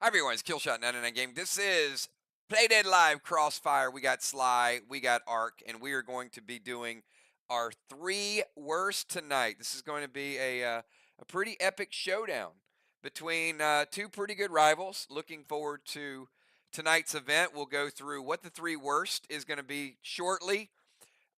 Hi everyone, it's Killshot 99 Game. This is Play Dead Live Crossfire. We got SLY, we got Arc, and we are going to be doing our three worst tonight. This is going to be a pretty epic showdown between two pretty good rivals. Looking forward to tonight's event. We'll go through what the three worst is going to be shortly.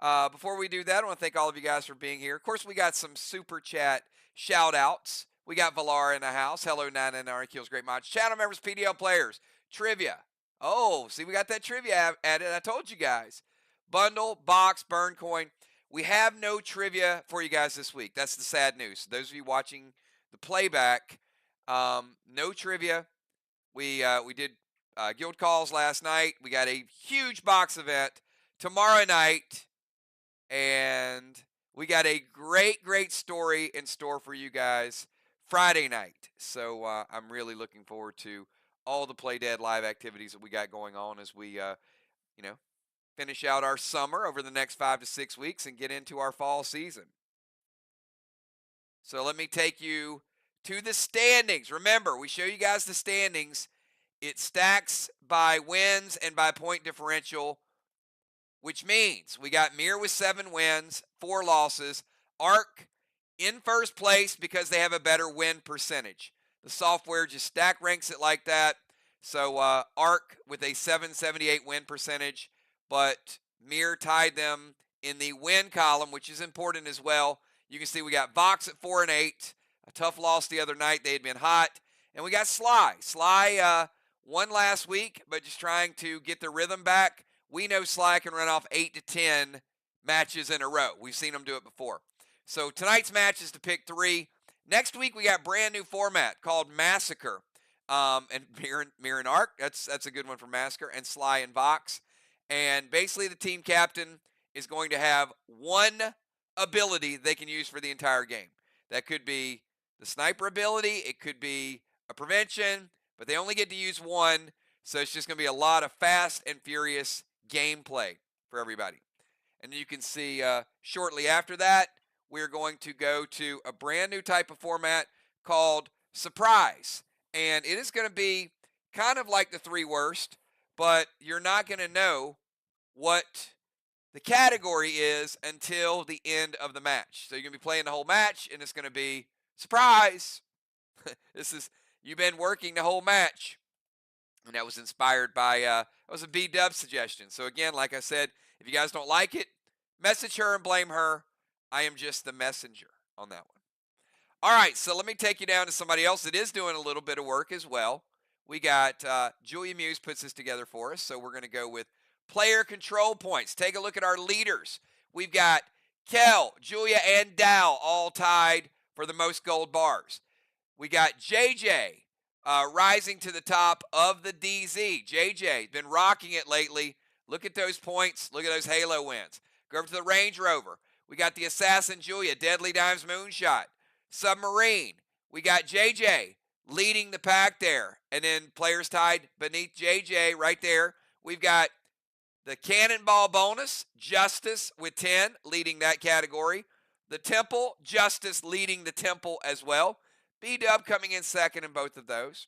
Before we do that, I want to thank all of you guys for being here. Of course, we got some super chat shout outs. We got Valar in the house. Hello, 99 Kills, great mods. Channel members, PDL players, trivia. Oh, see, we got that trivia added. I told you guys. Bundle, box, burn coin. We have no trivia for you guys this week. That's the sad news. Those of you watching the playback, no trivia. We did guild calls last night. We got a huge box event tomorrow night. And we got a great story in store for you guys Friday night. So I'm really looking forward to all the Play Dead live activities that we got going on as we, you know, finish out our summer over the next 5 to 6 weeks and get into our fall season. So let me take you to the standings. Remember, we show you guys the standings. It stacks by wins and by point differential, which means we got Mir with 7 wins, 4 losses. Arc in first place because they have a better win percentage. The software just stack ranks it like that. So Arc with a 778 win percentage, but Mir tied them in the win column, which is important as well. You can see we got Vox at 4 and 8. A tough loss the other night. They had been hot. And we got SLY. SLY won last week, but just trying to get the rhythm back. We know SLY can run off 8 to 10 matches in a row. We've seen them do it before. So tonight's match is to pick 3. Next week we got brand new format called Massacre. And Mir and Arc, that's a good one for Massacre, and SLY and Vox. And basically the team captain is going to have one ability they can use for the entire game. That could be the sniper ability, it could be a prevention, but they only get to use one. So it's just going to be a lot of fast and furious gameplay for everybody. And you can see shortly after that, we're going to go to a brand new type of format called Surprise. And it is going to be kind of like the 3 worst, but you're not going to know what the category is until the end of the match. So you're going to be playing the whole match, and it's going to be surprise. You've been working the whole match. And that was inspired by, that was a B-Dub suggestion. So again, like I said, if you guys don't like it, message her and blame her. I am just the messenger on that one. All right, so let me take you down to somebody else that is doing a little bit of work as well. We got Julia Muse puts this together for us. So we're going to go with player control points. Take a look at our leaders. We've got Kel, Julia, and Dow all tied for the most gold bars. We got JJ rising to the top of the DZ. JJ, been rocking it lately. Look at those points. Look at those Halo wins. Go over to the Range Rover. We got the Assassin Julia, Deadly Dimes Moonshot. Submarine. We got JJ leading the pack there. And then players tied beneath JJ right there. We've got the Cannonball bonus, Justice with 10, leading that category. The Temple, Justice leading the Temple as well. B-Dub coming in second in both of those.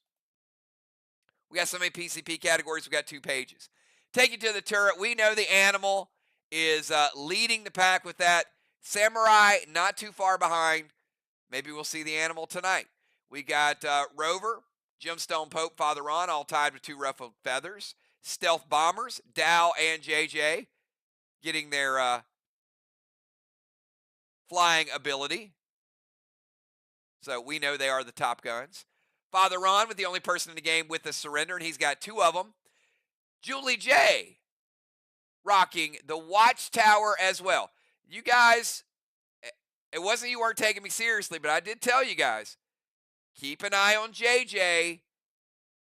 We got so many PCP categories, we got 2 pages. Take you to the turret. We know the Animal is leading the pack with that. Samurai, not too far behind. Maybe we'll see the Animal tonight. We got Rover, Gemstone Pope, Father Ron, all tied with 2 ruffled feathers. Stealth Bombers, Dow and JJ getting their flying ability. So we know they are the top guns. Father Ron with the only person in the game with a surrender, and he's got 2 of them. Julie J rocking the Watchtower as well. You guys, it wasn't you weren't taking me seriously, but I did tell you guys, keep an eye on JJ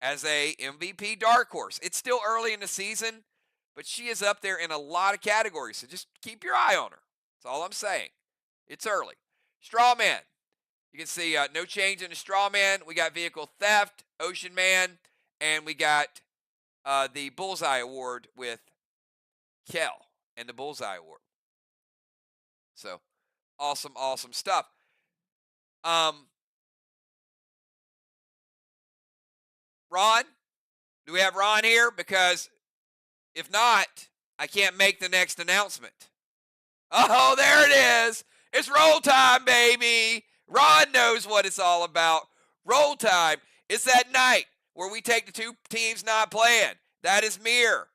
as a MVP dark horse. It's still early in the season, but she is up there in a lot of categories, so just keep your eye on her. That's all I'm saying. It's early. Strawman. You can see no change in the Strawman. We got Vehicle Theft, Ocean Man, and we got the Bullseye Award with Kel and the Bullseye Award. So, awesome stuff. Ron? Do we have Ron here? Because if not, I can't make the next announcement. Oh, there it is. It's roll time, baby. Ron knows what it's all about. Roll time. It's that night where we take the two teams not playing. That is Mir.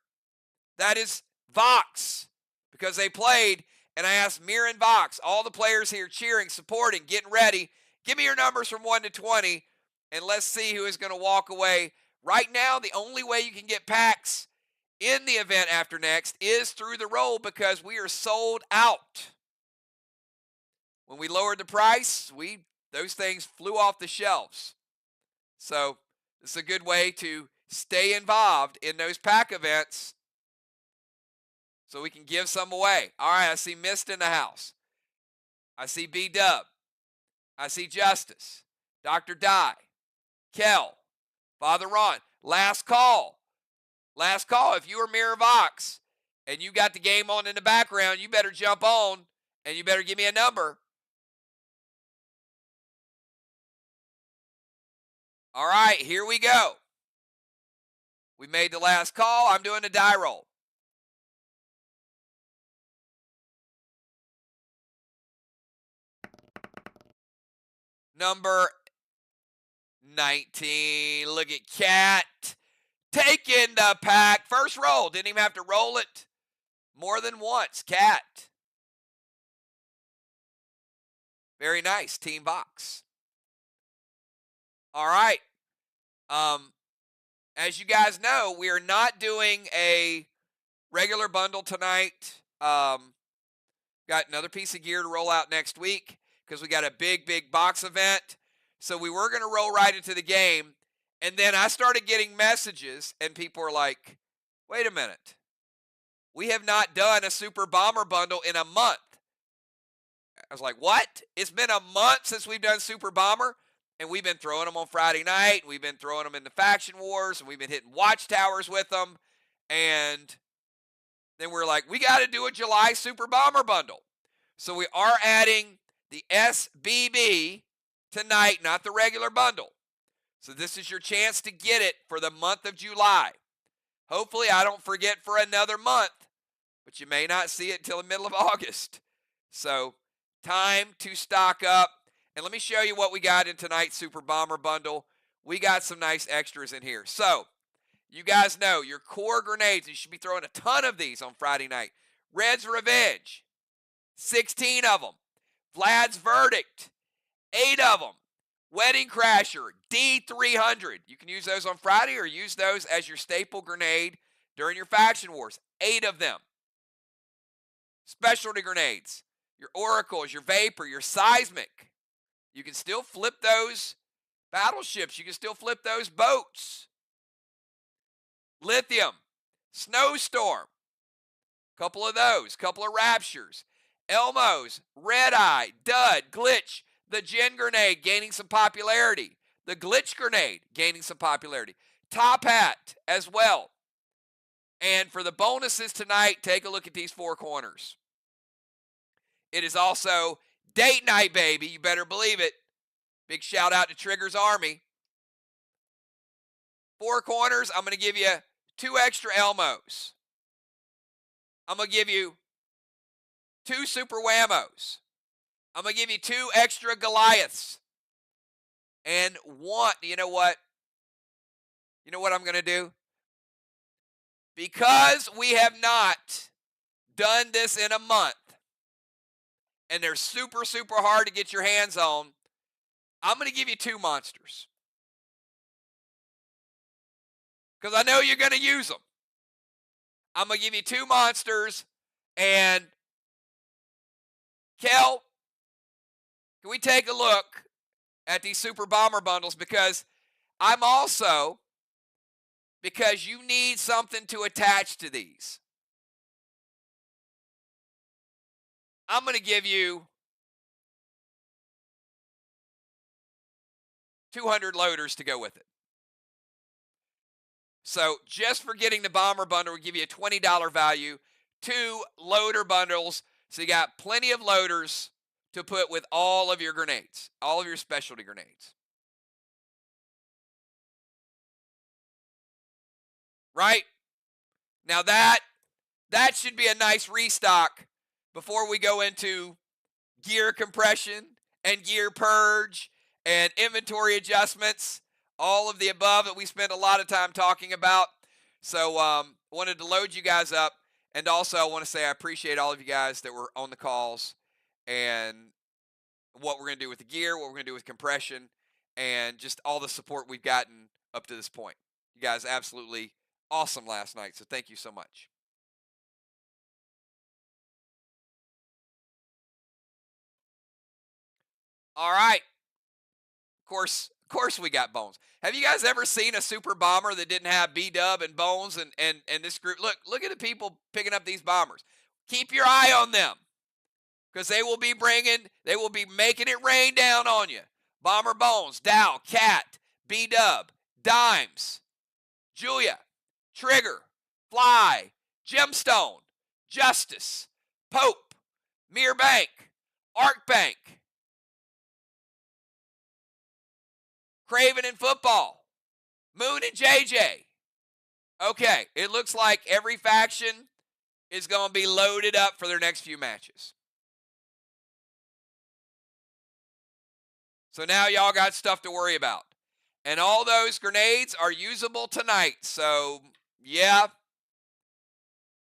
That is Vox, because they played, and I asked Mir and Vox, all the players here cheering, supporting, getting ready. Give me your numbers from 1 to 20, and let's see who is going to walk away. Right now, the only way you can get packs in the event after next is through the roll, because we are sold out. When we lowered the price, those things flew off the shelves. So it's a good way to stay involved in those pack events so we can give some away. All right, I see Mist in the house. I see B-Dub. I see Justice. Dr. Dye. Kel. Father Ron. Last call. Last call. If you are Mirror Vox and you got the game on in the background, you better jump on and you better give me a number. All right, here we go. We made the last call. I'm doing a die roll. Number 19. Look at Cat taking the pack. First roll. Didn't even have to roll it more than once. Cat. Very nice. Team Vox. All right. As you guys know, we are not doing a regular bundle tonight. Got another piece of gear to roll out next week because we got a big box event. So we were going to roll right into the game. And then I started getting messages, and people were like, wait a minute. We have not done a Super Bomber bundle in a month. I was like, what? It's been a month since we've done Super Bomber, and we've been throwing them on Friday night. We've been throwing them in the Faction Wars, and we've been hitting Watchtowers with them. And then we're like, we got to do a July Super Bomber bundle. So we are adding the SBB tonight, not the regular bundle. So this is your chance to get it for the month of July. Hopefully I don't forget for another month, but you may not see it until the middle of August. So time to stock up. And let me show you what we got in tonight's Super Bomber bundle. We got some nice extras in here. So you guys know your core grenades. You should be throwing a ton of these on Friday night. Red's Revenge, 16 of them. Vlad's Verdict, 8 of them. Wedding Crasher, D300. You can use those on Friday or use those as your staple grenade during your Faction Wars. 8 of them. Specialty grenades, your Oracles, your Vapor, your Seismic. You can still flip those battleships. You can still flip those boats. Lithium, Snowstorm. Couple of those. Couple of Raptures. Elmos, Red Eye, Dud, Glitch. The Gen Grenade gaining some popularity. The Glitch Grenade gaining some popularity. Top Hat as well. And for the bonuses tonight, take a look at these 4 corners. It is also date night, baby. You better believe it. Big shout out to Trigger's Army. 4 corners, I'm going to give you 2 extra Elmos. I'm going to give you 2 Super Whammos. I'm going to give you 2 extra Goliaths. And you know what? You know what I'm going to do? Because we have not done this in a month, and they're super hard to get your hands on, I'm going to give you 2 monsters. Because I know you're going to use them. I'm going to give you 2 monsters, and Kel, can we take a look at these Super Bomber bundles? Because you need something to attach to these. I'm going to give you 200 loaders to go with it. So just for getting the Bomber bundle, we'll give you a $20 value, 2 loader bundles. So you got plenty of loaders to put with all of your grenades, all of your specialty grenades. right? Now that should be a nice restock before we go into gear compression and gear purge and inventory adjustments, all of the above that we spent a lot of time talking about. So wanted to load you guys up, and also I want to say I appreciate all of you guys that were on the calls and what we're going to do with the gear, what we're going to do with compression, and just all the support we've gotten up to this point. You guys absolutely awesome last night, so thank you so much. All right. Of course we got Bones. Have you guys ever seen a super bomber that didn't have B-Dub and Bones and this group? Look at the people picking up these bombers. Keep your eye on them, because they will be making it rain down on you. Bomber Bones, Dow, Cat, B-Dub, Dimes, Julia, Trigger, Fly, Gemstone, Justice, Pope, Mirror Bank, Arc Bank, Craven and Football, Moon and JJ. Okay, it looks like every faction is going to be loaded up for their next few matches. So now y'all got stuff to worry about. And all those grenades are usable tonight. So, yeah.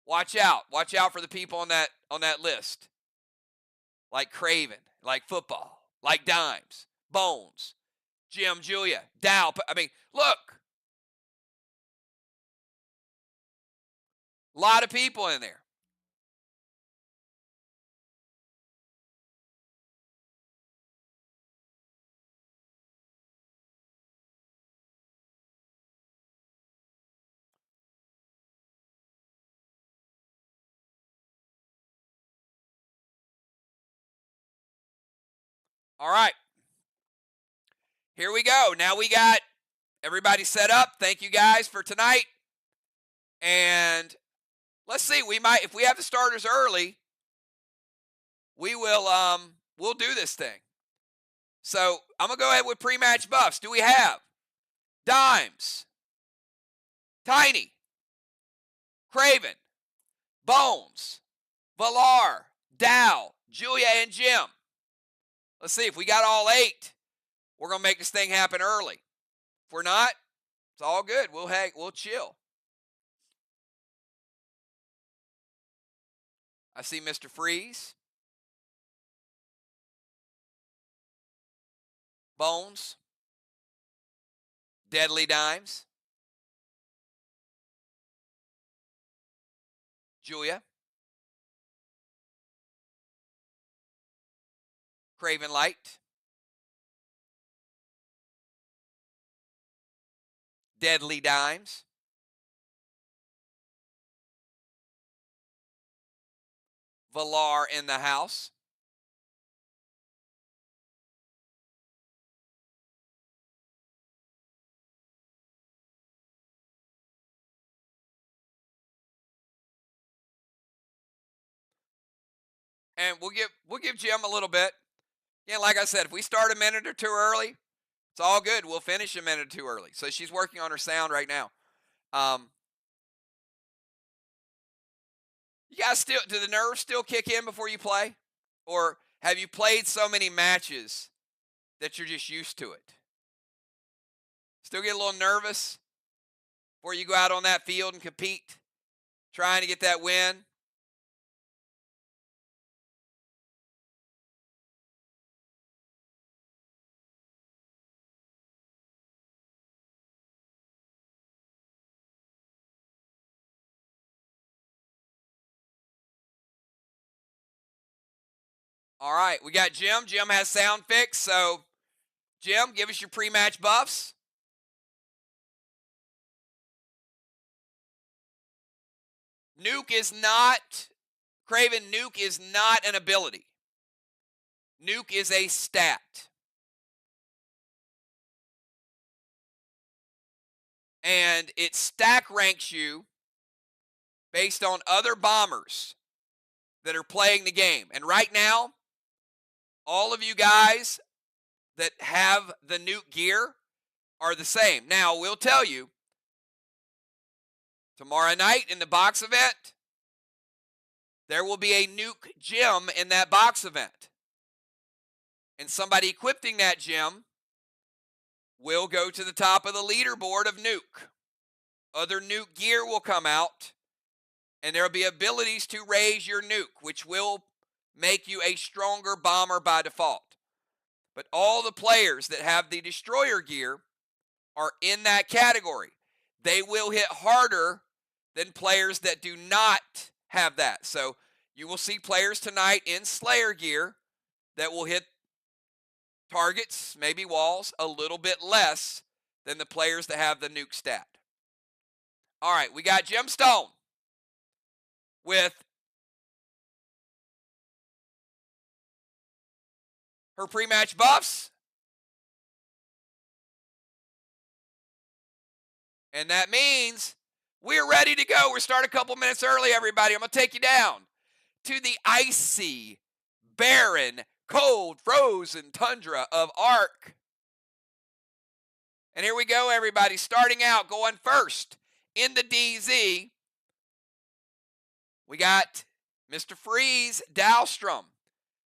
Watch out. Watch out for the people on that list. Like Craven, like Football, like Dimes, Bones, Jim, Julia, Dow. I mean, look. A lot of people in there. All right. Here we go. Now we got everybody set up. Thank you guys for tonight. And let's see, we might, if we have the starters early, we will we'll do this thing. So I'm gonna go ahead with pre-match buffs. Do we have Dimes, Tiny, Craven, Bones, Valar, Dow, Julia, and Jim? Let's see, if we got all 8, we're gonna make this thing happen early. If we're not, it's all good. We'll chill. I see Mr. Freeze, Bones, Deadly Dimes, Julia, Craven Light, Deadly Dimes, Valar in the house, and we'll give Jim a little bit. Yeah, like I said, if we start a minute or two early, it's all good. We'll finish a minute or two early. So she's working on her sound right now. You guys do the nerves still kick in before you play? Or have you played so many matches that you're just used to it? Still get a little nervous before you go out on that field and compete, trying to get that win? All right, we got Jim. Jim has sound fixed, so Jim, give us your pre-match buffs. Nuke is not, Craven, nuke is not an ability. Nuke is a stat. And it stack ranks you based on other bombers that are playing the game. And right now, all of you guys that have the nuke gear are the same. Now, we'll tell you, Tomorrow night in the box event, there will be a nuke gem in that box event. And somebody equipping that gem will go to the top of the leaderboard of nuke. Other nuke gear will come out, and there will be abilities to raise your nuke, which will make you a stronger bomber by default. But all the players that have the destroyer gear are in that category. They will hit harder than players that do not have that. So you will see players tonight in Slayer gear that will hit targets, maybe walls, a little bit less than the players that have the nuke stat. All right, we got Gemstone with her pre-match buffs. And that means we're ready to go. We're starting a couple minutes early, everybody. I'm going to take you down to the icy, barren, cold, frozen tundra of Ark. And here we go, everybody. Starting out, going first in the DZ, we got Mr. Freeze Dahlstrom,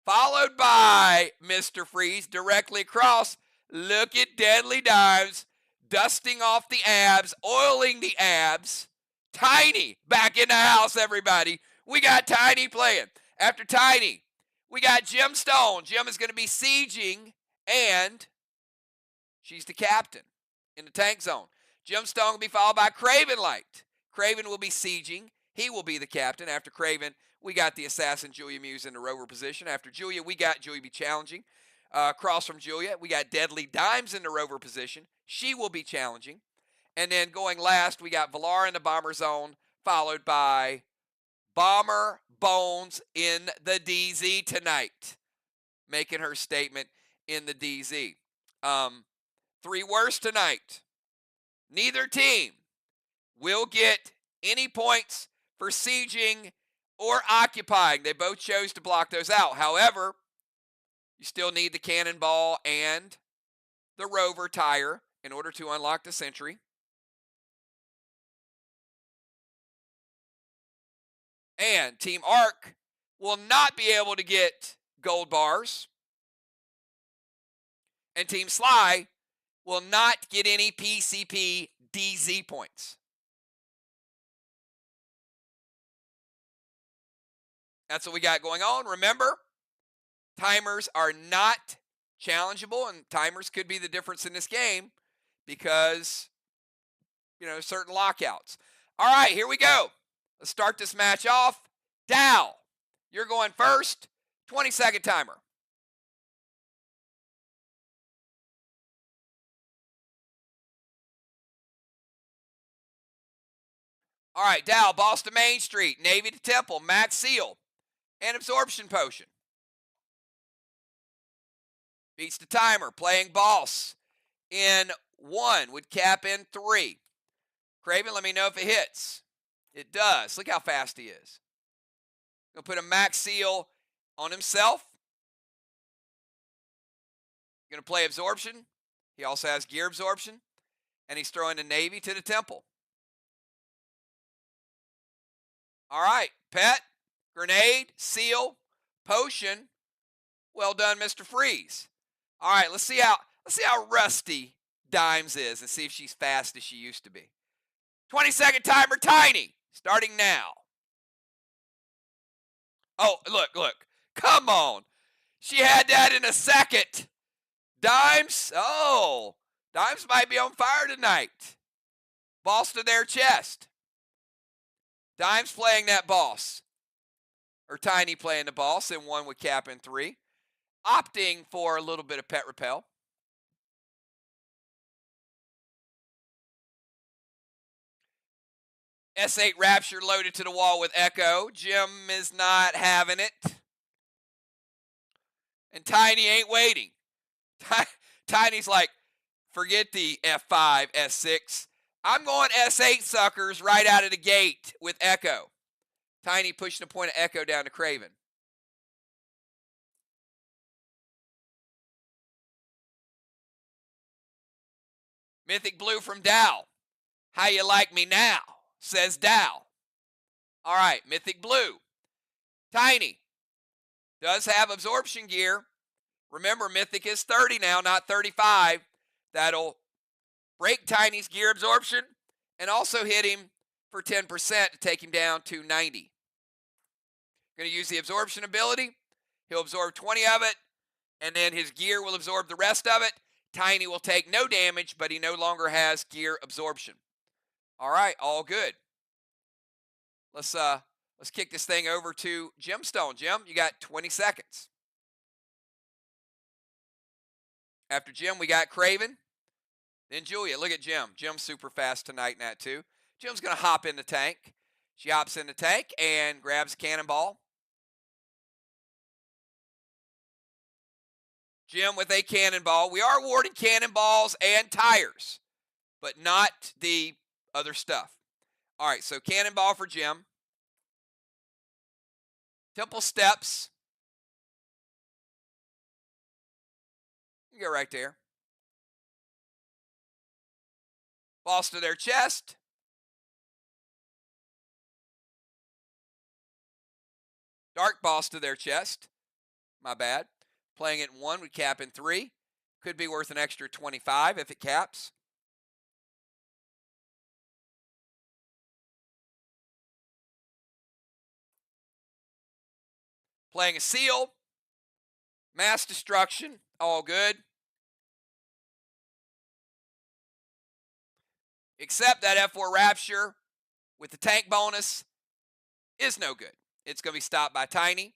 followed by Mr. Freeze directly across. Look at Deadly Dives, dusting off the abs, oiling the abs. Tiny back in the house, everybody. We got Tiny playing. After Tiny, we got Gemstone. Gem is going to be sieging, and she's the captain in the tank zone. Gemstone will be followed by Craven Light. Craven will be sieging. He will be the captain. After Craven, we got the assassin Julia Muse in the rover position. After Julia, we got Julia be challenging. Across from Julia, we got Deadly Dimes in the rover position. She will be challenging. And then going last, we got Valar in the bomber zone, followed by Bomber Bones in the DZ tonight, making her statement in the DZ. Three worst tonight. Neither team will get any points for sieging or occupying. They both chose to block those out. However, you still need the cannonball and the rover tire in order to unlock the sentry. And Team Ark will not be able to get gold bars. And Team SLY will not get any PCP DZ points. That's what we got going on. Remember, timers are not challengeable, and timers could be the difference in this game because, certain lockouts. All right, here we go. Let's start this match off. Dow, you're going first. 20-second timer. All right, Dow, Boss to Main Street, Navy to Temple, Max Seal, and Absorption Potion. Beats the timer, playing Boss in 1, would cap in 3. Craven, let me know if it hits. It does. Look how fast he is. Going to put a Max Seal on himself. Going to play Absorption. He also has Gear Absorption. And he's throwing the Navy to the Temple. All right, Pet, Grenade, Seal, Potion. Well done, Mr. Freeze. All right, let's see how rusty Dimes is and see if she's fast as she used to be. 20-second timer, Tiny, starting now. Oh, look. Come on. She had that in a second. Dimes, Dimes might be on fire tonight. Boss to their chest. Dimes playing that boss. Or Tiny playing the boss in 1 with cap in 3. Opting for a little bit of pet repel. S8 Rapture loaded to the wall with Echo. Jim is not having it. And Tiny ain't waiting. Tiny's like, forget the F5, S6. I'm going S8 suckers right out of the gate with Echo. Tiny pushing a point of Echo down to Craven. Mythic Blue from Dow. How you like me now? says Dow. All right, Mythic Blue. Tiny does have absorption gear. Remember, Mythic is 30 now, not 35. That'll break Tiny's gear absorption and also hit him for 10% to take him down to 90. Going to use the absorption ability. He'll absorb 20 of it, and then his gear will absorb the rest of it. Tiny will take no damage, but he no longer has gear absorption. All right, all good. Let's kick this thing over to Gemstone. Jim, you got 20 seconds. After Jim, we got Craven. Then Julia. Look at Jim. Jim's super fast tonight in that too. Jim's going to hop in the tank. She hops in the tank and grabs Cannonball. Jim with a Cannonball. We are awarding Cannonballs and tires, but not the other stuff. All right, so Cannonball for Jim. Temple Steps. You go right there. Boss to their chest. Dark Boss to their chest. My bad. Playing it in 1 would cap in 3. Could be worth an extra 25 if it caps. Playing a Seal. Mass Destruction. All good. Except that F4 Rapture with the tank bonus is no good. It's going to be stopped by Tiny.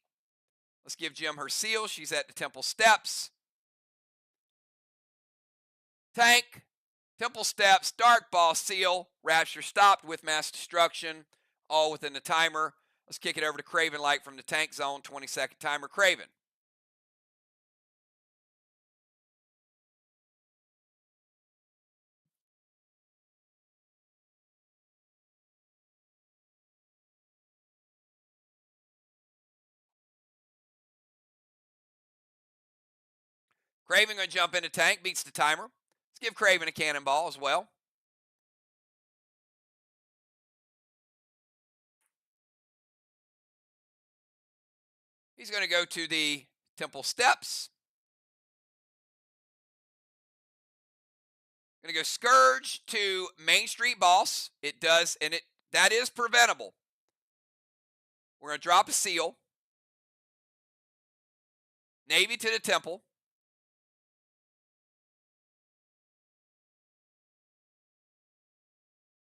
Let's give Jim her Seal. She's at the Temple Steps. Tank, Temple Steps, Dark Ball, Seal, Rapture stopped with Mass Destruction, all within the timer. Let's kick it over to Craven Light from the tank zone, 20-second timer. Craven. Craven going to jump into tank, beats the timer. Let's give Craven a Cannonball as well. He's going to go to the Temple Steps. Going to go Scourge to Main Street Boss. It does, and that is preventable. We're going to drop a Seal. Navy to the Temple.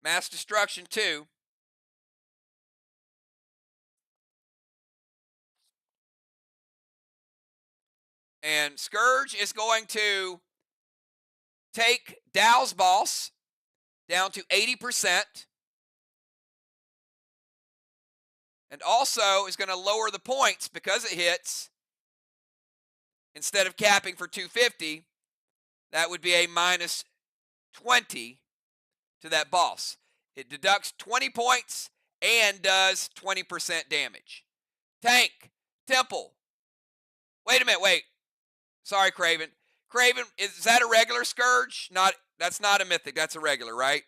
Mass Destruction 2. And Scourge is going to take Dow's Boss down to 80%. And also is going to lower the points because it hits. Instead of capping for 250, that would be a minus 20 to that boss. It deducts 20 points and does 20% damage. Tank, Temple. Wait a minute, wait. Sorry, Craven. Craven, is that a regular Scourge? That's not a mythic, that's a regular, right?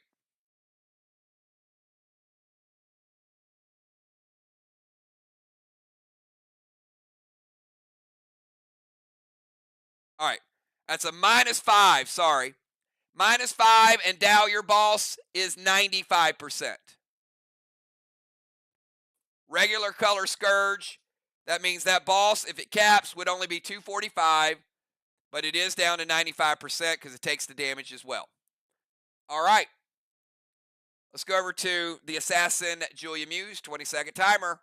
All right. That's a minus 5, sorry. Minus 5, and Dow, your boss, is 95%. Regular color Scourge. That means that boss, if it caps, would only be 245, but it is down to 95% because it takes the damage as well. All right. Let's go over to the Assassin, Julia Muse, 20-second timer.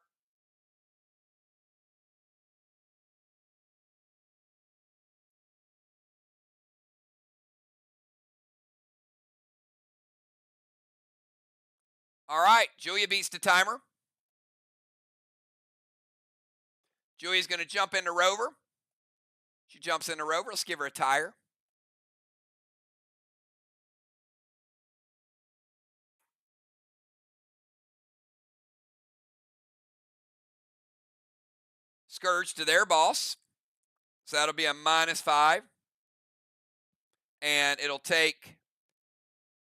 All right, Julia beats the timer. Julia's going to jump into Rover. She jumps into Rover. Let's give her a tire. Scourge to their boss. So that'll be a minus 5. And it'll take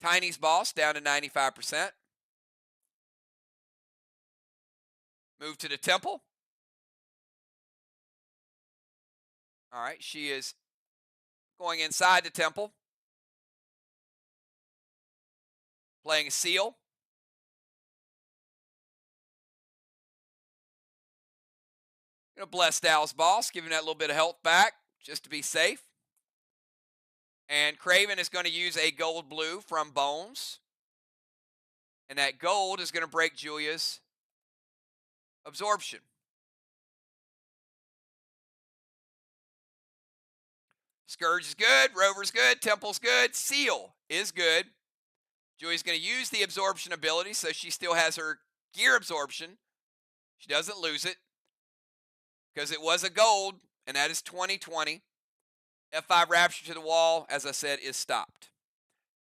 Tiny's boss down to 95%. Move to the temple. All right, she is going inside the temple. Playing a seal. Gonna bless Dallas Boss, giving that little bit of health back just to be safe. And Craven is going to use a gold blue from Bones. And that gold is going to break Julia's absorption. Scourge is good. Rover's good. Temple's good. Seal is good. Julia's going to use the absorption ability, so she still has her gear absorption. She doesn't lose it because it was a gold, and that is 2020. F5 Rapture to the wall, as I said, is stopped.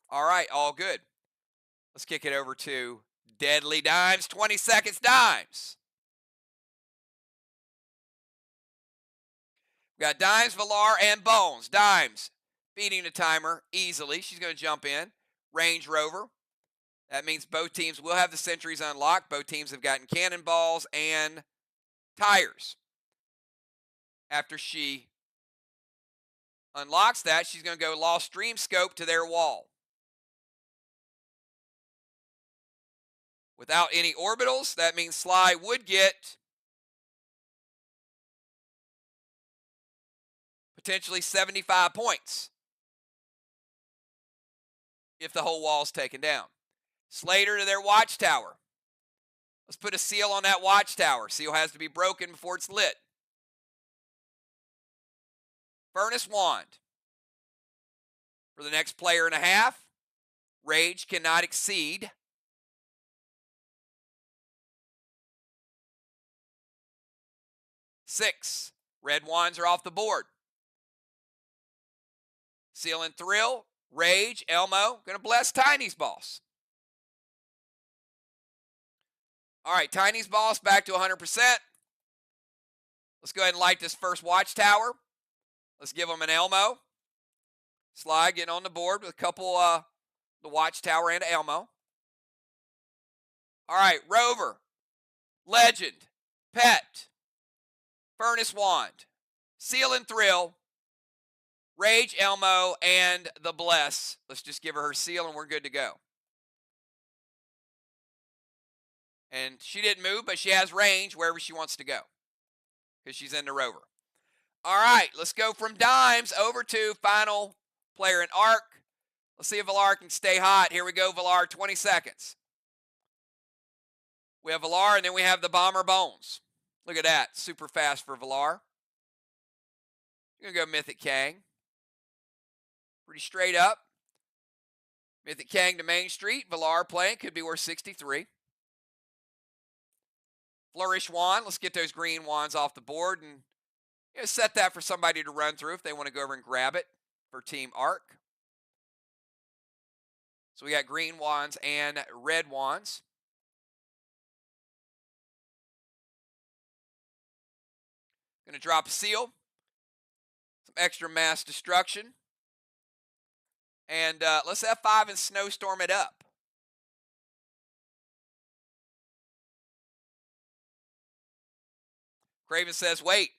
All right, all good. Let's kick it over to Deadly Dimes. 20 seconds, Dimes. We got Dimes, Valar, and Bones. Dimes beating the timer easily. She's going to jump in. Range Rover. That means both teams will have the sentries unlocked. Both teams have gotten cannonballs and tires. After she unlocks that, she's going to go Lost Stream Scope to their wall. Without any orbitals, that means SLY would get potentially 75 points if the whole wall is taken down. Slater to their watchtower. Let's put a seal on that watchtower. Seal has to be broken before it's lit. Furnace Wand. For the next player and a half, Rage cannot exceed 6. Red wands are off the board. Seal and Thrill, Rage, Elmo, going to bless Tiny's boss. All right, Tiny's boss back to 100%. Let's go ahead and light this first watchtower. Let's give them an Elmo. SLY getting on the board with a couple, the watchtower and Elmo. All right, Rover, Legend, Pet, Furnace Wand, Seal and Thrill, Rage, Elmo, and the Bless. Let's just give her seal and we're good to go. And she didn't move, but she has range wherever she wants to go because she's in the Rover. All right, let's go from Dimes over to final player in Arc. Let's see if Valar can stay hot. Here we go, Valar, 20 seconds. We have Valar, and then we have the Bomber Bones. Look at that, super fast for Valar. You're going to go Mythic Kang. Pretty straight up. Mythic Kang to Main Street. Valar playing, could be worth 63. Flourish Wand. Let's get those green wands off the board and set that for somebody to run through if they want to go over and grab it for Team Arc. So we got green wands and red wands. Going to drop a seal. Some extra mass destruction. And let's F5 and snowstorm it up. Craven says, wait.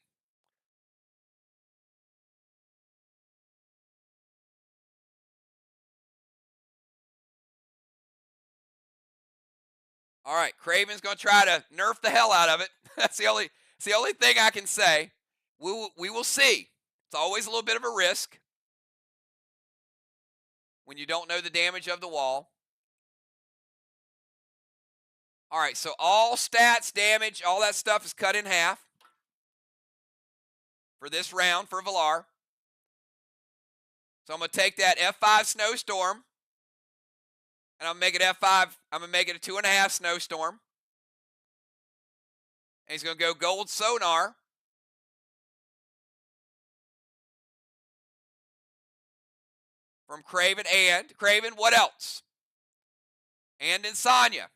All right, Craven's going to try to nerf the hell out of it. That's the only thing I can say. We will see. It's always a little bit of a risk when you don't know the damage of the wall. All right, so all stats, damage, all that stuff is cut in half for this round for Valar. So I'm going to take that F5 snowstorm, and I'm going to make it F5. I'm going to make it a 2.5 snowstorm. And he's going to go gold sonar. From Craven and Craven, what else? And Insomnia.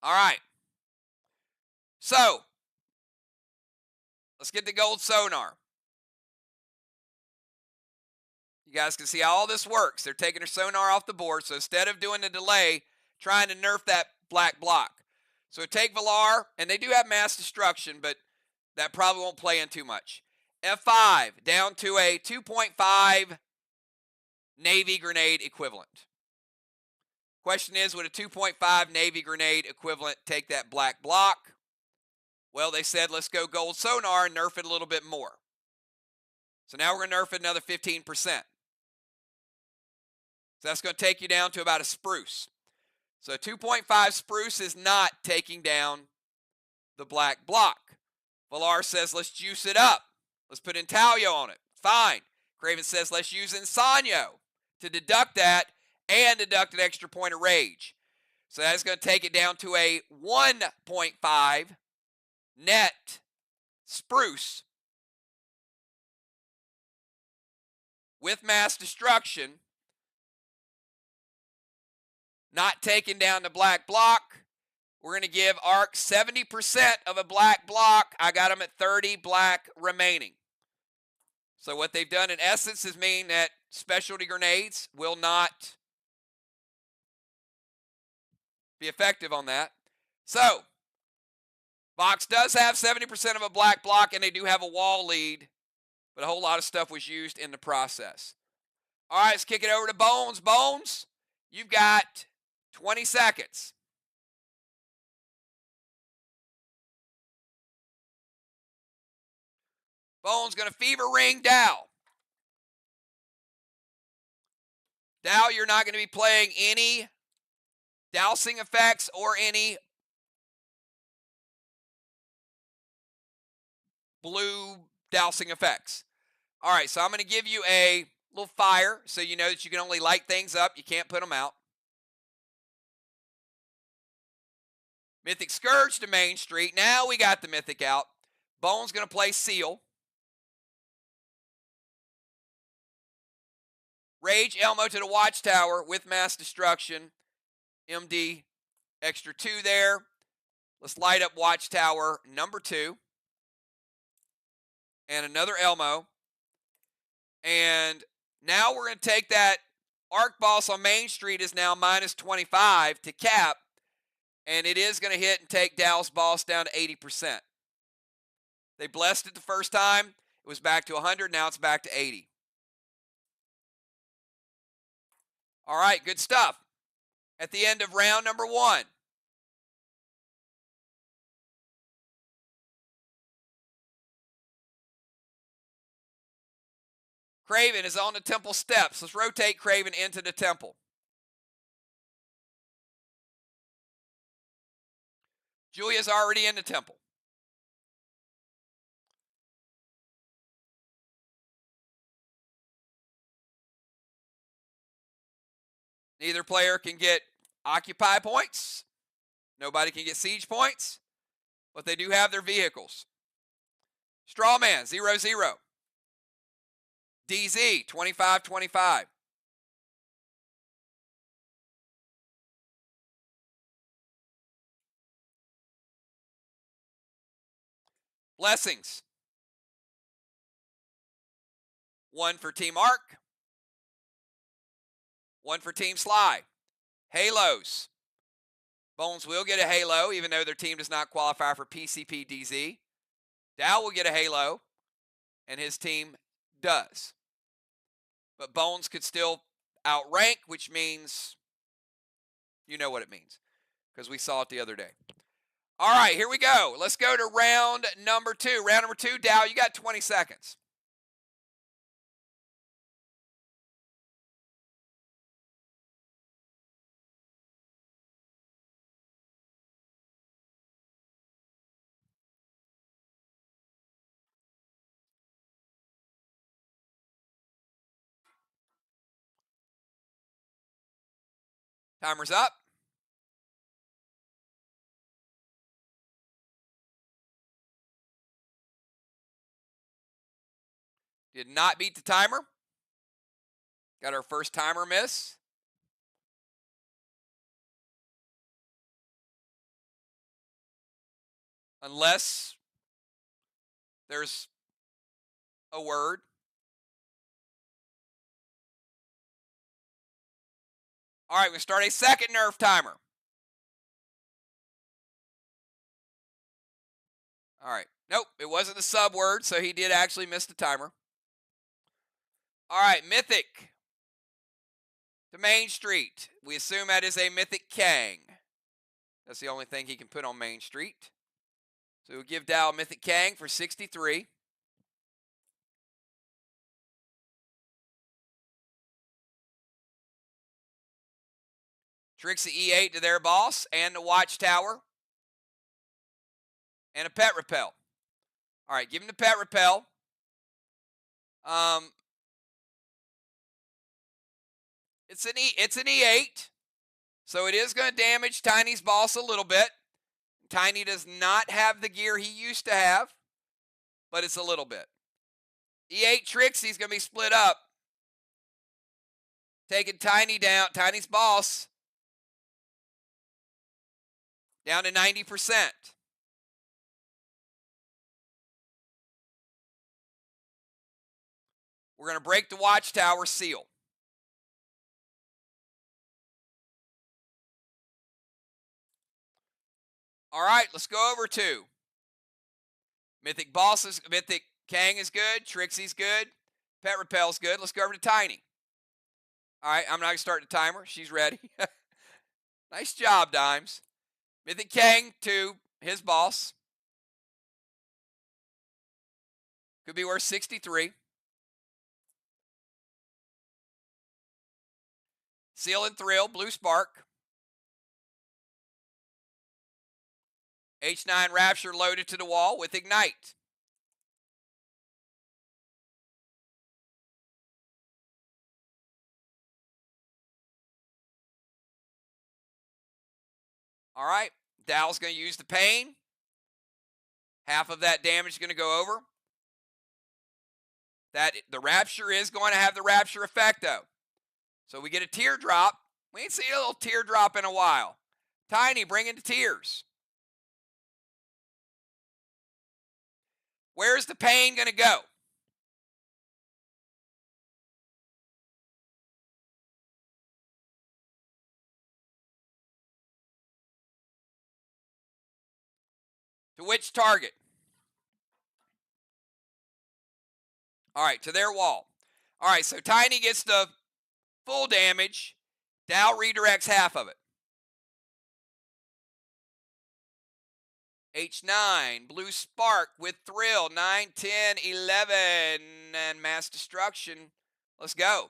All right. So, let's get the gold sonar. You guys can see how all this works. They're taking their sonar off the board. So instead of doing the delay, trying to nerf that black block. So take Valar, and they do have mass destruction, but that probably won't play in too much. F5, down to a 2.5 Navy grenade equivalent. Question is, would a 2.5 Navy grenade equivalent take that black block? Well, they said, let's go gold sonar and nerf it a little bit more. So now we're going to nerf it another 15%. So that's going to take you down to about a spruce. So 2.5 spruce is not taking down the black block. Valar says, let's juice it up. Let's put Intalio on it. Fine. Craven says, let's use Insanyo to deduct that and deduct an extra point of rage. So that's going to take it down to a 1.5 net spruce with mass destruction, not taking down the black block. We're going to give Arc 70% of a black block. I got them at 30 black remaining. So what they've done in essence is mean that specialty grenades will not be effective on that. So Vox does have 70% of a black block, and they do have a wall lead, but a whole lot of stuff was used in the process. All right, let's kick it over to Bones. Bones, you've got 20 seconds. Bones going to fever ring Dow. Dow, you're not going to be playing any dousing effects or any blue dousing effects. All right, so I'm going to give you a little fire so you know that you can only light things up. You can't put them out. Mythic Scourge to Main Street. Now we got the Mythic out. Bone's going to play Seal. Rage Elmo to the Watchtower with Mass Destruction. MD extra 2 there. Let's light up Watchtower number 2. And another Elmo. And now we're going to take that Arc Boss on Main Street is now minus 25 to cap. And it is going to hit and take Dow's Boss down to 80%. They blessed it the first time. It was back to 100. Now it's back to 80. All right, good stuff. At the end of round number 1. Craven is on the temple steps. Let's rotate Craven into the temple. Julia's already in the temple. Neither player can get occupy points. Nobody can get siege points. But they do have their vehicles. Strawman, 0-0. DZ, 25-25. Blessings. 1 for Team Arc. 1 for Team SLY. Halos. Bones will get a halo, even though their team does not qualify for PCP DZ. Dow will get a halo, and his team does. But Bones could still outrank, which means you know what it means, because we saw it the other day. All right, here we go. Let's go to round number 2. Round number 2, Dow, you got 20 seconds. Timer's up. Did not beat the timer. Got our first timer miss. Unless there's a word. All right, we start a second nerf timer. All right. Nope, it wasn't the sub word, so he did actually miss the timer. All right, Mythic to Main Street. We assume that is a Mythic Kang. That's the only thing he can put on Main Street. So we'll give Dow Mythic Kang for 63. Trixie E8 to their boss and the Watchtower. And a Pet Repel. All right, give him the Pet Repel. It's an E8. So it is going to damage Tiny's boss a little bit. Tiny does not have the gear he used to have, but it's a little bit. E8 Trixie's going to be split up. Taking Tiny down, Tiny's boss, down to 90%. We're going to break the Watchtower seal. All right, let's go over to Mythic Bosses. Mythic Kang is good. Trixie's good. Pet Repel's good. Let's go over to Tiny. All right, I'm not going to start the timer. She's ready. Nice job, Dimes. Mythic Kang to his boss. Could be worth 63. Seal and Thrill, Blue Spark. H9 Rapture loaded to the wall with Ignite. All right, Dow's going to use the pain. Half of that damage is going to go over. The Rapture is going to have the Rapture effect, though. So we get a teardrop. We ain't seen a little teardrop in a while. Tiny, bring in the tears. Where's the pain going to go? To which target? All right, to their wall. All right, so Tiny gets the full damage. Dow redirects half of it. H9, Blue Spark with Thrill, 9, 10, 11, and Mass Destruction. Let's go.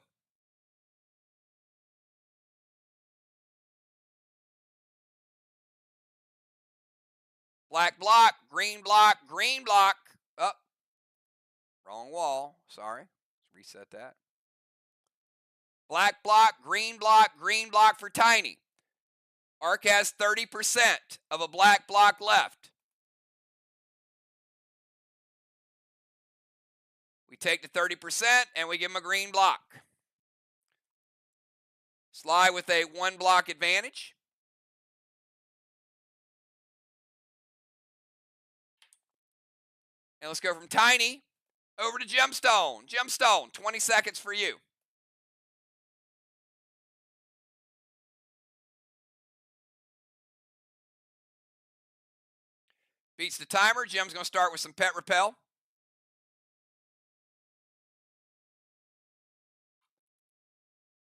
Black block, green block, green block. Oh, wrong wall. Sorry. Let's reset that. Black block, green block for Tiny. Arc has 30% of a black block left. We take the 30% and we give him a green block. SLY with a 1 block advantage. And let's go from Tiny over to Gemstone. Gemstone, 20 seconds for you. Beats the timer. Gem's going to start with some Pet Repel.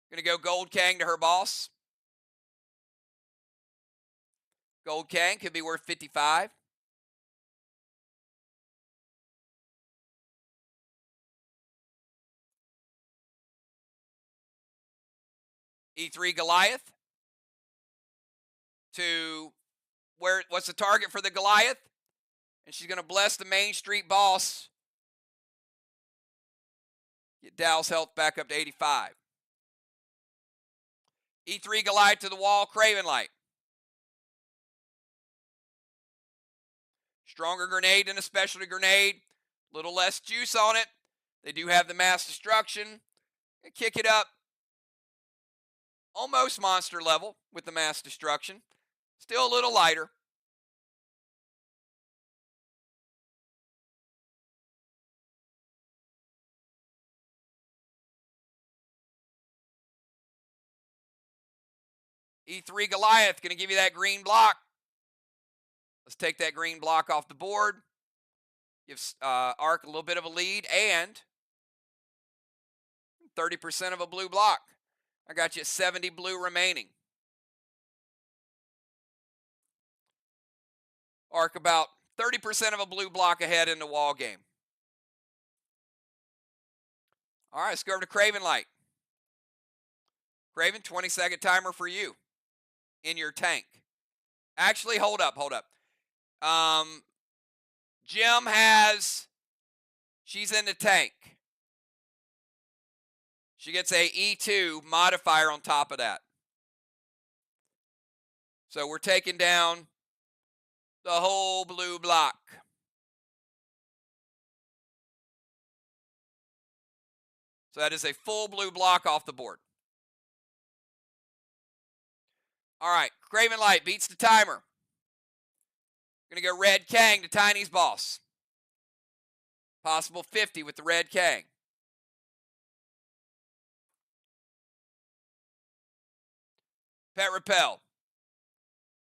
Going to go Gold Kang to her boss. Gold Kang could be worth 55. E3 Goliath to what's the target for the Goliath? And she's going to bless the Main Street boss. Get Dow's health back up to 85. E3 Goliath to the wall, Craven Light. Stronger grenade than a specialty grenade. A little less juice on it. They do have the Mass Destruction. Kick it up. Almost monster level with the Mass Destruction. Still a little lighter. E3 Goliath going to give you that green block. Let's take that green block off the board. Gives Arc a little bit of a lead and 30% of a blue block. I got you 70 blue remaining. Arc about 30% of a blue block ahead in the wall game. All right, let's go over to Craven Light. Craven, 20-second timer for you in your tank. Actually, hold up. Jim has, she's in the tank. She gets a E2 modifier on top of that. So we're taking down the whole blue block. So that is a full blue block off the board. All right, Craven Light beats the timer. Gonna go Red Kang to Tiny's boss. Possible 50 with the Red Kang. Pet Repel.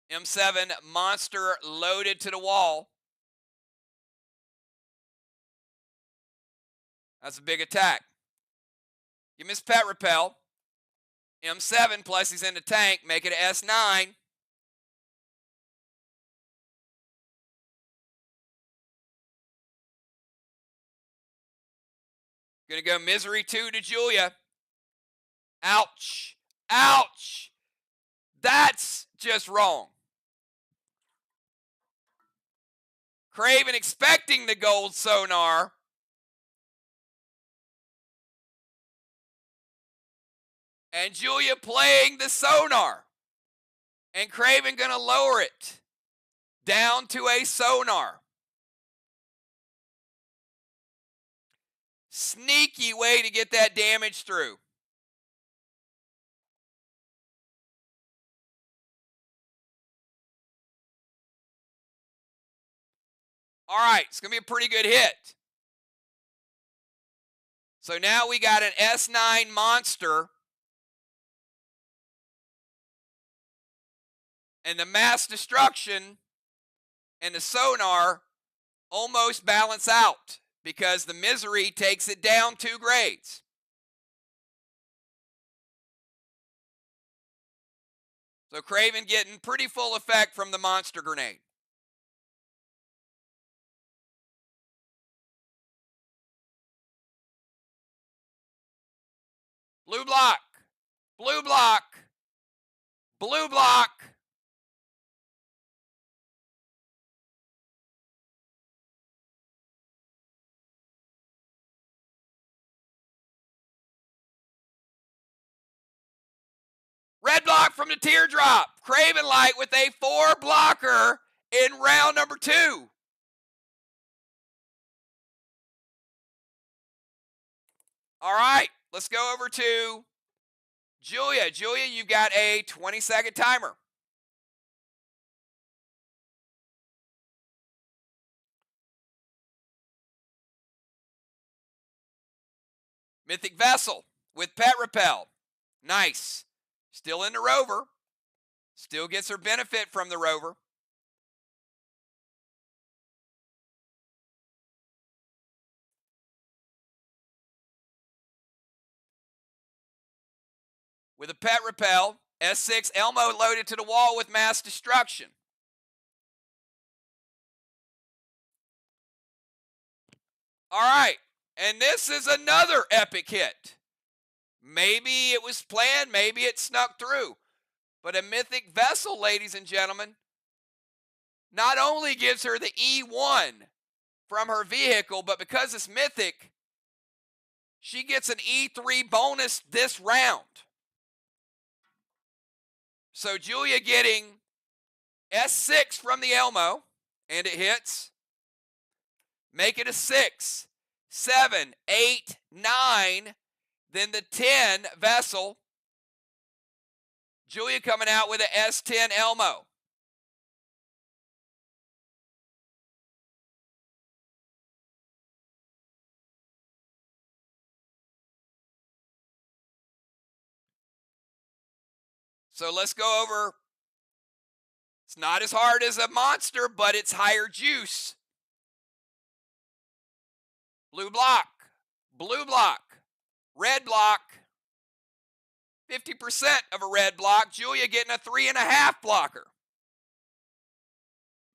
M7 monster loaded to the wall. That's a big attack. You miss Pet Repel. M7 plus he's in the tank. Make it an S9. Gonna go Misery 2 to Julia. Ouch. Ouch. That's just wrong. Craven expecting the gold sonar. And Julia playing the sonar. And Craven gonna lower it down to a sonar. Sneaky way to get that damage through. All right, it's going to be a pretty good hit. So now we got an S9 monster. And the mass destruction and the sonar almost balance out because the misery takes it down 2 grades. So Craven getting pretty full effect from the monster grenade. Blue block, blue block, blue block. Red block from the teardrop. Craven Light with a 4 blocker in round number 2. All right, let's go over to Julia. Julia, you've got a 20-second timer. Mythic Vessel with Pet Repel. Nice. Still in the rover. Still gets her benefit from the rover. With a Pet Repel, S6 Elmo loaded to the wall with mass destruction. All right, and this is another epic hit. Maybe it was planned, maybe it snuck through. But a Mythic Vessel, ladies and gentlemen, not only gives her the E1 from her vehicle, but because it's Mythic, she gets an E3 bonus this round. So Julia getting S6 from the Elmo, and it hits. Make it a 6, 7, 8, 9, then the 10 Vessel. Julia coming out with a S10 Elmo. So let's go over. It's not as hard as a monster, but it's higher juice. Blue block, blue block, red block, 50% of a red block. Julia getting a 3.5 blocker.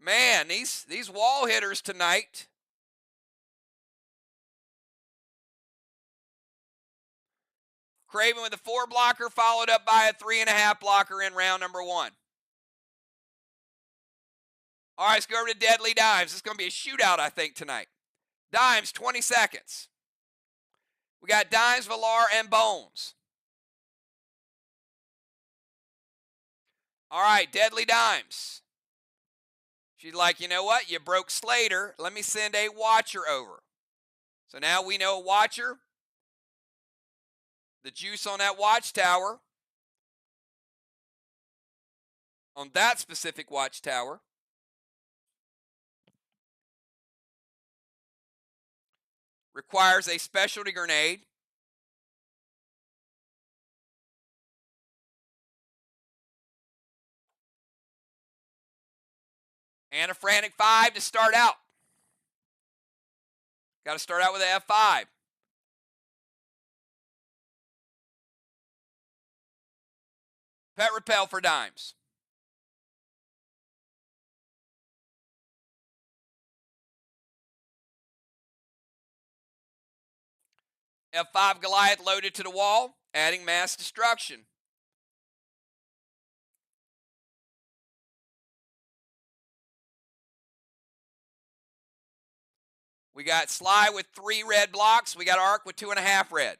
Man, these wall hitters tonight. Craven with a 4 blocker, followed up by a 3.5 blocker in round number 1. All right, let's go over to Deadly Dimes. It's going to be a shootout, I think, tonight. Dimes, 20 seconds. We got Dimes, Villar, and Bones. All right, Deadly Dimes. She's like, you know what? You broke Slater. Let me send a watcher over. So now we know a watcher. The juice on that watchtower, on that specific watchtower, requires a specialty grenade. And a frantic 5 to start out. Got to start out with an F5. Pet repel for Dimes. F5 Goliath loaded to the wall, adding mass destruction. We got SLY with 3 red blocks. We got Arc with 2.5 red.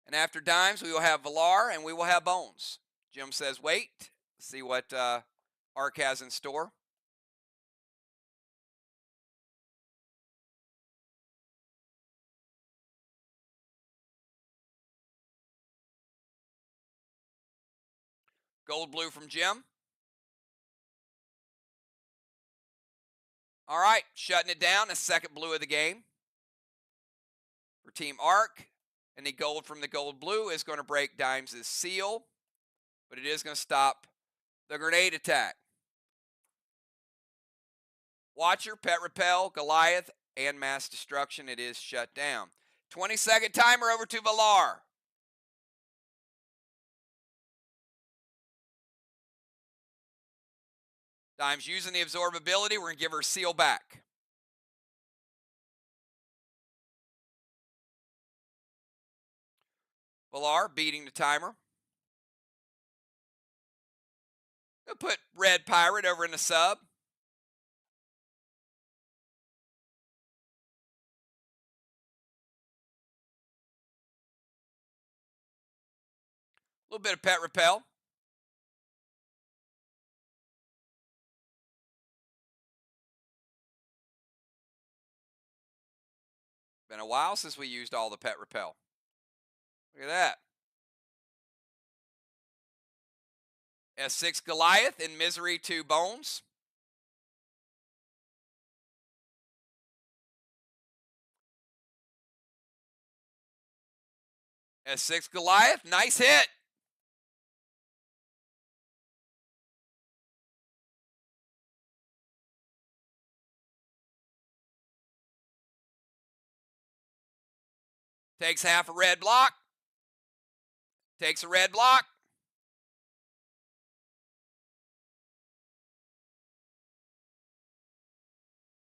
And after Dimes, we will have Villar and we will have Bones. Jim says, wait, see what Arc has in store. Gold blue from Jim. All right, shutting it down. The second blue of the game for Team Arc. And the gold from the gold blue is going to break Dimes' seal, but it is going to stop the grenade attack. Watcher, Pet Repel, Goliath, and Mass Destruction. It is shut down. 20-second timer over to Villar. Dimes using the absorbability. We're going to give her seal back. Villar beating the timer. We'll put Red Pirate over in the sub. A little bit of Pet Repel. Been a while since we used all the Pet Repel. Look at that. S6 Goliath in Misery to Bones. S6 Goliath, nice hit. Takes half a red block. Takes a red block.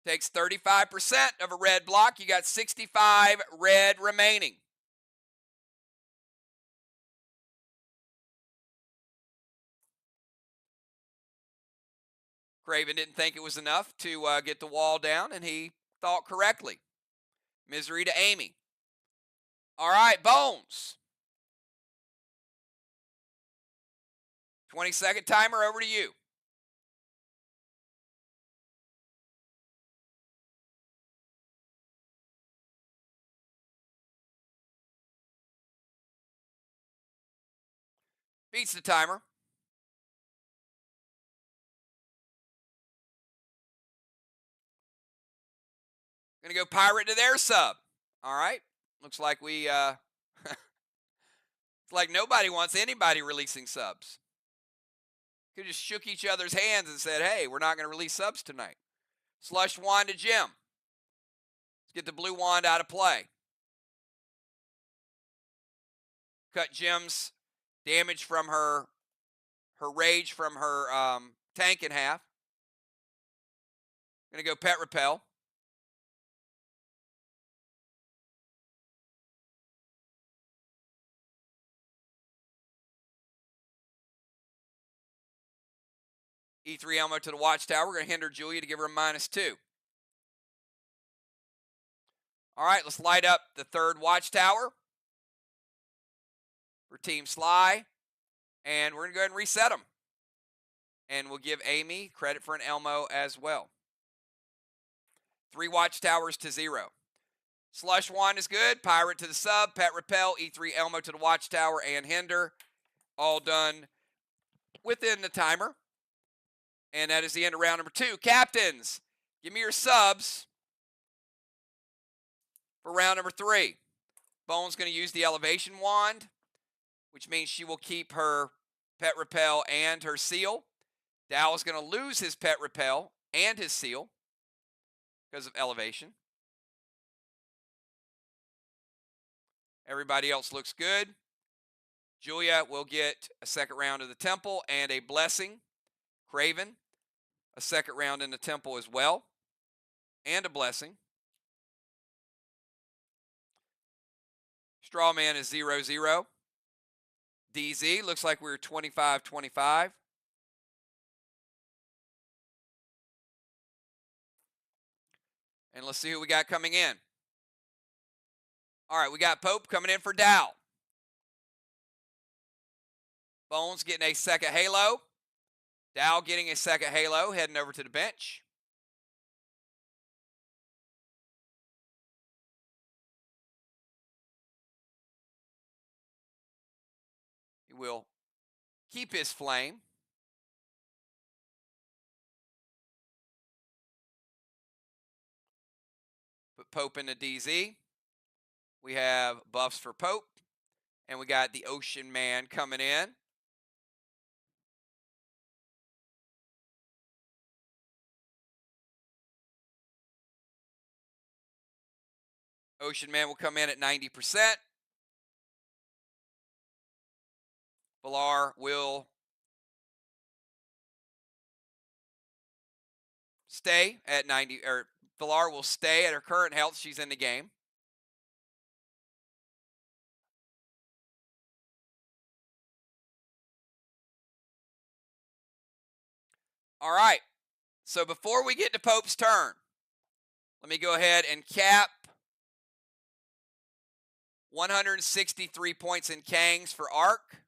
Takes 35% of a red block. You got 65 red remaining. Craven didn't think it was enough to get the wall down, and he thought correctly. Misery to Amy. All right, Bones. 20-second timer over to you. Beats the timer. Going to go pirate to their sub. All right. Looks like we, it's like nobody wants anybody releasing subs. Could just shook each other's hands and said, hey, we're not going to release subs tonight. Slush wand to Jim. Let's get the blue wand out of play. Cut Jim's damage from her rage from her tank in half. Going to go pet repel. E3 Elmo to the watchtower. We're going to hinder Julia to give her a -2. All right, let's light up the third watchtower for Team SLY. And we're going to go ahead and reset them. And we'll give Amy credit for an Elmo as well. 3 watchtowers to 0. Slush wand is good. Pirate to the sub. Pet repel. E3 Elmo to the watchtower and hinder. All done within the timer. And that is the end of round number 2. Captains, give me your subs for round number 3. Bone's going to use the elevation wand, which means she will keep her pet repel and her seal. Dow is going to lose his pet repel and his seal because of elevation. Everybody else looks good. Julia will get a second round of the temple and a blessing. Craven, a second round in the temple as well, and a blessing. Strawman is 0-0. DZ looks like we're 25-25. And let's see who we got coming in. All right, we got Pope coming in for Dow. Bones getting a second halo. Dow getting a second halo, heading over to the bench. He will keep his flame. Put Pope in the DZ. We have buffs for Pope. And we got the Ocean Man coming in. Ocean Man will come in at 90%. Valar will stay at 90, or Valar will stay at her current health. She's in the game. All right. So before we get to Pope's turn, let me go ahead and cap 163 points in Kangs for Ark.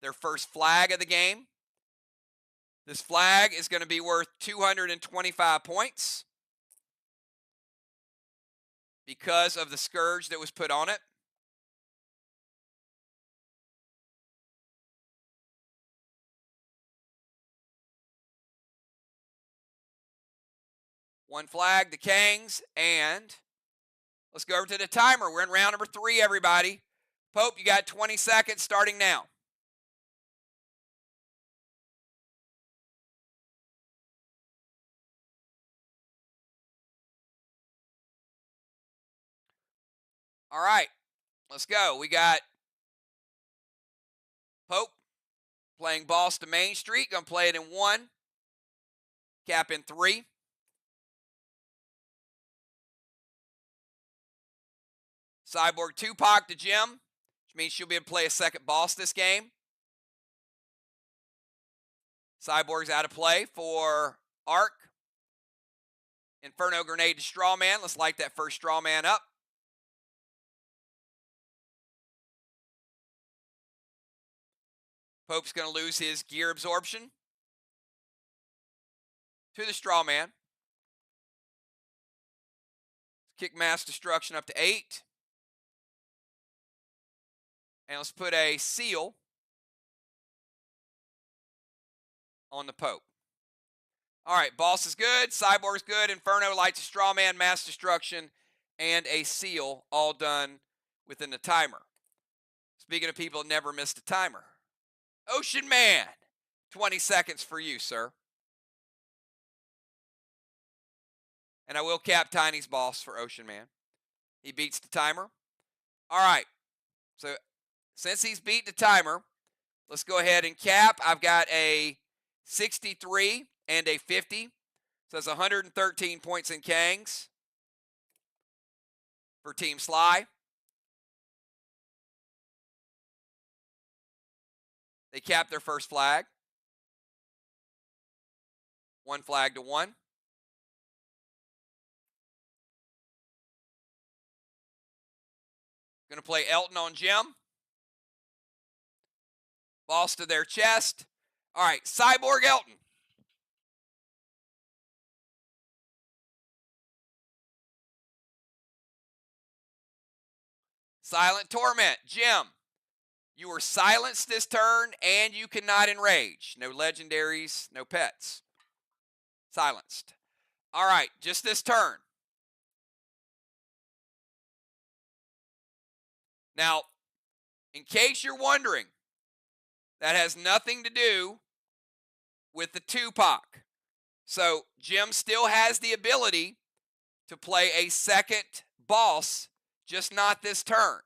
Their first flag of the game. This flag is going to be worth 225 points because of the scourge that was put on it. One flag, the Kangs, and let's go over to the timer. We're in round number 3, everybody. Pope, you got 20 seconds starting now. All right, let's go. We got Pope playing Boss to Main Street. Going to play it in 1. Cap in 3. Cyborg Tupac to Jim, which means she'll be able to play a second boss this game. Cyborg's out of play for Ark. Inferno Grenade to Strawman. Let's light that first Strawman up. Pope's going to lose his gear absorption to the Strawman. Kick mass destruction up to 8. And let's put a seal on the Pope. All right, Boss is good. Cyborg's good. Inferno, Lights of Straw Man, Mass Destruction, and a seal, all done within the timer. Speaking of people that never missed a timer. Ocean Man, 20 seconds for you, sir. And I will cap Tiny's Boss for Ocean Man. He beats the timer. All right, so since he's beat the timer, let's go ahead and cap. I've got a 63 and a 50. So that's 113 points in Kangs for Team SLY. They cap their first flag. 1 flag to 1. Going to play Elton on Jim. Boss to their chest. All right, Cyborg Elton. Silent Torment, Jim. You were silenced this turn, and you cannot enrage. No legendaries, no pets. Silenced. All right, just this turn. Now, in case you're wondering, that has nothing to do with the Tupac. So Jim still has the ability to play a second boss, just not this turn.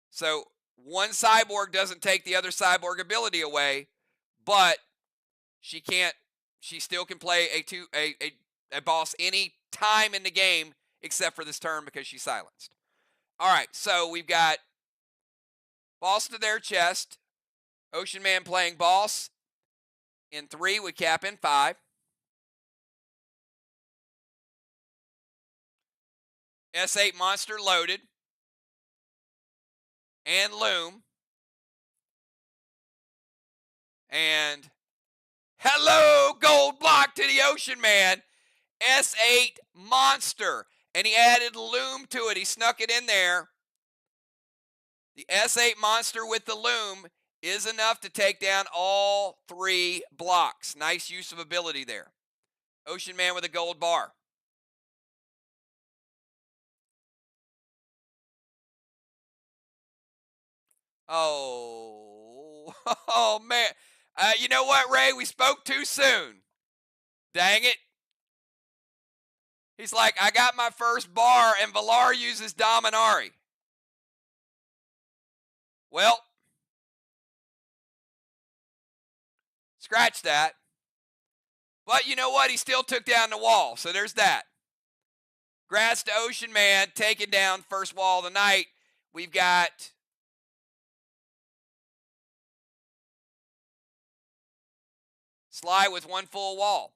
So one cyborg doesn't take the other cyborg ability away, but she still can play a boss any time in the game except for this turn because she's silenced. All right, so we've got Boss to their chest. Ocean Man playing Boss in 3 with cap in 5. S8 Monster loaded. And Loom. And hello, gold block to the Ocean Man. S8 Monster. And he added Loom to it. He snuck it in there. The S8 Monster with the Loom is enough to take down all 3 blocks. Nice use of ability there. Ocean Man with a gold bar. Oh man. You know what, Ray? We spoke too soon. Dang it. He's like, I got my first bar, and Valar uses Dominari. Well, scratch that. But you know what? He still took down the wall, so there's that. Grass to Ocean Man, taking down first wall of the night. We've got SLY with 1 full wall.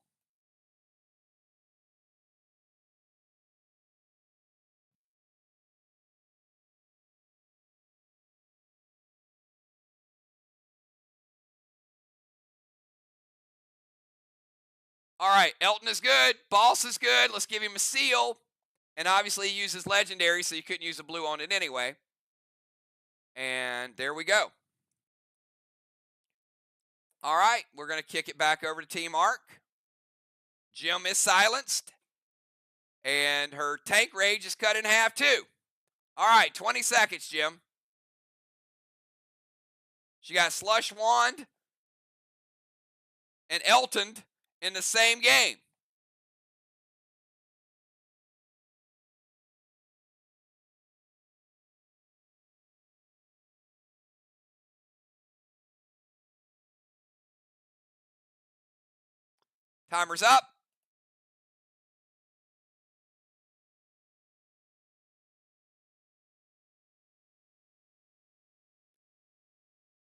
All right, Elton is good. Boss is good. Let's give him a seal. And obviously he uses legendary, so you couldn't use a blue on it anyway. And there we go. All right, we're going to kick it back over to Team Arc. Jim is silenced. And her tank rage is cut in half too. All right, 20 seconds, Jim. She got Slush Wand and Elton in the same game. Timer's up.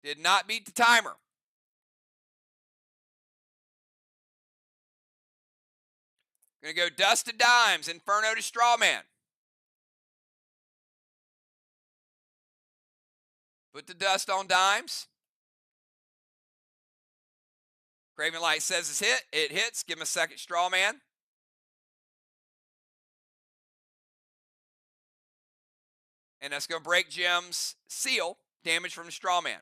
Did not beat the timer. Going to go Dust to Dimes, Inferno to Strawman. Put the dust on Dimes. Craven Light says it's hit. It hits. Give him a second Strawman. And that's going to break Jim's seal. Damage from the Strawman.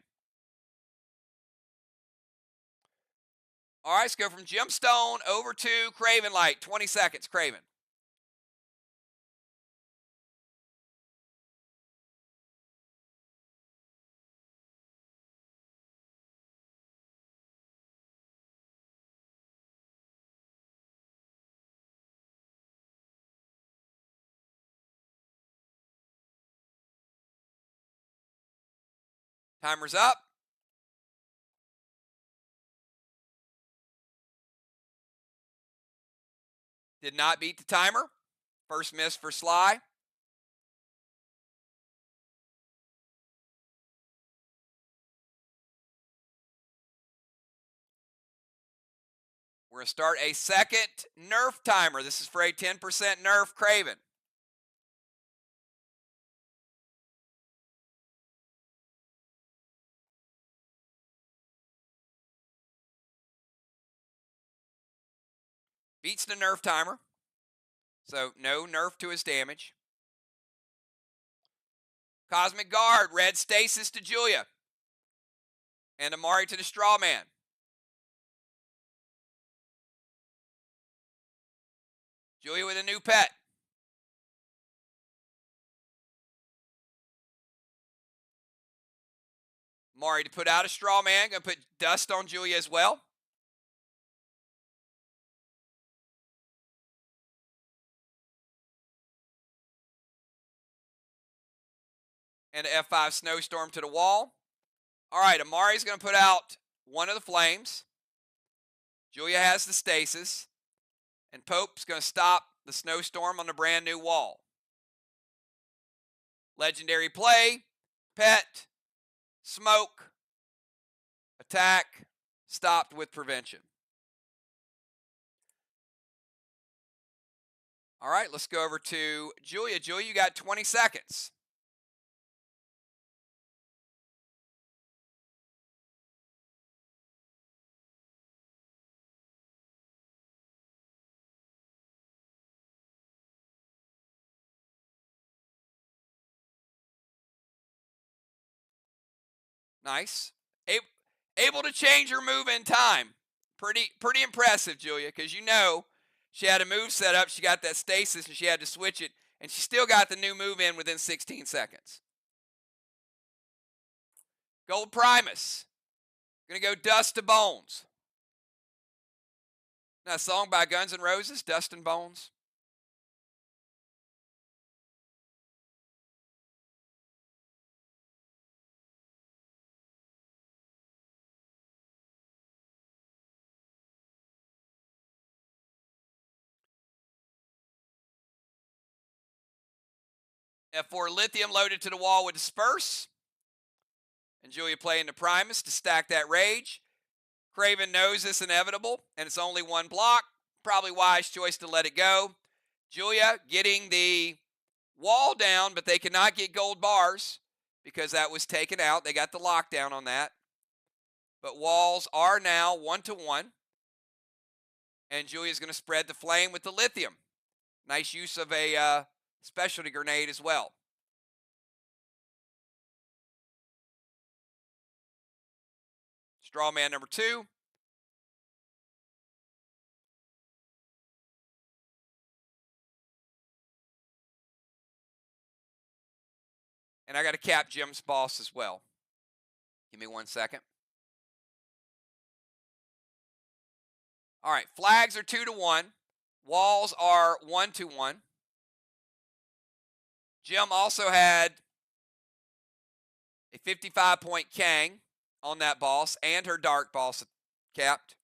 All right, let's go from Gemstone over to Craven Light. 20 seconds, Craven. Timer's up. Did not beat the timer. First miss for SLY. We're going to start a second nerf timer. This is for a 10% nerf Craven. Beats the nerf timer. So no nerf to his damage. Cosmic Guard, red stasis to Julia. And Amari to the Straw Man. Julia with a new pet. Amari to put out a Straw Man. Going to put dust on Julia as well. And an F5 Snowstorm to the wall. All right, Amari's going to put out one of the flames. Julia has the stasis. And Pope's going to stop the snowstorm on the brand new wall. Legendary play, pet, smoke, attack, stopped with prevention. All right, let's go over to Julia. Julia, you got 20 seconds. Nice. Able to change her move in time. Pretty impressive, Julia, because you know she had a move set up. She got that stasis, and she had to switch it, and she still got the new move in within 16 seconds. Gold Primus. Going to go Dust to Bones. Now, a song by Guns N' Roses, Dust and Bones. F4 Lithium loaded to the wall with Disperse. And Julia playing the Primus to stack that Rage. Craven knows it's inevitable, and it's only one block. Probably wise choice to let it go. Julia getting the wall down, but they cannot get gold bars because that was taken out. They got the lockdown on that. But walls are now 1-1. And Julia's going to spread the flame with the lithium. Nice use of a specialty grenade as well. Straw Man number 2. And I got to cap Jim's boss as well. Give me 1 second. All right, flags are 2-1. Walls are 1-1. Jim also had a 55-point Kang on that boss and her dark boss capped.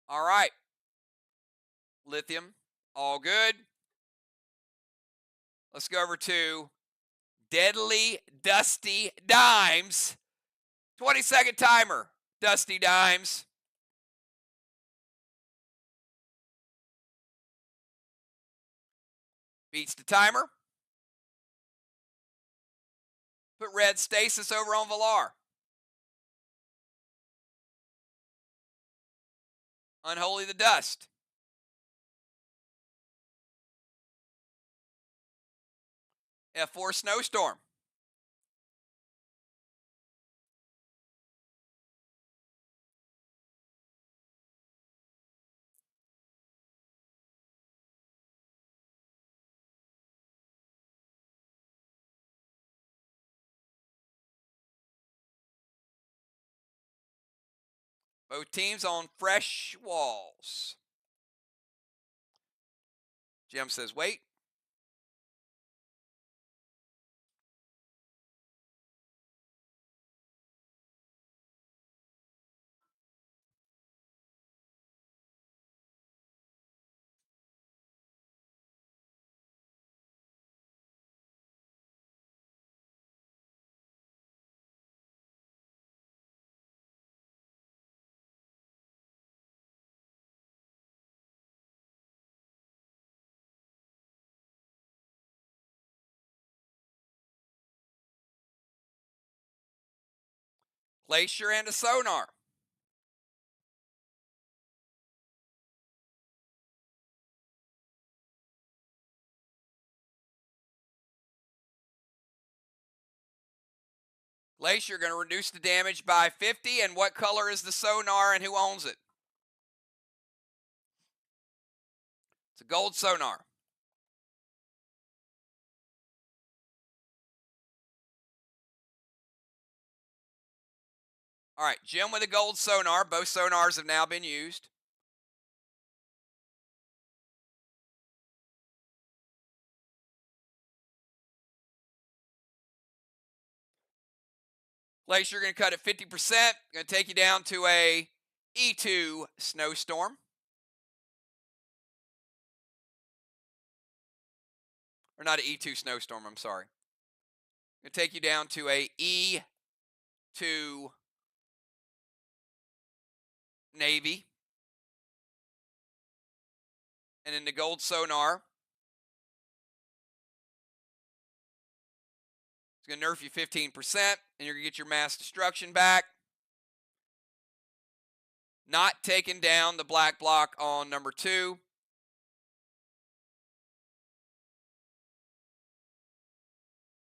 All right. Lithium, all good. Let's go over to Deadly Dusty Dimes. 20-second timer. Dusty Dimes. Beats the timer. Put red stasis over on Valar. Unholy the dust. F4 snowstorm. Both teams on fresh walls. Jim says, wait. Glacier and a sonar. Glacier going to reduce the damage by 50. And what color is the sonar and who owns it? It's a gold sonar. All right, Jim with a gold sonar. Both sonars have now been used. Glacier going to cut it 50%. Going to take you down to a E2 snowstorm. Or not an E2 snowstorm, I'm sorry. Going to take you down to a E2 Navy. And then the gold sonar. It's going to nerf you 15%, and you're going to get your mass destruction back. Not taking down the black block on number 2.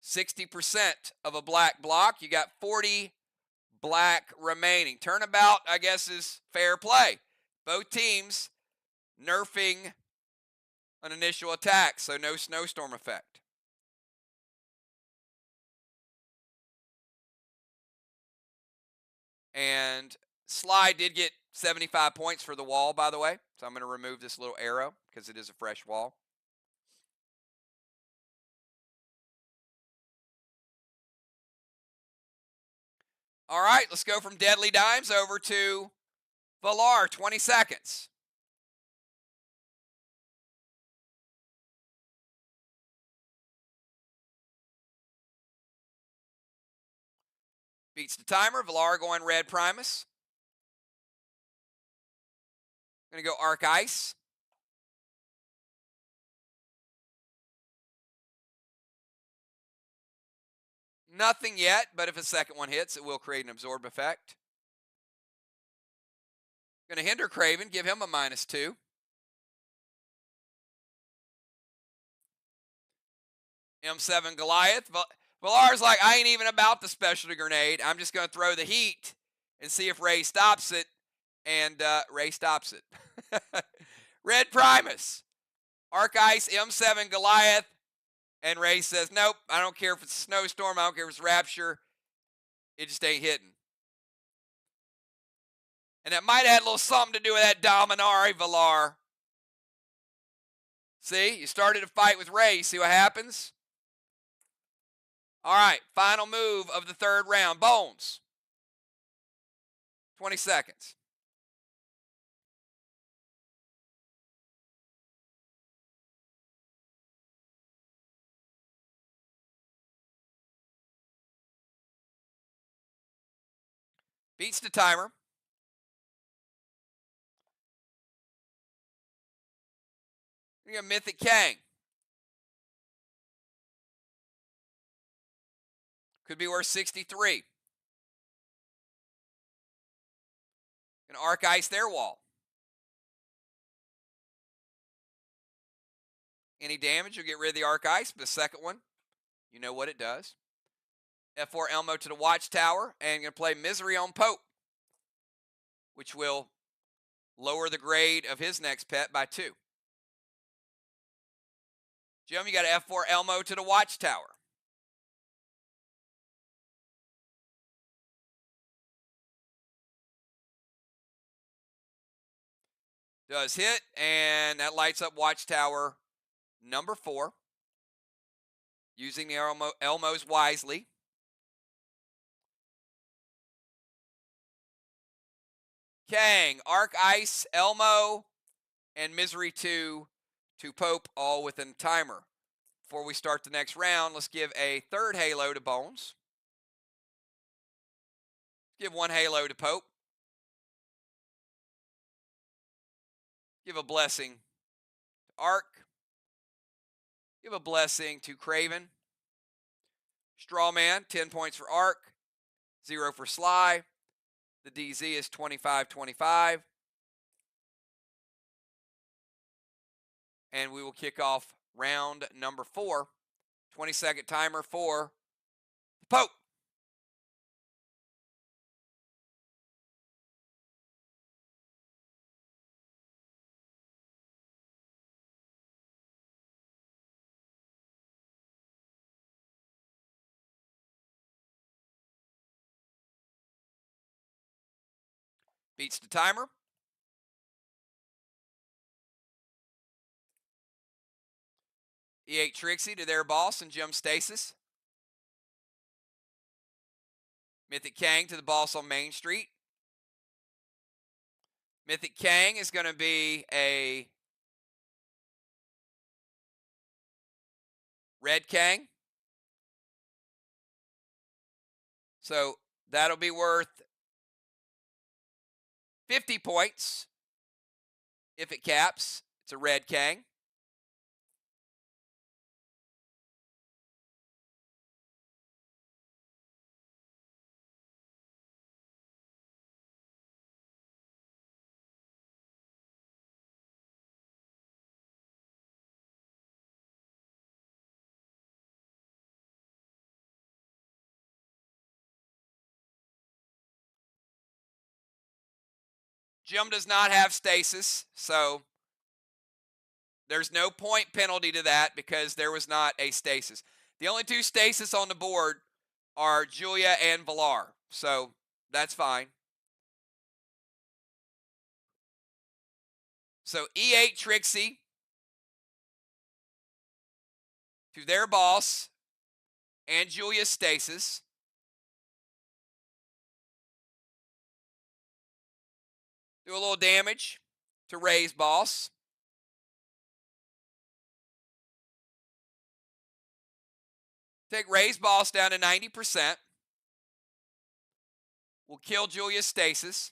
%60 of a black block. You got 40 black remaining. Turnabout, I guess, is fair play. Both teams nerfing an initial attack, so no snowstorm effect. And SLY did get 75 points for the wall, by the way. So I'm going to remove this little arrow because it is a fresh wall. All right, let's go from Deadly Dimes over to Valar, 20 seconds. Beats the timer. Valar going red Primus. Going to go Arc Ice. Nothing yet, but if a second one hits, it will create an absorb effect. Going to hinder Craven, give him a -2. M7 Goliath. Valar's like, I ain't even about the specialty grenade. I'm just going to throw the heat and see if Ray stops it. And Ray stops it. Red Primus. Arc Ice, M7 Goliath. And Ray says, nope, I don't care if it's a snowstorm. I don't care if it's Rapture. It just ain't hitting. And that might have had a little something to do with that Dominari, Valar. See, you started a fight with Ray. See what happens? All right, final move of the third round. Bones. 20 seconds. Beats the timer. You got Mythic Kang. Could be worth 63. An Arc Ice their wall. any damage, you'll get rid of the Arc Ice. But the second one, you know what it does. F4 Elmo to the Watchtower, and going to play Misery on Pope, which will lower the grade of his next pet by 2. Jim, you got an F4 Elmo to the Watchtower. Does hit, and that lights up Watchtower number 4. Using the Elmos wisely. Kang, Arc Ice, Elmo, and Misery 2 to Pope, all within the timer. Before we start the next round, let's give a third Halo to Bones. Give 1 Halo to Pope. Give a blessing to Arc. Give a blessing to Craven. Strawman, 10 points for Arc, 0 for SLY. The DZ is 25-25. And we will kick off round number 4. 20-second timer for Pope. Beats the timer. E8 Trixie to their boss and Jim Stasis. Mythic Kang to the boss on Main Street. Mythic Kang is going to be a red Kang. So that'll be worth 50 points if it caps. It's a red Kang. Jim does not have stasis, so there's no point penalty to that because there was not a stasis. The only 2 stasis on the board are Julia and Valar, so that's fine. So E8 Trixie to their boss and Julia stasis. Do a little damage to Ray's boss. Take Ray's boss down to 90%. We'll kill Julia's stasis.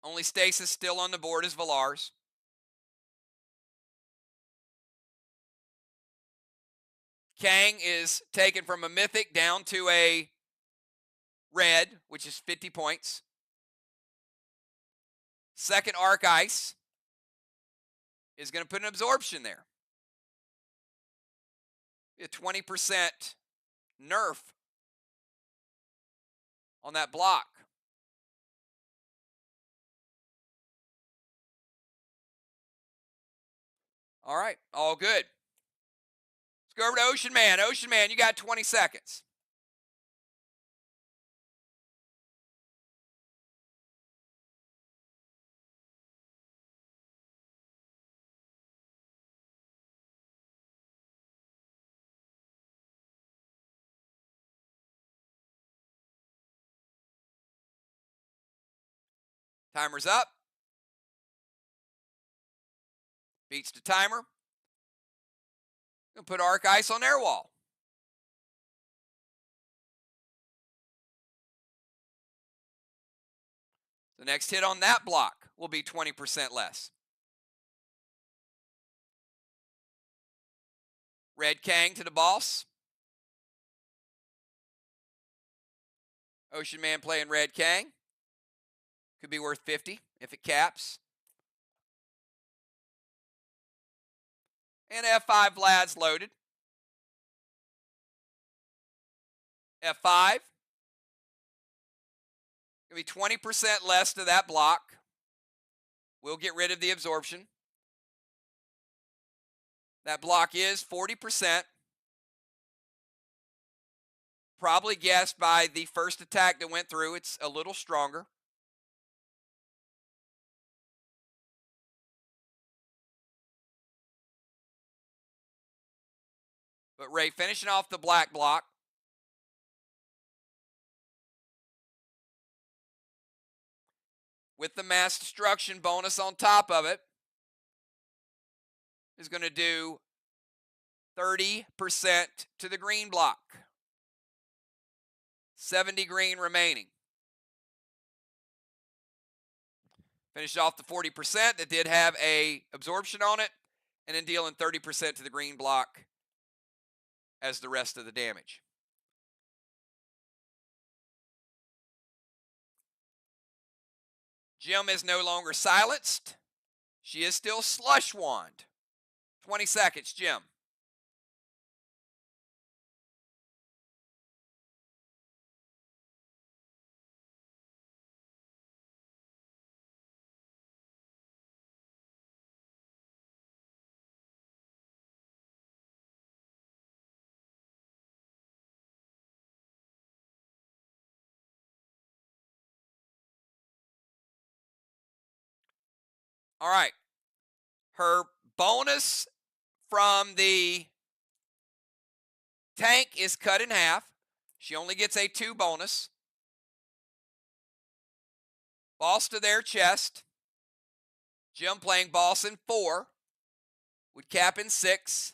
Only stasis still on the board is Valar's. Kang is taken from a mythic down to a red, which is 50 points. Second Arc Ice is going to put an absorption there. A 20% nerf on that block. All right, all good. Let's go over to Ocean Man. Ocean Man, you got 20 seconds. Timer's up. Beats the timer. Gonna put Arc Ice on their wall. The next hit on that block will be 20% less. Red Kang to the boss. Ocean Man playing Red Kang. Could be worth 50 if it caps. And F5 Vlad's loaded. F5. Going to be 20% less to that block. We'll get rid of the absorption. That block is 40%. Probably guessed by the first attack that went through. It's a little stronger. But Ray finishing off the black block. With the mass destruction bonus on top of it, is going to do 30% to the green block. 70 green remaining. Finished off the 40% that did have a absorption on it, and then dealing 30% to the green block as the rest of the damage. Jim is no longer silenced. She is still Slush Wand. 20 seconds, Jim. All right. Her bonus from the tank is cut in half. She only gets a 2 bonus. Boss to their chest. Jim playing boss in 4. Would cap in 6.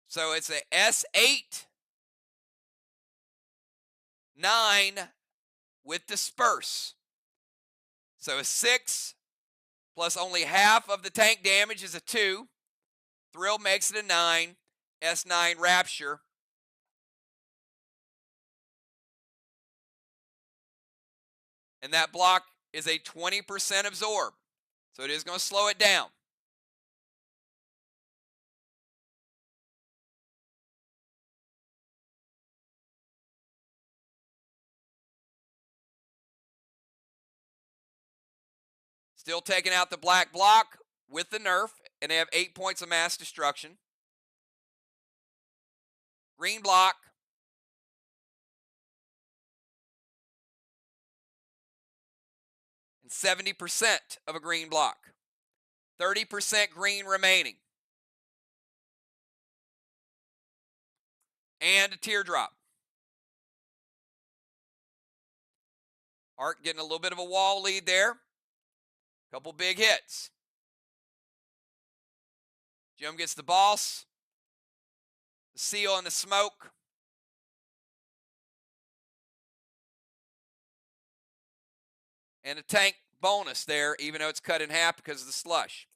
So it's a S8, 9 with disperse. So a 6 plus only half of the tank damage is a 2. Thrill makes it a 9. S9 Rapture. And that block is a 20% absorb. So it is going to slow it down. Still taking out the black block with the nerf, and they have 8 points of mass destruction. Green block. And 70% of a green block. 30% green remaining. And a teardrop. Art getting a little bit of a wall lead there. Couple big hits. Jim gets the boss, the seal, and the smoke. And a tank bonus there, even though it's cut in half because of the slush.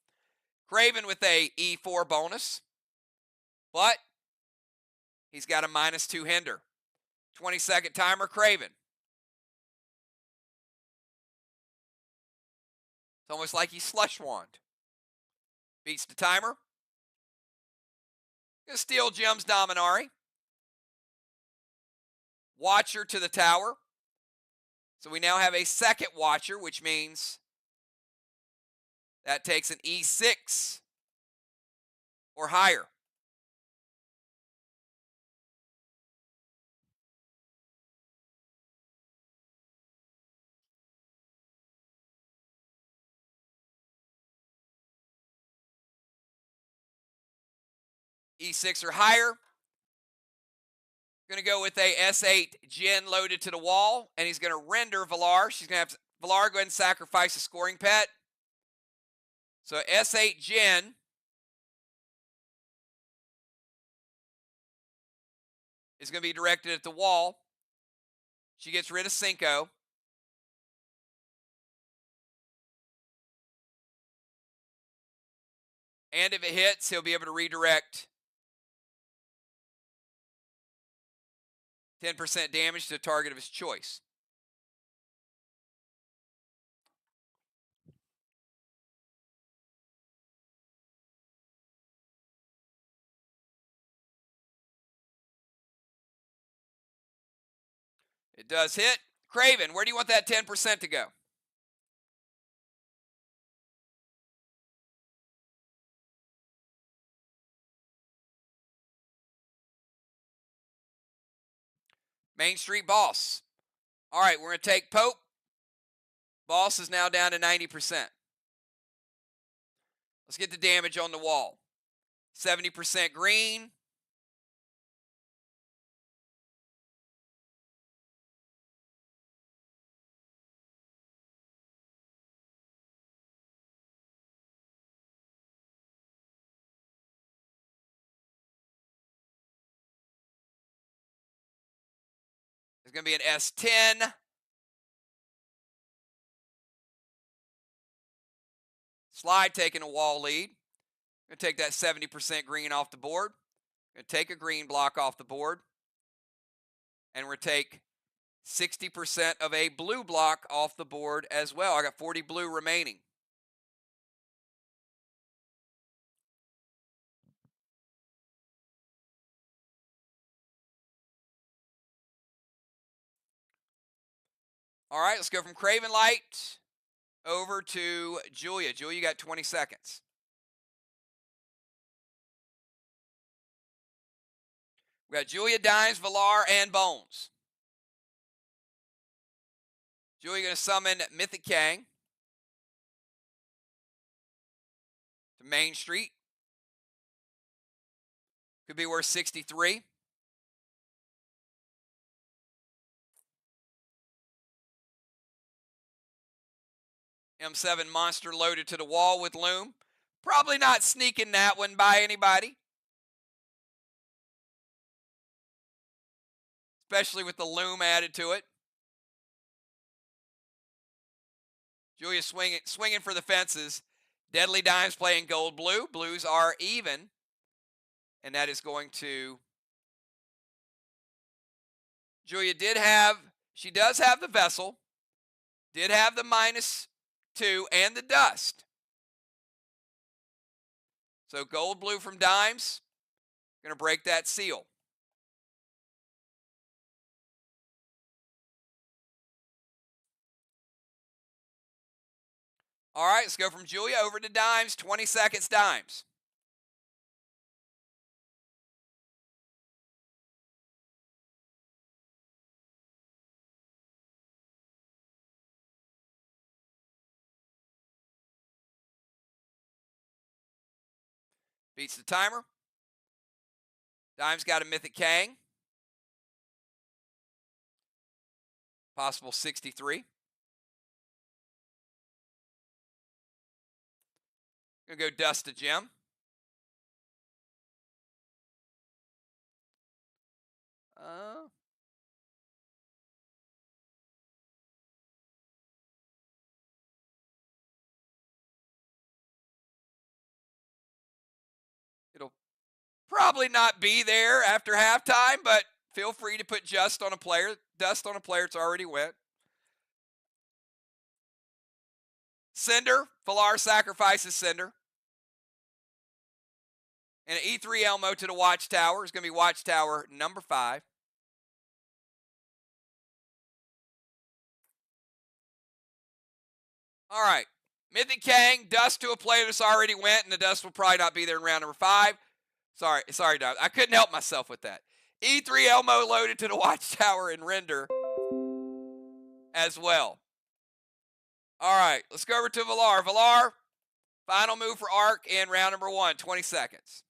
Craven with a E4 bonus. But he's got a -2 hinder. 20-second timer, Craven. It's almost like he's Slush Wand. Beats the timer. Gonna steal Jim's Dominari. Watcher to the tower. So we now have a second Watcher, which means that takes an E6 or higher. E6 or higher. Going to go with a S8 Jin loaded to the wall, and he's going to render Valar. She's going to have Valar go ahead and sacrifice a scoring pet. So S8 Jin is going to be directed at the wall. She gets rid of Cinco. And if it hits, he'll be able to redirect 10% damage to a target of his choice. It does hit. Craven, where do you want that 10% to go? Main Street Boss. All right, we're going to take Pope. Boss is now down to 90%. Let's get the damage on the wall. 70% green. There's going to be an S10. SLY taking a wall lead. Going to take that 70% green off the board. Going to take a green block off the board. And we're going to take 60% of a blue block off the board as well. I got 40 blue remaining. All right, let's go from Craven Light over to Julia. Julia, you got 20 seconds. We got Julia, Dimes, Valar, and Bones. Julia going to summon Mythic Kang to Main Street. Could be worth 63. M7 monster loaded to the wall with Loom. Probably not sneaking that one by anybody. Especially with the Loom added to it. Julia swinging for the fences. Deadly Dimes playing gold blue. Blues are even. And that is going to... Julia she does have the Vessel. Did have the -2 and the Dust. So gold blue from Dimes. Going to break that seal. All right, let's go from Julia over to Dimes. 20 seconds, Dimes. Beats the timer. Dimes got a Mythic Kang. Possible 63. Gonna go Dust to Gem. It'll probably not be there after halftime, but feel free to put Dust on a player it's already went. Cinder. Valar sacrifices Cinder. And an E3 Elmo to the Watchtower is going to be Watchtower number 5. All right. Mythic Kang, Dust to a player that's already went, and the Dust will probably not be there in round number 5. Sorry, Dog. I couldn't help myself with that. E3 Elmo loaded to the Watchtower and Render as well. All right, let's go over to Valar. Valar, final move for Arc in round number 1, 20 seconds.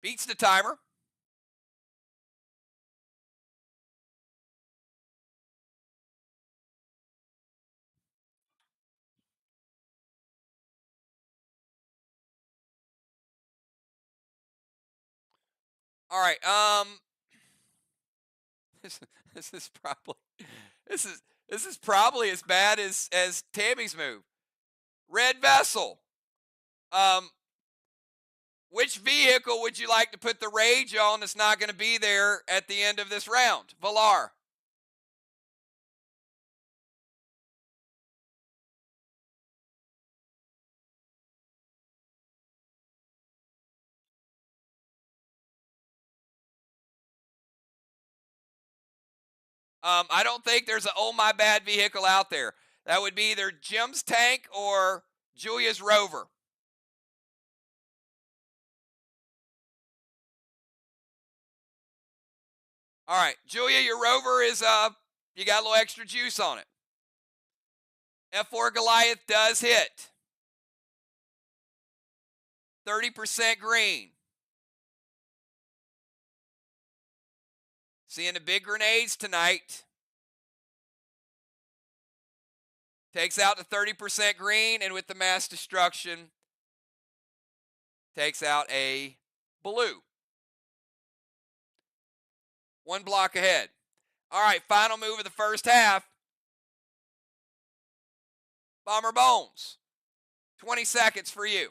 Beats the timer. All right, This is probably as bad as Tammy's move. Red Vessel. Which vehicle would you like to put the rage on that's not going to be there at the end of this round? Valar. I don't think there's an oh my bad vehicle out there. That would be either Jim's tank or Julia's Rover. All right, Julia, your Rover is you got a little extra juice on it. F4 Goliath does hit. 30% green. Seeing the big grenades tonight. Takes out the 30% green, and with the mass destruction, takes out a blue. One block ahead. All right, final move of the first half. Bomber Bones. 20 seconds for you.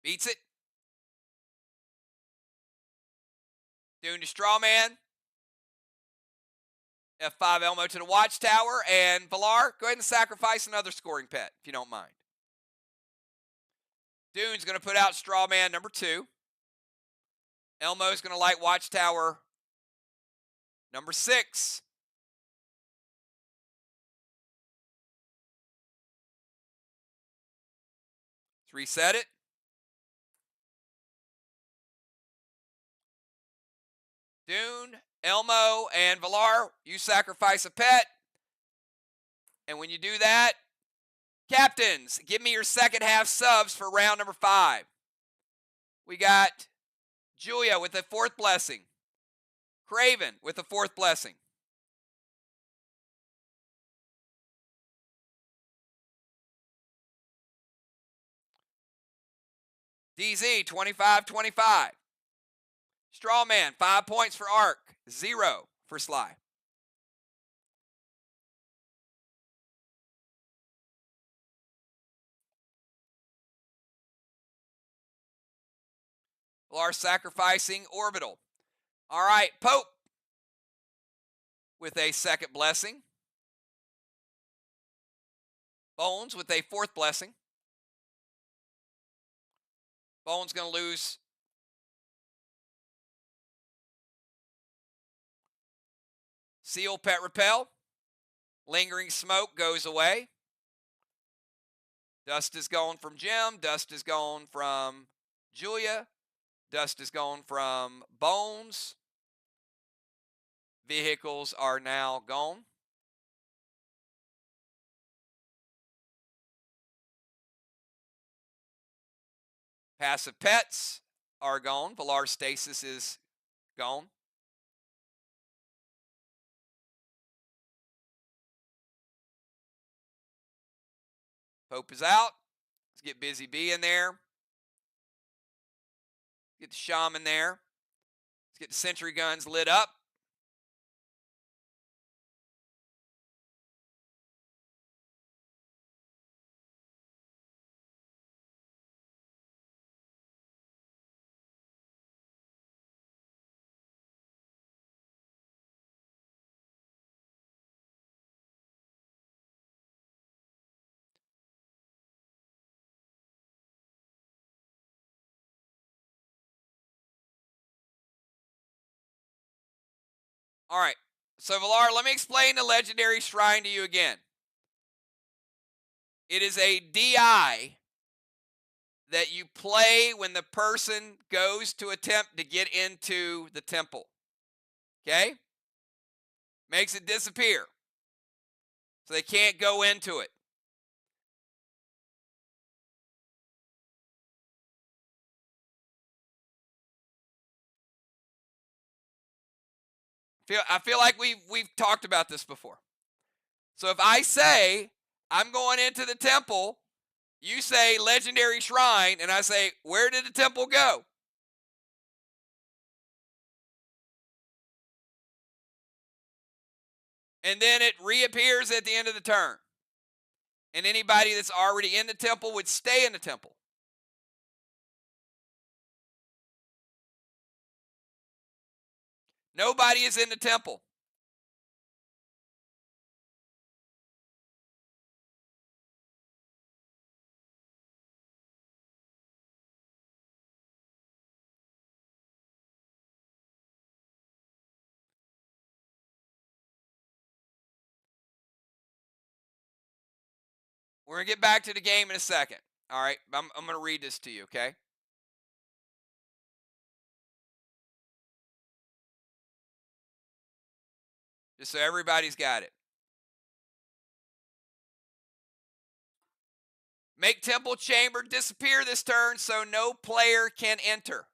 Beats it. Dune to Strawman. F5 Elmo to the Watchtower. And Valar, go ahead and sacrifice another scoring pet, if you don't mind. Dune's going to put out Strawman number 2. Elmo's going to light Watchtower number 6. Let's reset it. Dune, Elmo, and Valar, you sacrifice a pet. And when you do that, captains, give me your second half subs for round number 5. We got Julia with a 4th blessing. Craven with a 4th blessing. DZ, 25-25. Strawman, 5 points for Arc, 0 for Sly. Valar sacrificing Orbital. All right, Pope with a 2nd blessing. Bones with a 4th blessing. Bones going to lose Seal Pet Repel. Lingering Smoke goes away. Dust is gone from Jim. Dust is gone from Julia. Dust is gone from Bones. Vehicles are now gone. Passive pets are gone. Valar Stasis is gone. Pope is out. Let's get Busy Bee in there. Get the Shaman there. Let's get the Sentry Guns lit up. All right. So, Valar, let me explain the Legendary Shrine to you again. It is a DI that you play when the person goes to attempt to get into the temple. Okay? Makes it disappear. So they can't go into it. I feel like we've talked about this before. So if I say I'm going into the temple. You say legendary shrine, and I say, where did the temple go? And then it reappears at the end of the turn. And anybody that's already in the temple would stay in the temple. Nobody is in the temple. We're going to get back to the game in a second. All right, I'm going to read this to you, okay? Just so everybody's got it. Make temple chamber disappear this turn so no player can enter.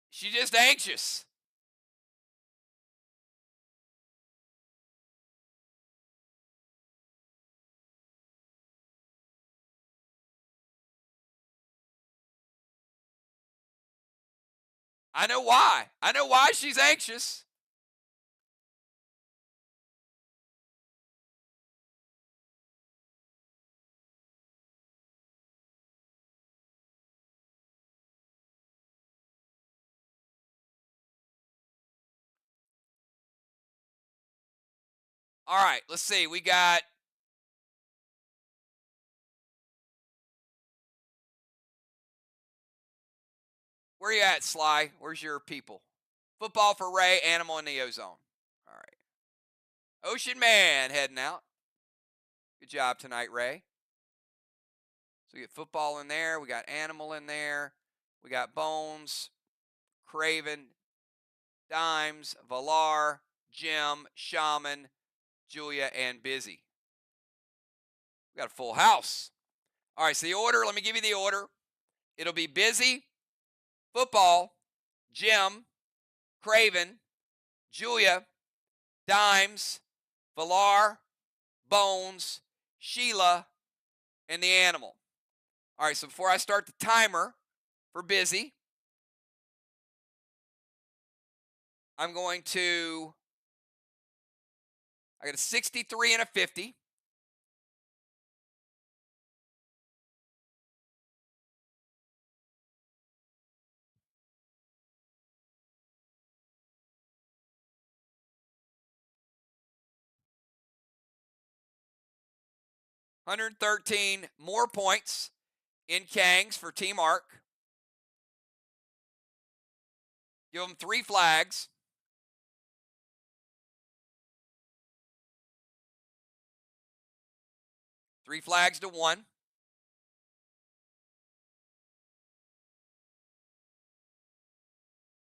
She's just anxious. I know why. I know why she's anxious. All right, let's see. We got where you at, Sly? Where's your people? Football for Ray, Animal in the Ozone. All right. Ocean Man heading out. Good job tonight, Ray. So we get football in there. We got Animal in there. We got Bones, Craven, Dimes, Valar, Jim, Shaman, Julia, and Busy. We got a full house. All right, so the order, let me give you the order. It'll be Busy, Football, Jim, Craven, Julia, Dimes, Valar, Bones, Sheila, and the Animal. All right, so before I start the timer for Busy, I'm going to, I got a 63 and a 50. $113 more points in Kangs for Team Arc. Give them 3 flags. Three flags to 1.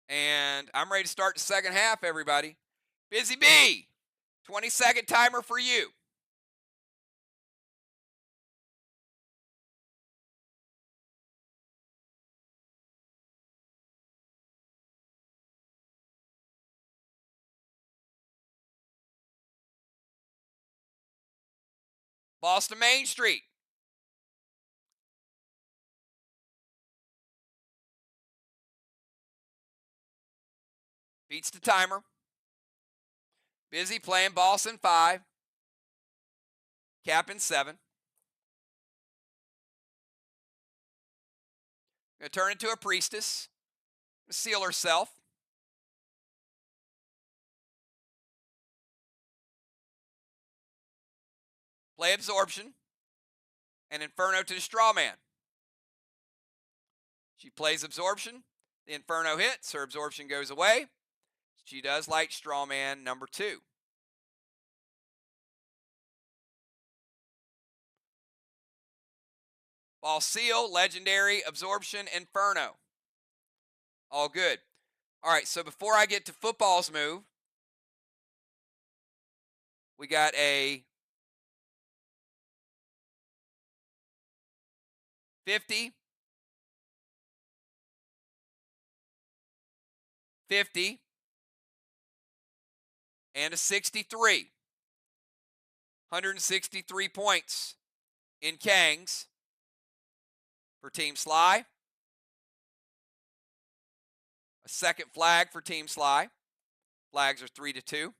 And I'm ready to start the second half, everybody. Busy B, 20-second timer for you. Boston Main Street. Beats the timer. Busy playing Boston 5. Cap'n 7. Gonna turn into a priestess. Seal herself. Play Absorption. And Inferno to the Straw Man. She plays Absorption. The Inferno hits. Her Absorption goes away. She does like Straw Man number 2. Ball Seal, Legendary, Absorption, Inferno. All good. All right, so before I get to Football's move, we got a 50, 50, and a 63. 163 points in Kangs for Team SLY. A second flag for Team SLY. Flags are 3-2.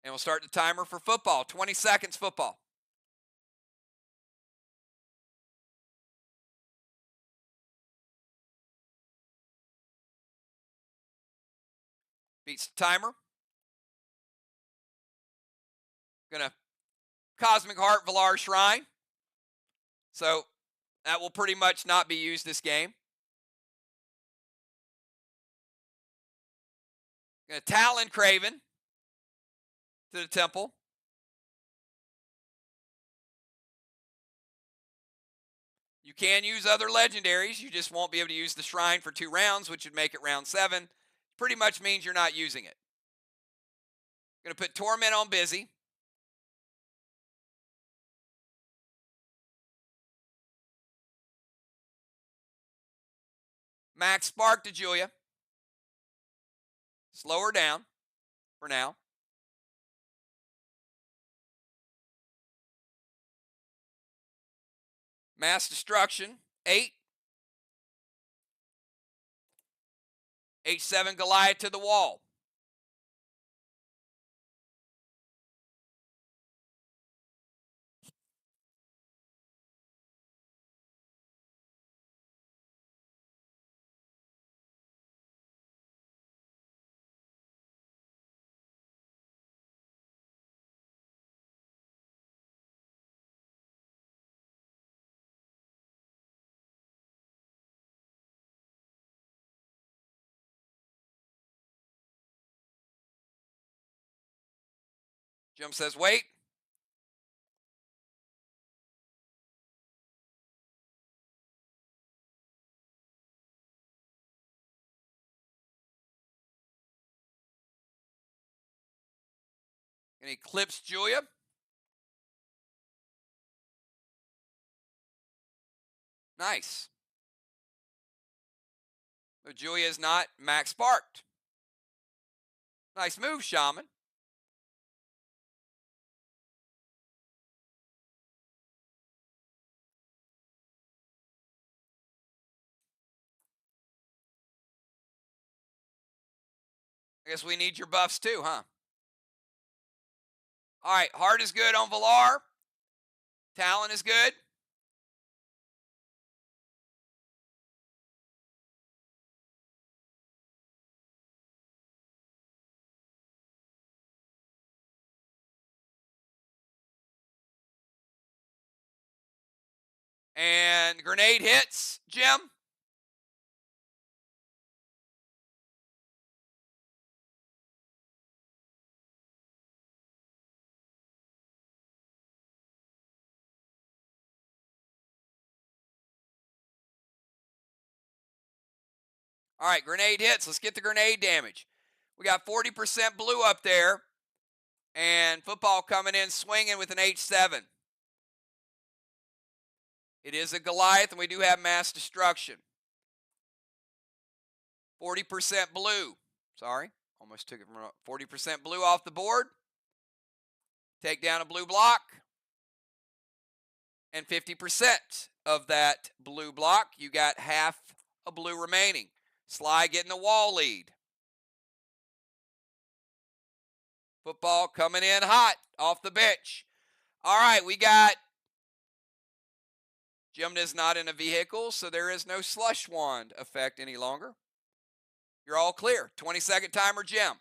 And we'll start the timer for football. 20 seconds football. Beats the timer. Gonna Cosmic Heart Valar Shrine. So that will pretty much not be used this game. Gonna Talon Craven to the temple. You can use other legendaries. You just won't be able to use the shrine for 2 rounds, which would make it round 7. Pretty much means you're not using it. Going to put Torment on Busy. Max Spark to Julia. Slow her down for now. Mass Destruction, 8. H7 Goliath to the wall. Jim says, wait. And Eclipse Julia. Nice. But Julia is not max sparked. Nice move, Shaman. I guess we need your buffs too, huh? All right, Heart is good on Valar. Talon is good. And grenade hits, Jim. All right, grenade hits. Let's get the grenade damage. We got 40% blue up there. And football coming in swinging with an H7. It is a Goliath, and we do have mass destruction. 40% blue. Sorry, almost took it from 40% blue off the board. Take down a blue block. And 50% of that blue block, you got half a blue remaining. SLY getting the wall lead. Football coming in hot off the bench. All right, we got Jim is not in a vehicle, so there is no slush wand effect any longer. You're all clear. 20-second timer, Jim.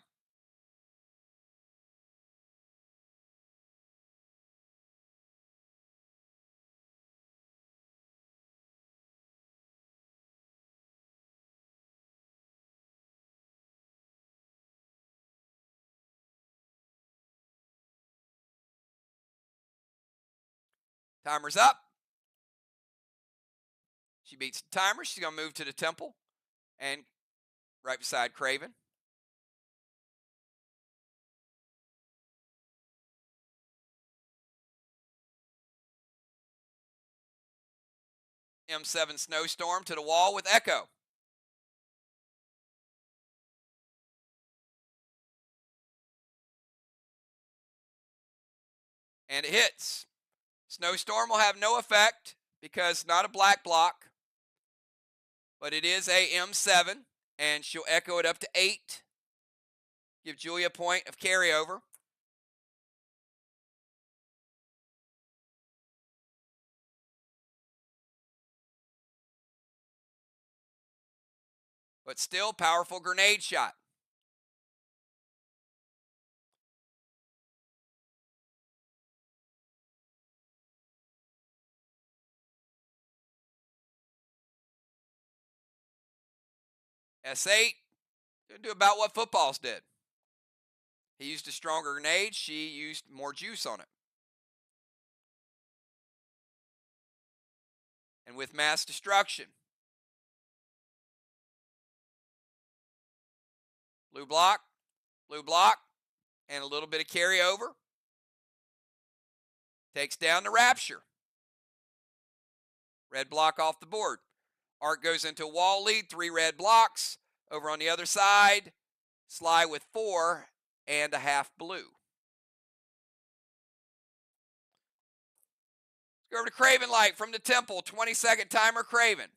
Timer's up. She beats the timer. She's going to move to the temple and right beside Craven. M7 Snowstorm to the wall with Echo. And it hits. Snowstorm will have no effect because not a black block, but it is a M7, and she'll echo it up to 8. Give Julia a point of carryover. But still, powerful grenade shot. S8, didn't do about what footballs did. He used a stronger grenade. She used more juice on it. And with mass destruction. Blue block, and a little bit of carryover. Takes down the Rapture. Red block off the board. Arc goes into wall lead, 3 red blocks. Over on the other side, SLY with 4 and a half blue. Let's go over to Craven Light from the Temple. 20-second timer, Craven.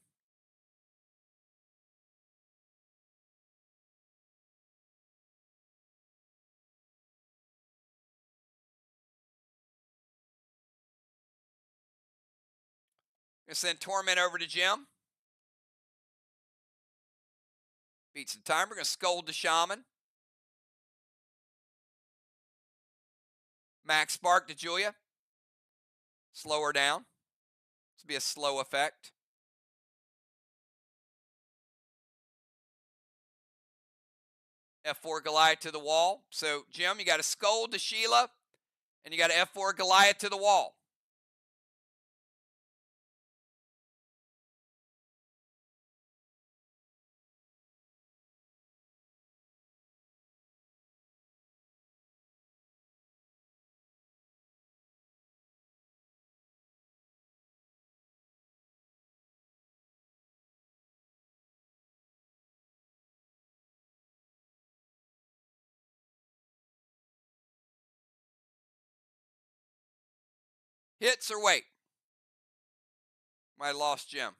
Gonna send Torment over to Jim. Beats the timer. Gonna scold the Shaman. Max Spark to Julia. Slow her down. This will be a slow effect. F4 Goliath to the wall. So, Jim, you got to scold to Sheila, and you got to F4 Goliath to the wall. Hits or wait? Might have lost Jim.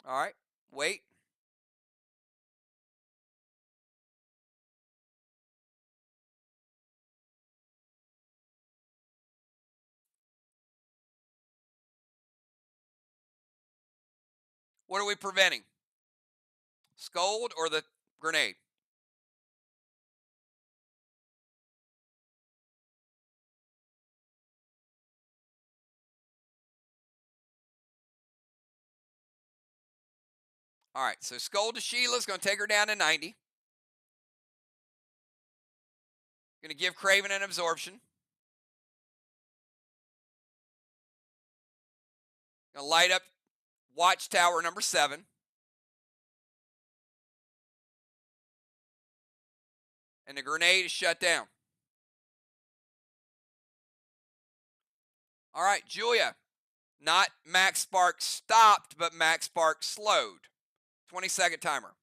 All right, wait. What are we preventing? Scold or the grenade? All right, so scold to Sheila's going to take her down to 90. Going to give Craven an absorption. Going to light up Watchtower number 7. And the grenade is shut down. All right, Julia. Not Max Spark stopped, but Max Spark slowed. 20-second timer.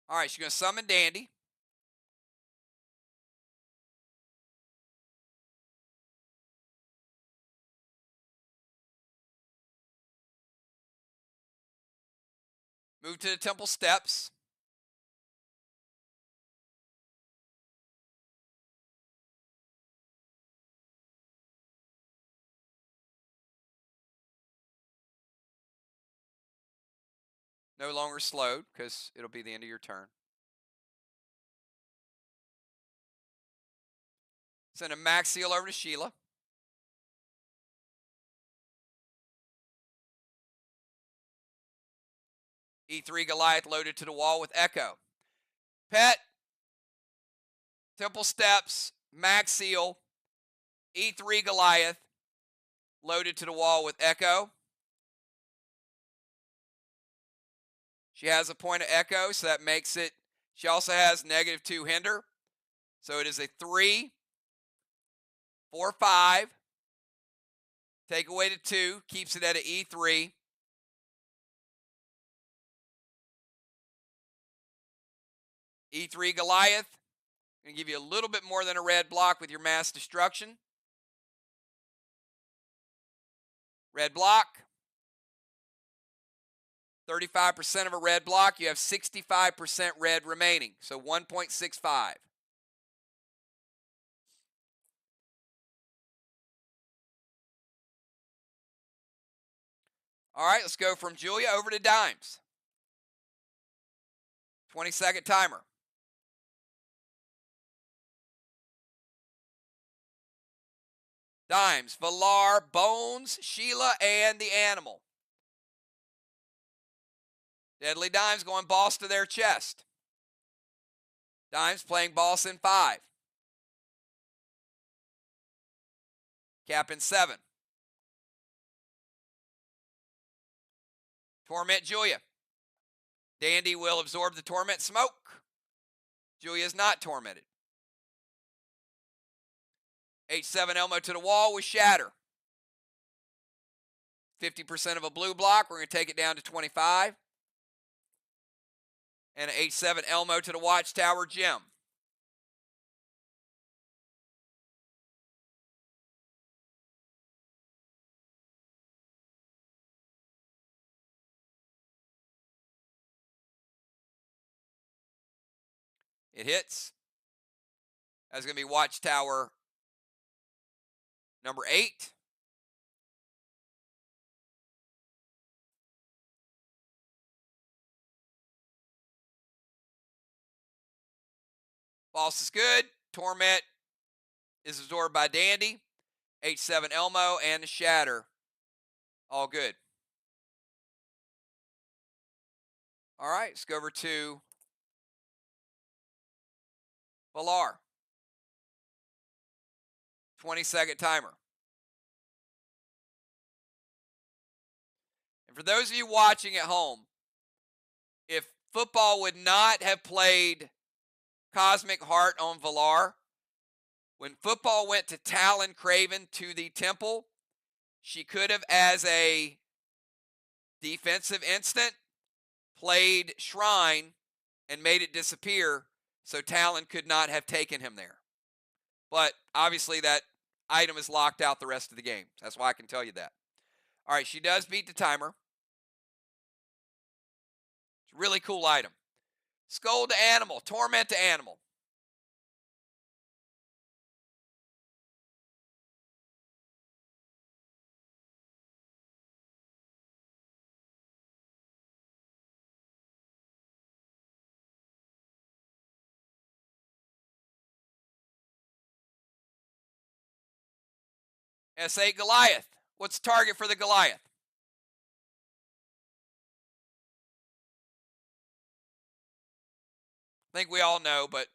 All right, she's going to summon Dandy. Move to the temple steps. No longer slowed because it'll be the end of your turn. Send a Max Seal over to Sheila. E3 Goliath loaded to the wall with Echo. Pet, Temple Steps, Max Seal, E3 Goliath, loaded to the wall with Echo. She has a point of Echo, so that makes it, she also has -2 hinder. So it is a 3, 4, 5. Take away the 2, keeps it at an E3. E3 Goliath, going to give you a little bit more than a red block with your mass destruction. Red block. 35% of a red block, you have 65% red remaining, so 1.65. All right, let's go from Julia over to dimes. 20-second timer. Dimes, Valar, Bones, Sheila, and the Animal. Deadly Dimes going boss to their chest. Dimes playing boss in 5. Cap in 7. Torment Julia. Dandy will absorb the torment smoke. Julia is not tormented. H7 Elmo to the wall with Shatter. 50% of a blue block. We're going to take it down to 25. And an H7 Elmo to the Watchtower Gem. It hits. That's going to be Watchtower number 8. Boss is good. Torment is absorbed by Dandy. H7 Elmo and the Shatter. All good. All right, let's go over to Valar. 20-second timer. And for those of you watching at home, if football would not have played Cosmic Heart on Valar, when football went to Talon Craven to the temple, she could have, as a defensive instant, played Shrine and made it disappear, so Talon could not have taken him there. But obviously that item is locked out the rest of the game. That's why I can tell you that. All right, she does beat the timer. It's a really cool item. Scold to Animal, Torment to Animal. S8 Goliath. What's the target for the Goliath? I think we all know, but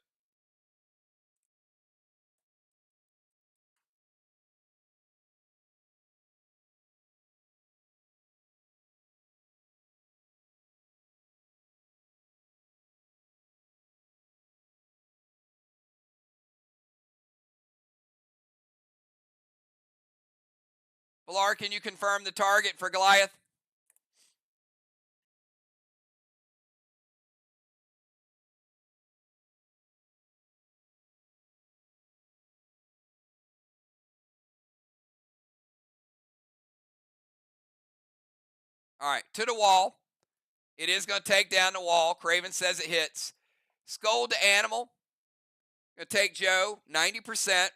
Valar, can you confirm the target for Goliath? All right, to the wall. It is going to take down the wall. Craven says it hits. Scold to Animal. Going to take Joe, 90%.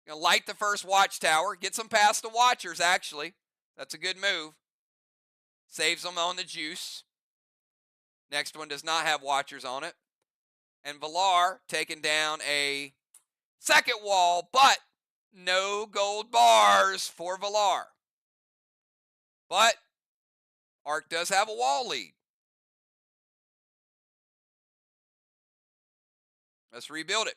Going to light the first Watchtower. Gets them past the Watchers, actually. That's a good move. Saves them on the juice. Next one does not have Watchers on it. And Valar taking down a second wall, but no gold bars for Valar. But Ark does have a wall lead. Let's rebuild it.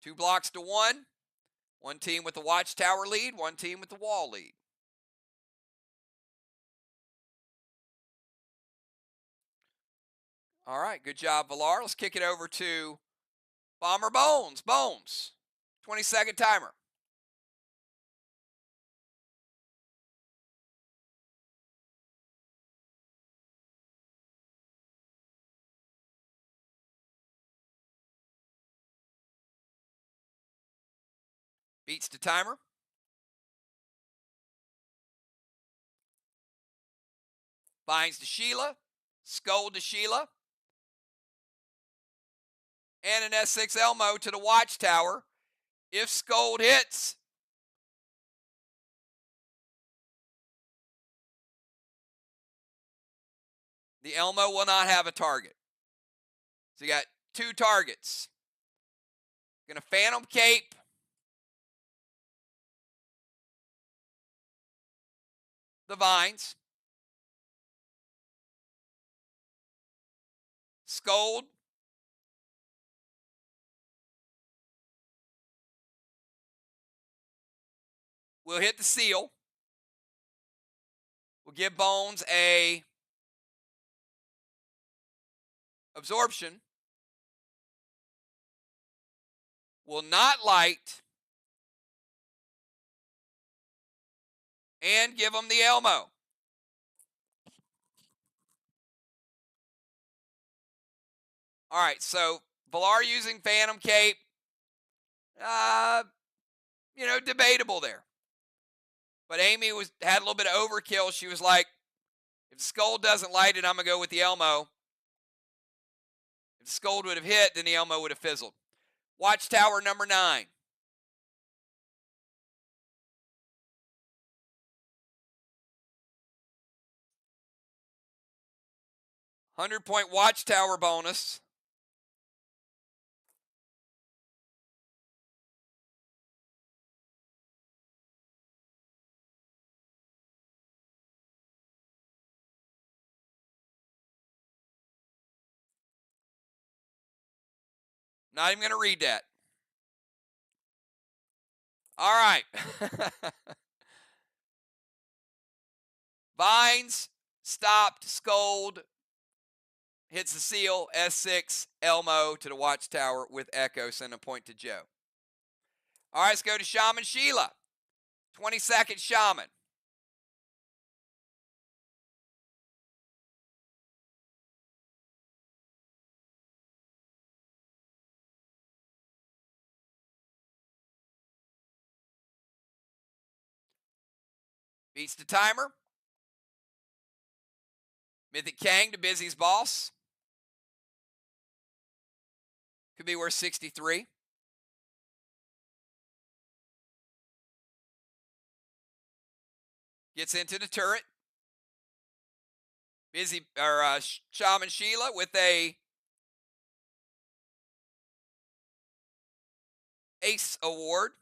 Two blocks to one. One team with the watchtower lead, one team with the wall lead. All right, good job, Villar. Let's kick it over to Bomber Bones. Bones, 20-second timer. Beats to timer. Binds to Sheila. Scold to Sheila. And an S6 Elmo to the watchtower. If Scold hits, the Elmo will not have a target. So you got two targets. Gonna Phantom Cape. The vines. Scold. We'll hit the seal. We'll give Bones a absorption. Will not light. And give him the Elmo. All right, so Villar using Phantom Cape. Debatable there. But Amy had a little bit of overkill. She was like, if the Skull doesn't light it, I'm going to go with the Elmo. If the Skull would have hit, then the Elmo would have fizzled. Watchtower number 9. $100-point Watchtower bonus. Not even going to read that. All right. Vines, stopped, Scold, hits the seal, S6, Elmo to the Watchtower with Echo, send a point to Joe. All right, let's go to Shaman Sheila. 22nd Shaman. Beats the timer. Mythic Kang to Busy's boss. Could be worth 63. Gets into the turret. Shaman Sheila with a Ace Award.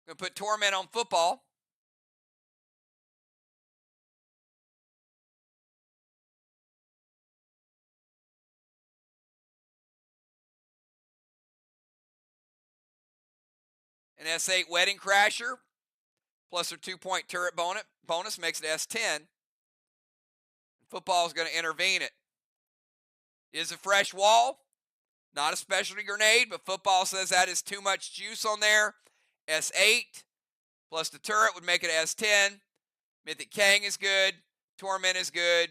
Gonna put Torment on football. An S8 Wedding Crasher, plus her 2-point turret bonus makes it S10. Football is going to intervene it. Is a fresh wall, not a specialty grenade, but football says that is too much juice on there. S8 plus the turret would make it S10. Mythic Kang is good. Torment is good.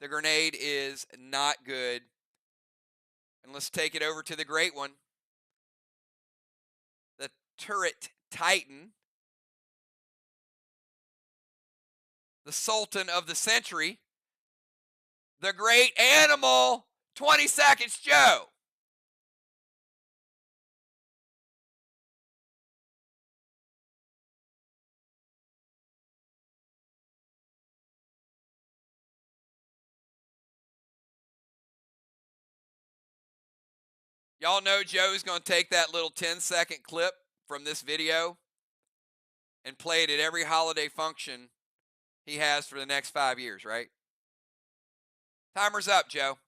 The grenade is not good. And let's take it over to the great one. The Turret Titan. The Sultan of the Century. The Great Animal. 20 seconds, Joe. Y'all know Joe's going to take that little 10-second clip from this video and play it at every holiday function he has for the next 5 years, right? Timer's up, Joe.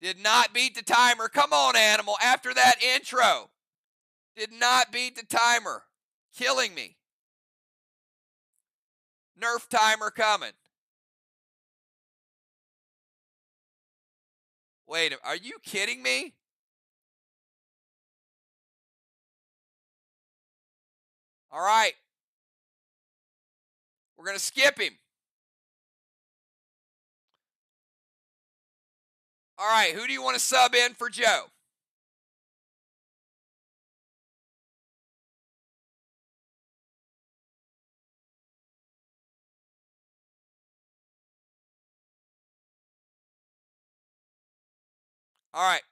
Did not beat the timer. Come on, animal. After that intro. Did not beat the timer. Killing me. Nerf timer coming. Wait, are you kidding me? All right. We're going to skip him. All right, who do you want to sub in for Joe? All right.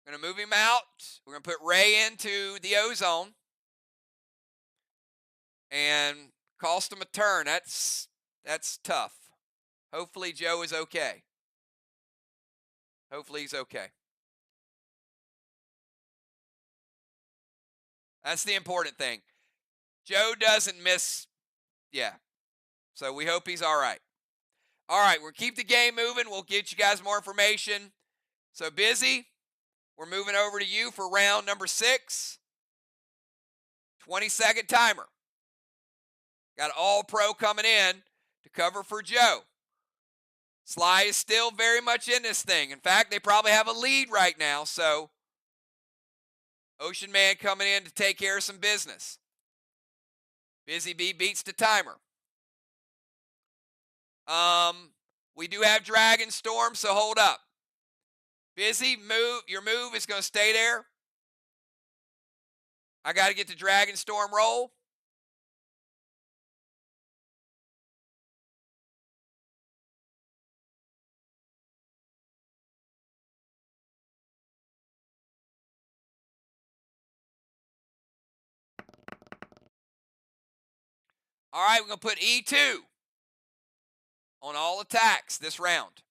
We're going to move him out. We're going to put Ray into the ozone. And cost him a turn. That's tough. Hopefully Joe is okay. Hopefully he's okay. That's the important thing. Joe doesn't miss. Yeah. So we hope he's all right. All right, we'll keep the game moving. We'll get you guys more information. So Busy, we're moving over to you for round number 6. 20-second timer. Got all pro coming in to cover for Joe. SLY is still very much in this thing. In fact, they probably have a lead right now. So Ocean Man coming in to take care of some business. Busy Bee beats the timer. We do have Dragon Storm, so hold up. Busy, move. Your move is going to stay there. I got to get the Dragon Storm roll. All right, we're going to put E2 on all attacks this round.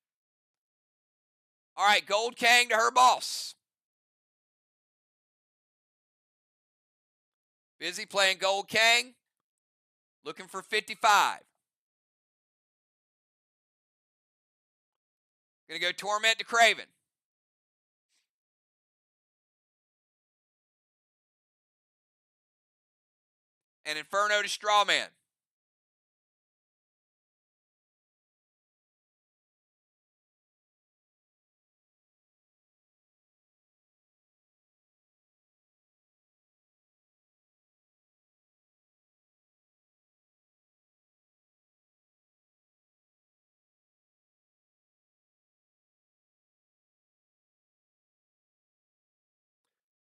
All right, Gold Kang to her boss. Busy playing Gold Kang. Looking for 55. Going to go Torment to Craven. And Inferno to Strawman.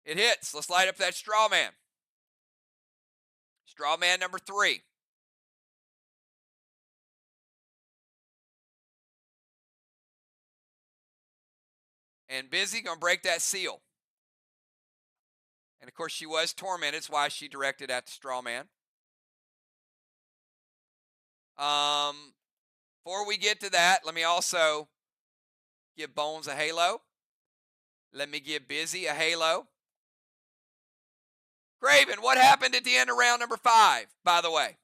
It hits. Let's light up that Strawman. Strawman number 3. And Busy going to break that seal. And, of course, she was tormented. That's why she directed at the Strawman. Before we get to that, let me also give Bones a halo. Let me give Busy a halo. Craven, what happened at the end of round number 5, by the way?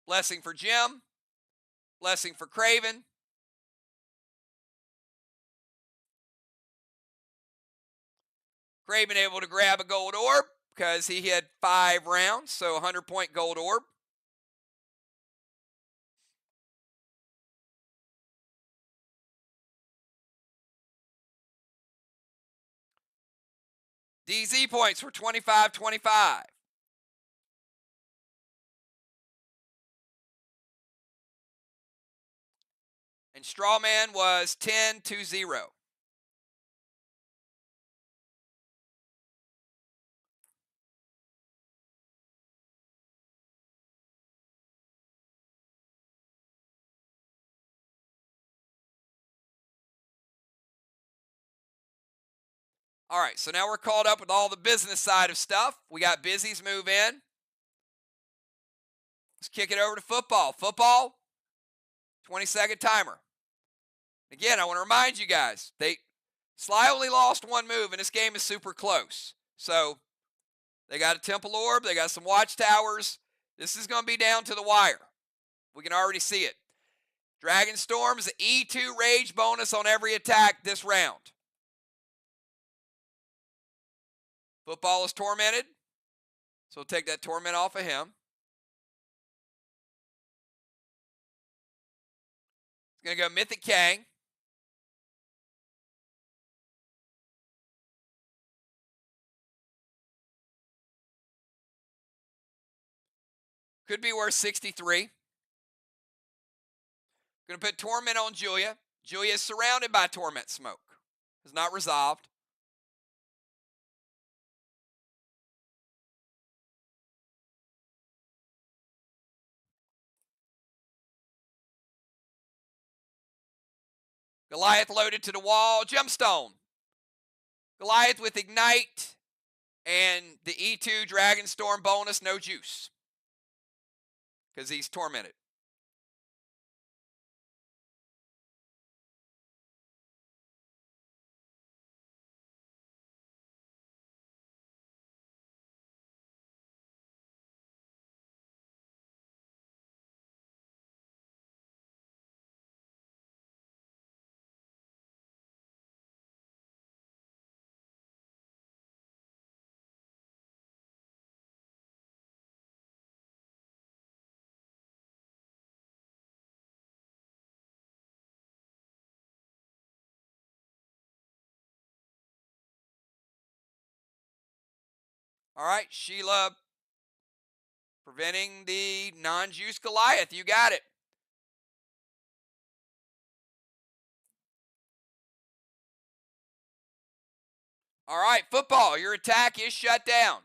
Blessing for Jim. Blessing for Craven. Craven able to grab a gold orb because he had 5 rounds, so 100-point gold orb. DZ points were 25-25. And Strawman was 10-0. All right, so now we're caught up with all the business side of stuff. We got busies move in. Let's kick it over to football. Football, 20-second timer. Again, I want to remind you guys, SLY only lost one move, and this game is super close. So they got a temple orb. They got some watchtowers. This is going to be down to the wire. We can already see it. Dragon Storm's E2 rage bonus on every attack this round. Football is tormented, so we'll take that torment off of him. It's going to go Mythic Kang. Could be worth 63. Going to put Torment on Julia. Julia is surrounded by Torment Smoke. Is not resolved. Goliath loaded to the wall. Gemstone. Goliath with Ignite and the E2 Dragon Storm bonus, no juice. Because he's tormented. All right, Sheila preventing the non-juice Goliath. You got it. All right, football, your attack is shut down.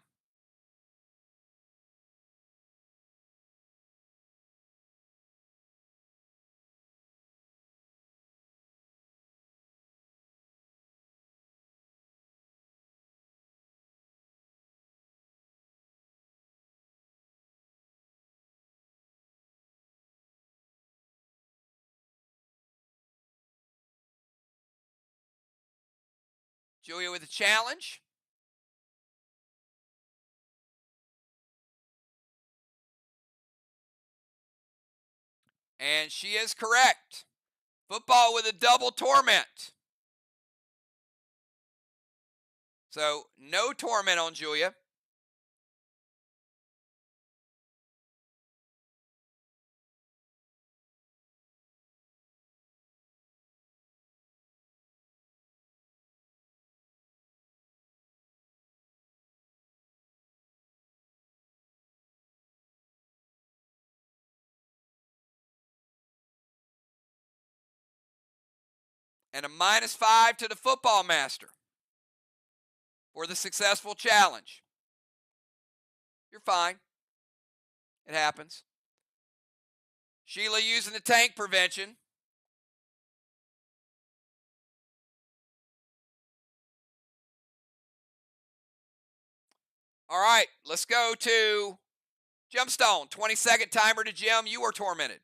Julia with a challenge. And she is correct. Football with a double torment. So no torment on Julia. And a -5 to the football master for the successful challenge. You're fine. It happens. Sheila using the tank prevention. All right, let's go to Gemstone. 20-second timer to Gem. You are tormented.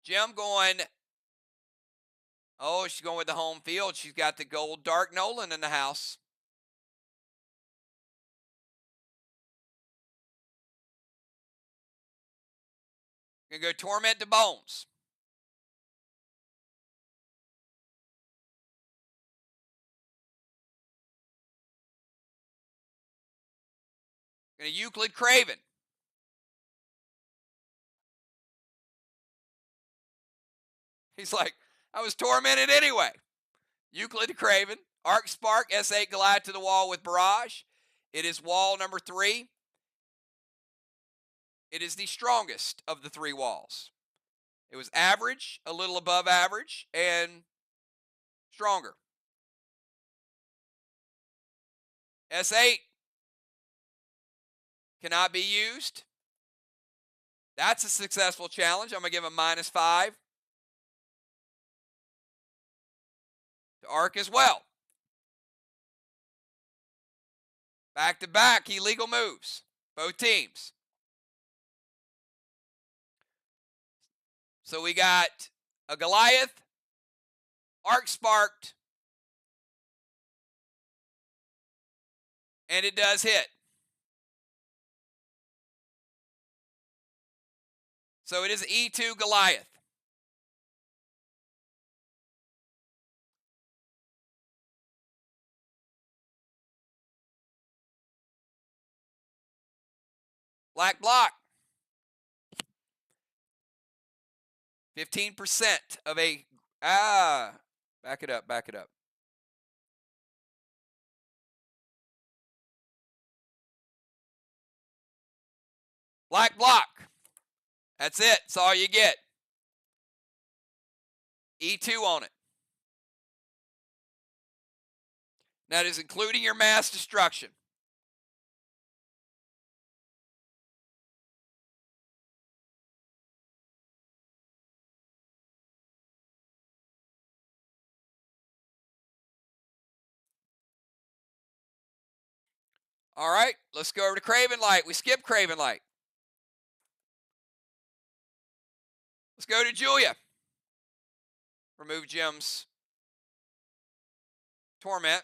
Gem going, oh, she's going with the home field. She's got the gold Dark Nolan in the house. Gonna go torment to Bones. Gonna Euclid Craven. He's like, I was tormented anyway. Euclid Craven. Arc Spark, S8 Goliath to the wall with Barrage. It is wall number 3. It is the strongest of the 3 walls. It was average, a little above average, and stronger. S8 cannot be used. That's a successful challenge. I'm going to give him -5 to Arc as well. Back-to-back illegal moves, both teams. So we got a Goliath, Arc sparked, and it does hit. So it is E2 Goliath. Black block. 15% of a, back it up, back it up. Black block. That's it. That's all you get. E2 on it. That is including your mass destruction. All right, let's go over to Craven Light. We skipped Craven Light. Let's go to Julia. Remove Jim's Torment.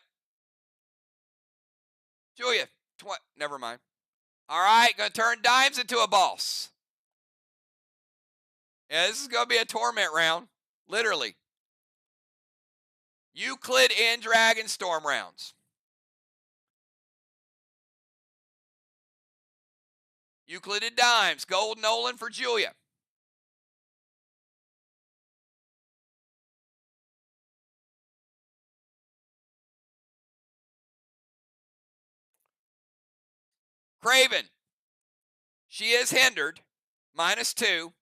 Julia, never mind. All right, going to turn dimes into a boss. Yeah, this is going to be a torment round, literally. Euclid and Dragon Storm rounds. Euclid and dimes. Gold Nolan for Julia. Craven. She is hindered. -2.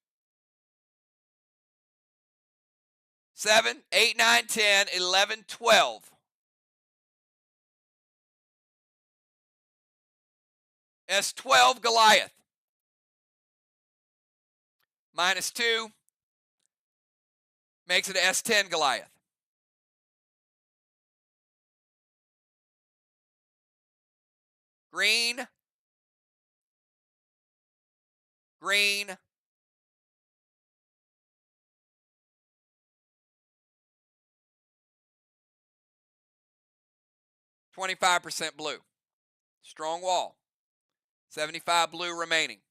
7, 8, 9, 10, 11, 12. S12 Goliath. -2 makes it an S10 Goliath. Green. Green. %25 blue. Strong wall. 75 blue remaining.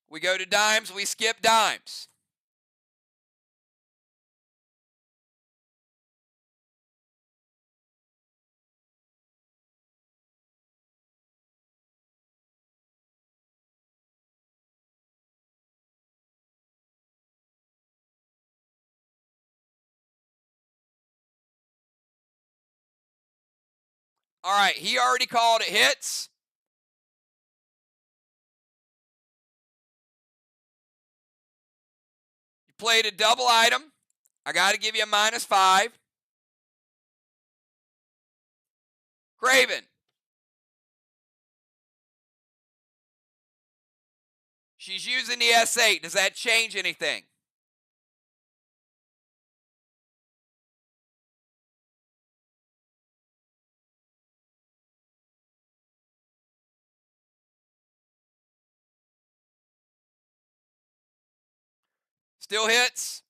We go to dimes. We skip dimes. All right, he already called it hits. You played a double item. I got to give you a -5. Craven. She's using the S8. Does that change anything? Still hits.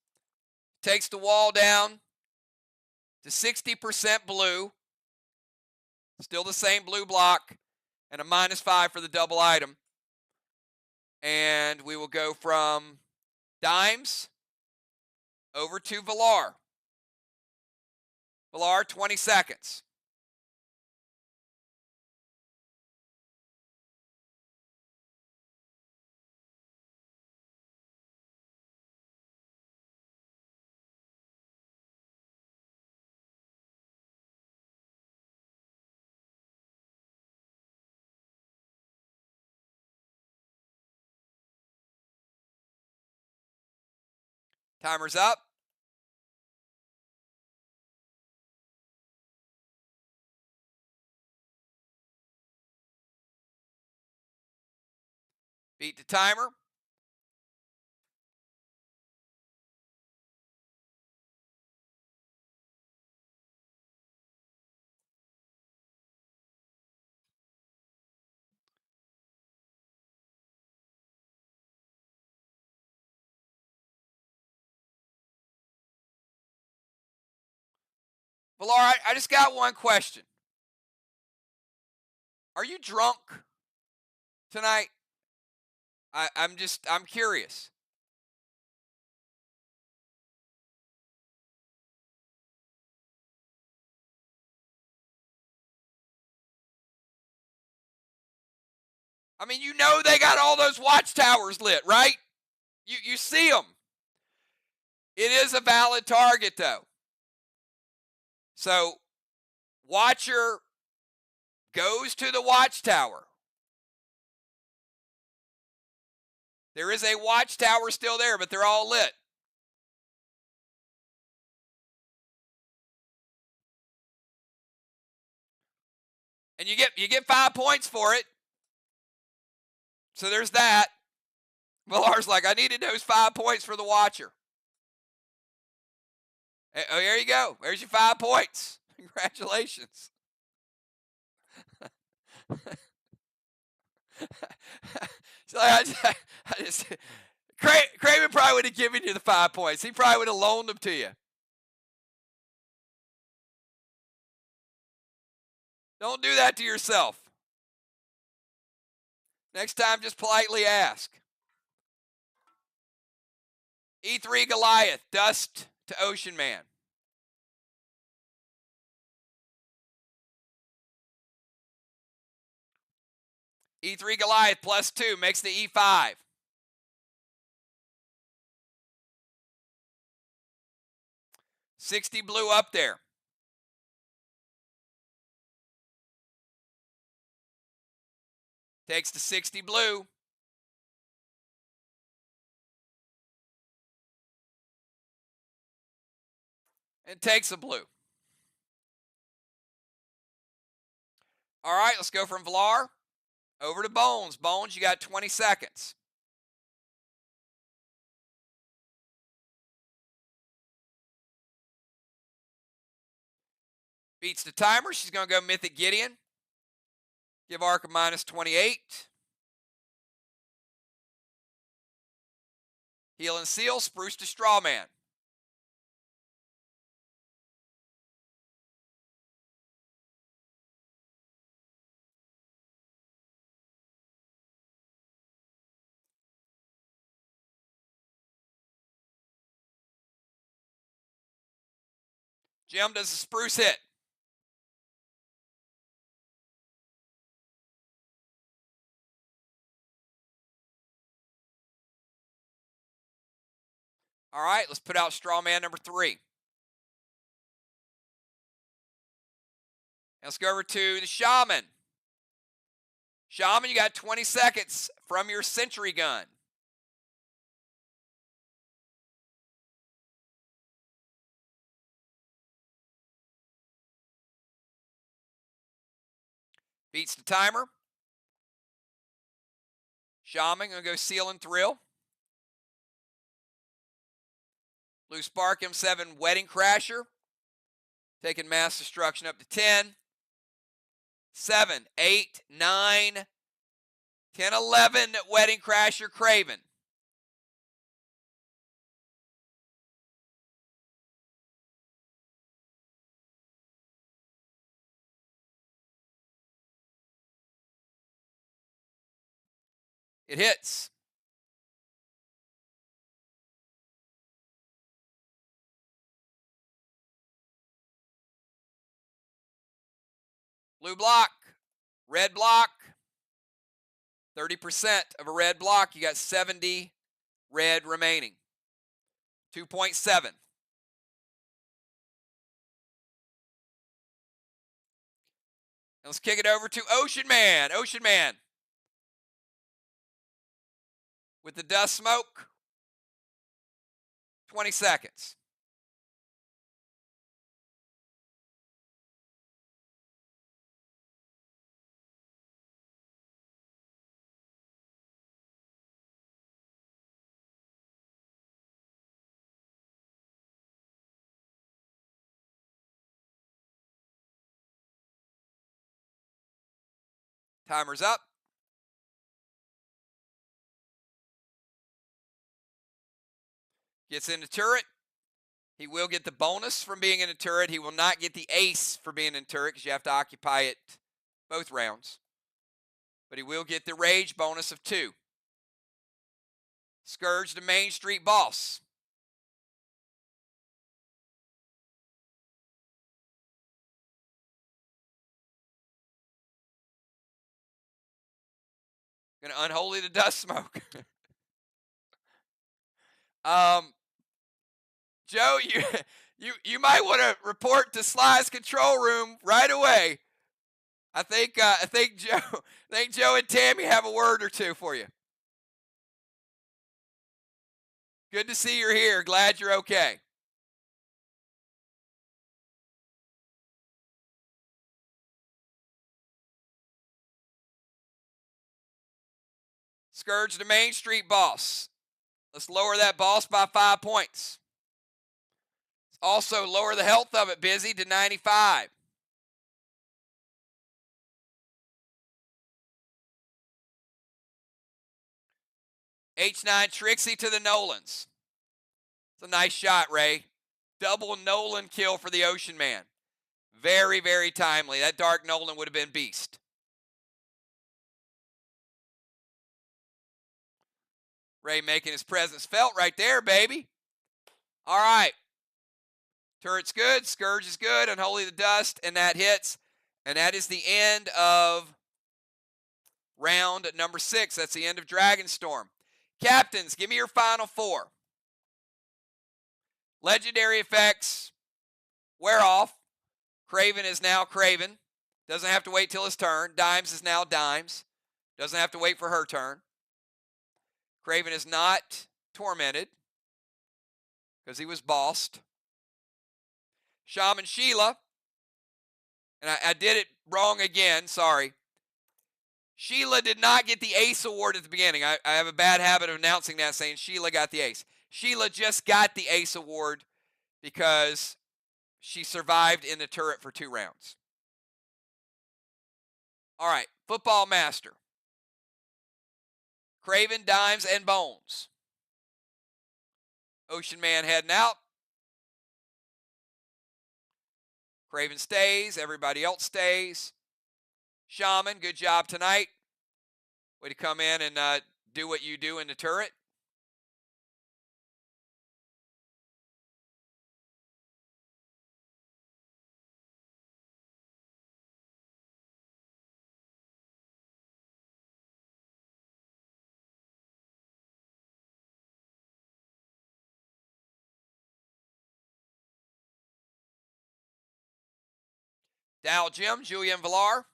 Takes the wall down to 60% blue. Still the same blue block. And a -5 for the double item. And we will go from dimes over to Valar. Valar, 20 seconds. Timer's up. Beat the timer. Valar, I just got one question. Are you drunk tonight? I'm curious. I mean, you know they got all those watchtowers lit, right? You see them. It is a valid target, though. So, watcher goes to the watchtower. There is a watchtower still there, but they're all lit. And you get 5 points for it. So there's that. Valar's like, I needed those 5 points for the watcher. Oh, there you go. There's your 5 points. Congratulations. So I just Craven probably would have given you the 5 points. He probably would have loaned them to you. Don't do that to yourself. Next time, just politely ask. E3 Goliath, dust to Ocean Man. E3 Goliath +2 makes the E5. $60 blue up there. Takes the 60 blue. And takes a blue. All right, let's go from Valar over to Bones. Bones, you got 20 seconds. Beats the timer. She's going to go Mythic Gideon. Give Arc a -28. Heal and Seal, Spruce to Strawman. Jim, does the Spruce hit? All right, let's put out Strawman number 3. Let's go over to the Shaman. Shaman, you got 20 seconds from your Sentry Gun. Beats the timer. Shaman going to go Seal and Thrill. Blue Spark M7 Wedding Crasher. Taking mass destruction up to 10. 7, 8, 9, 10, 11 Wedding Crasher Craven. It hits. Blue block, red block, 30% of a red block. You got 70 red remaining. 2.7. Let's kick it over to Ocean Man. Ocean Man. With the dust smoke. 20 seconds. Timer's up. Gets in the turret. He will get the bonus from being in a turret. He will not get the ace for being in a turret because you have to occupy it both rounds. But he will get the rage bonus of 2. Scourge the Main Street boss. Gonna unholy the dust smoke. Joe, you might want to report to SLY's control room right away. I think Joe and Tammy have a word or two for you. Good to see you're here. Glad you're okay. Scourge the Main Street boss. Let's lower that boss by 5 points. Also lower the health of it, Busy, to 95. H9 Trixie to the Nolans. It's a nice shot, Ray. Double Nolan kill for the Ocean Man. Very, very timely. That Dark Nolan would have been beast. Ray making his presence felt right there, baby. All right. Turret's good. Scourge is good. Unholy the Dust. And that hits. And that is the end of round number 6. That's the end of Dragonstorm. Captains, give me your final 4. Legendary effects wear off. Craven is now Craven. Doesn't have to wait till his turn. Dimes is now Dimes. Doesn't have to wait for her turn. Craven is not tormented because he was bossed. Shaman Sheila, and I did it wrong again, sorry. Sheila did not get the ace award at the beginning. I have a bad habit of announcing that, saying Sheila got the ace. Sheila just got the ace award because she survived in the turret for 2 rounds. All right, Football Master. Craven, Dimes, and Bones. Ocean Man heading out. Craven stays. Everybody else stays. Shaman, good job tonight. Way to come in and do what you do in the turret. Dow, Jim, Julian Villar.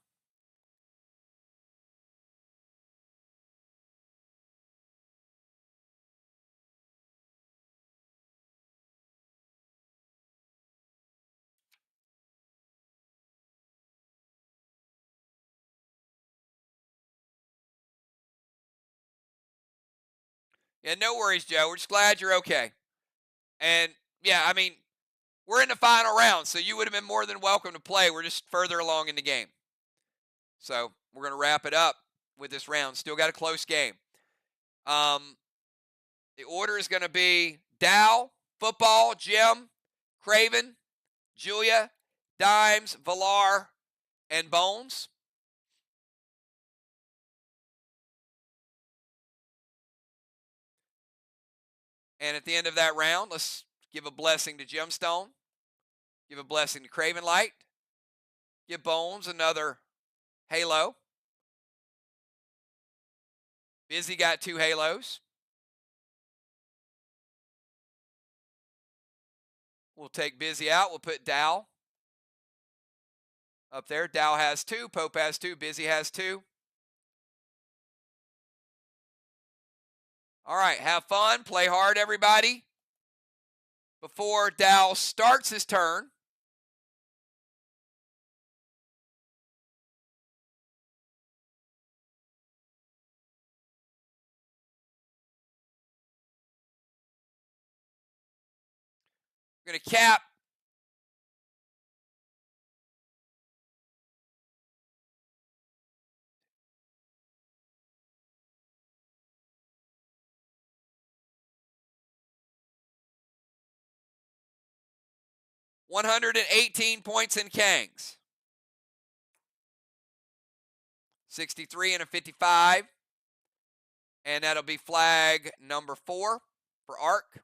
Yeah, no worries, Joe. We're just glad you're okay. And, yeah, I mean, we're in the final round, so you would have been more than welcome to play. We're just further along in the game. So we're going to wrap it up with this round. Still got a close game. The order is going to be Dow, Football, Jim, Craven, Julia, Dimes, Villar, and Bones. And at the end of that round, let's give a blessing to Gemstone. Give a blessing to Craven Light. Give Bones another halo. Busy got 2 halos. We'll take Busy out. We'll put Dow up there. Dow has 2. Pope has 2. Busy has 2. All right, have fun. Play hard, everybody. Before Dow starts his turn, we're going to cap 118 points in Kangs. 63 and a 55. And that'll be flag number 4 for Arc.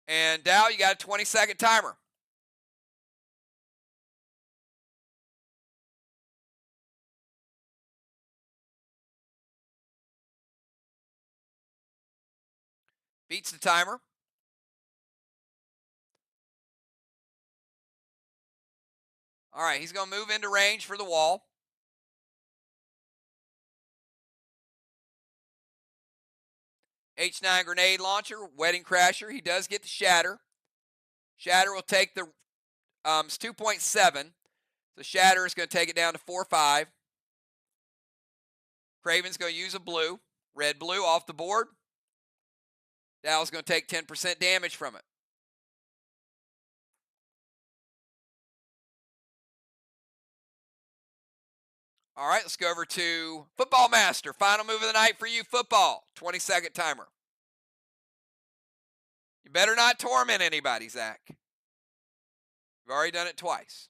And Dow, you got a 20-second timer. Beats the timer. All right, he's going to move into range for the wall. H9 grenade launcher, wedding crasher. He does get the shatter. Shatter will take the, it's 2.7. So shatter is going to take it down to 4.5. Craven's going to use a blue. Red, blue off the board. Dow's going to take 10% damage from it. All right, let's go over to Football Master. Final move of the night for you, football. 20-second timer. You better not torment anybody, Zach. You've already done it twice.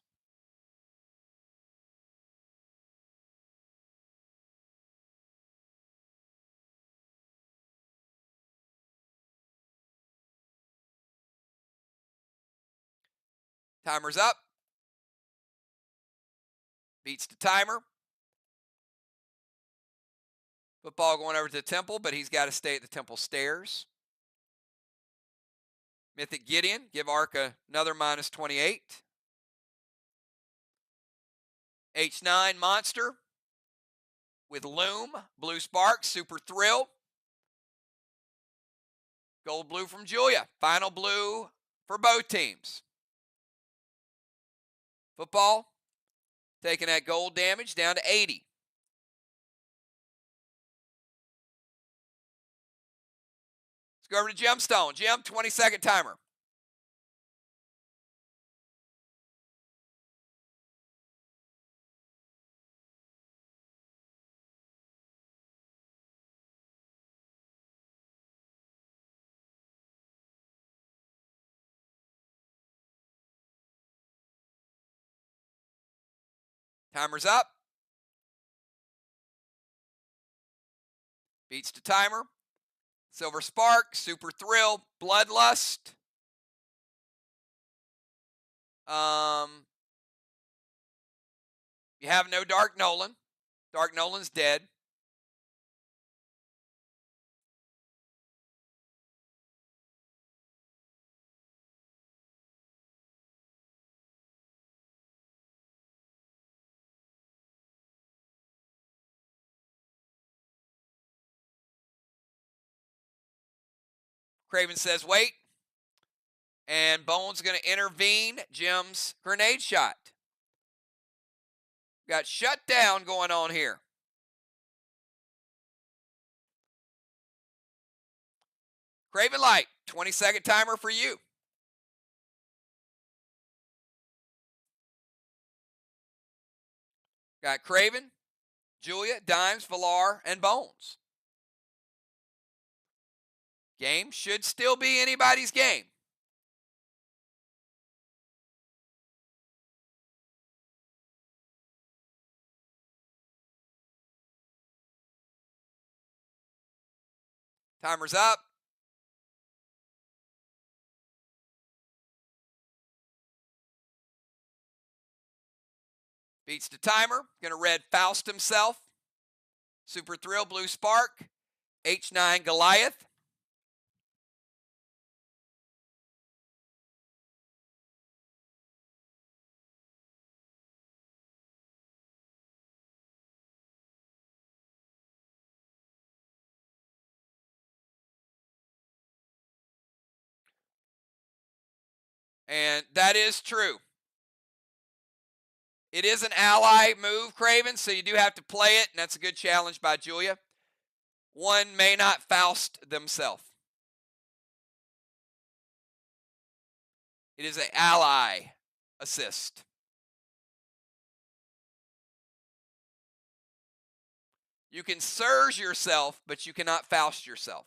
Timer's up. Beats the timer. Football going over to the temple, but he's got to stay at the temple stairs. Mythic Gideon, give Arc another minus 28. H9 Monster with Loom, Blue Spark, Super Thrill. Gold blue from Julia. Final blue for both teams. Football taking that gold damage down to 80. Let's go over to Gemstone. Gem, 20-second timer. Timer's up. Beats the timer. Silver Spark, Super Thrill, Bloodlust. You have no Dark Nolan. Dark Nolan's dead. Craven says wait. And Bone's going to intervene Jim's grenade shot. Got shut down going on here. Craven Light, 20-second timer for you. Got Craven, Julia, Dimes, Valar, and Bones. Game should still be anybody's game. Timer's up. Beats the timer. Going to red Faust himself. Super Thrill, Blue Spark. H9 Goliath. And that is true. It is an ally move, Craven, so you do have to play it, and that's a good challenge by Julia. One may not Faust themselves. It is an ally assist. You can Sirs yourself, but you cannot Faust yourself.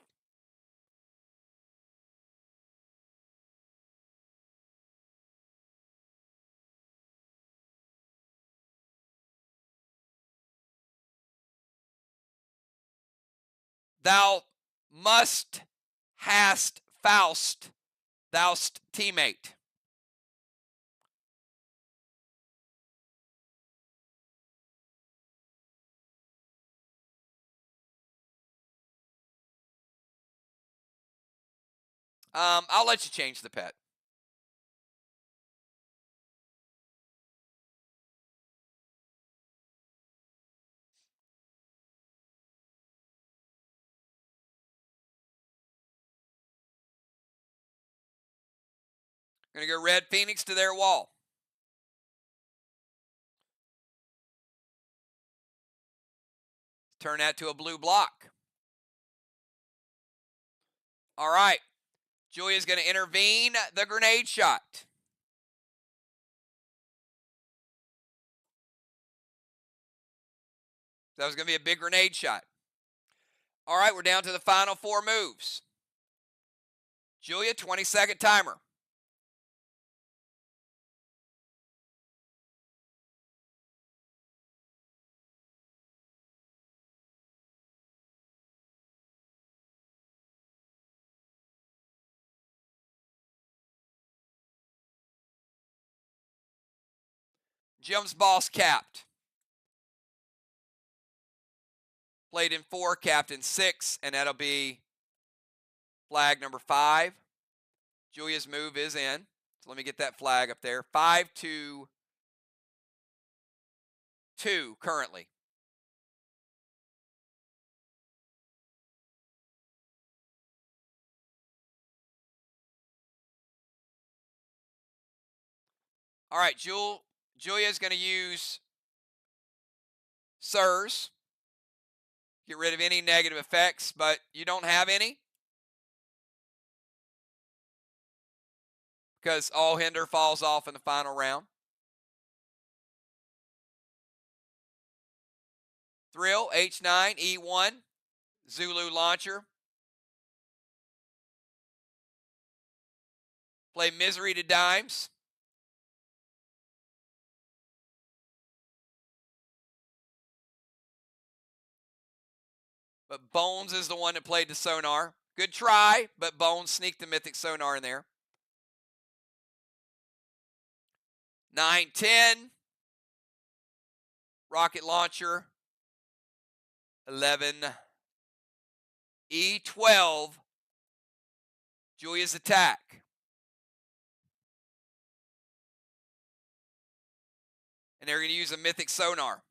Thou must hast Faust, thou'st teammate. I'll let you change the pet. Going to go red Phoenix to their wall. Turn that to a blue block. All right. Julia's going to intervene the grenade shot. That was going to be a big grenade shot. All right, we're down to the final 4 moves. Julia, 20-second timer. Jim's boss capped. Played in 4, capped in 6, and that'll be flag number 5. Julia's move is in. So let me get that flag up there. 5-2-2 currently. All right, Julia's going to use Sirs. Get rid of any negative effects, but you don't have any. Because all hinder falls off in the final round. Thrill, H9, E1, Zulu launcher. Play Misery to dimes. But Bones is the one that played the Sonar. Good try, but Bones sneaked the Mythic Sonar in there. 9-10. Rocket launcher. 11. E12. Julia's attack. And they're going to use a Mythic Sonar.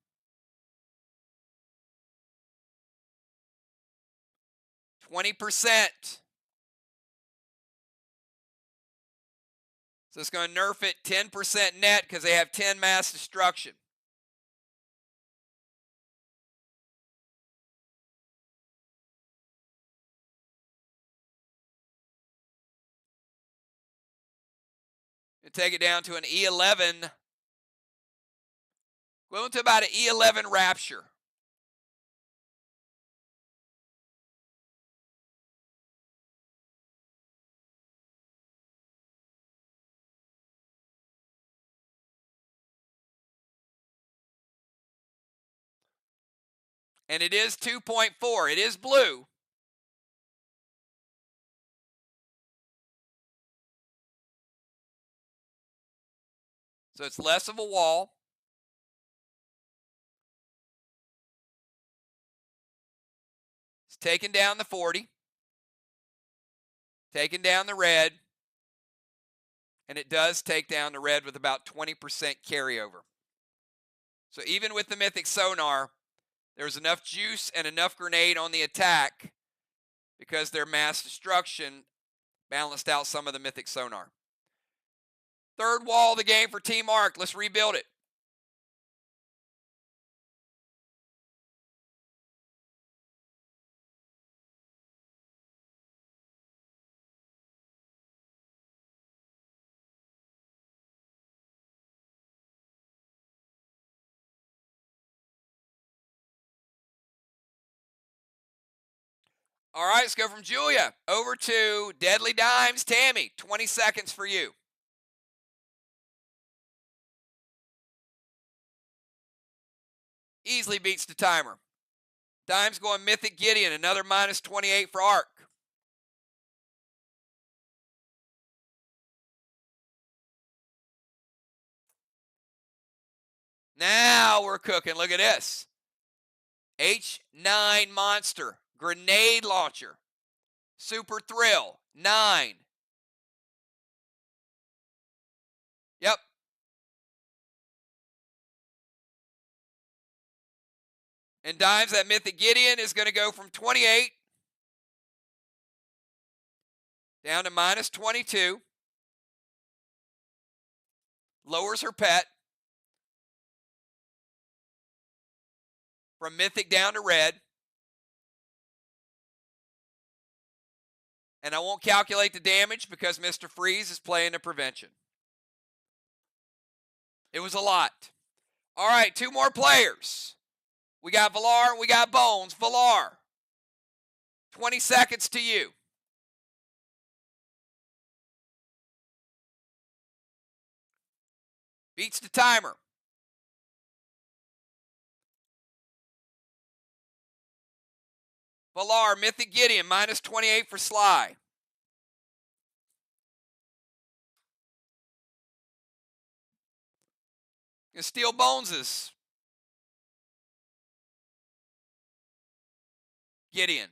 20%. So it's going to nerf it 10% net because they have 10 mass destruction. And take it down to an E11. Equivalent to about an E11 Rapture. And it is 2.4. It is blue. So it's less of a wall. It's taking down the 40. Taking down the red. And it does take down the red with about 20% carryover. So even with the Mythic Sonar, there's enough juice and enough grenade on the attack because their mass destruction balanced out some of the Mythic Sonar. Third wall of the game for Team Arc. Let's rebuild it. All right, let's go from Julia over to Deadly Dimes. Tammy, 20 seconds for you. Easily beats the timer. Dimes going Mythic Gideon, another minus 28 for Arc. Now we're cooking. Look at this. H9 Monster, Grenade Launcher, Super Thrill, 9. Yep. And Dimes, that Mythic Gideon is going to go from 28 down to minus 22. Lowers her pet from Mythic down to red. And I won't calculate the damage because Mr. Freeze is playing the prevention. It was a lot. All right, 2 more players. We got Villar and we got Bones. Villar, 20 seconds to you. Beats the timer. Villar, Mythic Gideon, minus 28 for SLY. Gonna steal Bones's. Gideon.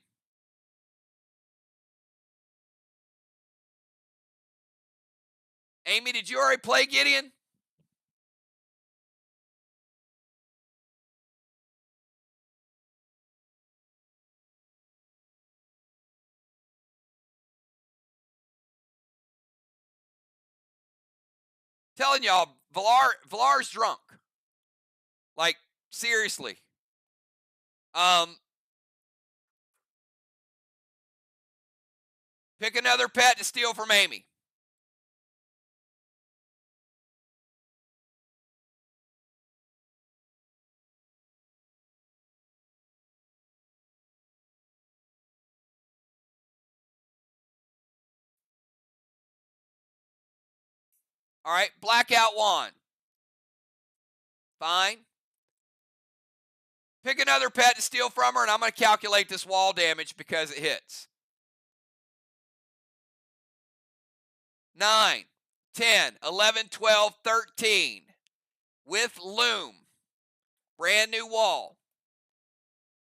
Amy, did you already play Gideon? Telling y'all, Villar's drunk. Like, seriously. Pick another pet to steal from Amy. All right, Blackout Wand. Fine. Pick another pet to steal from her, and I'm going to calculate this wall damage because it hits. 9, 10, 11, 12, 13. With Loom. Brand new wall.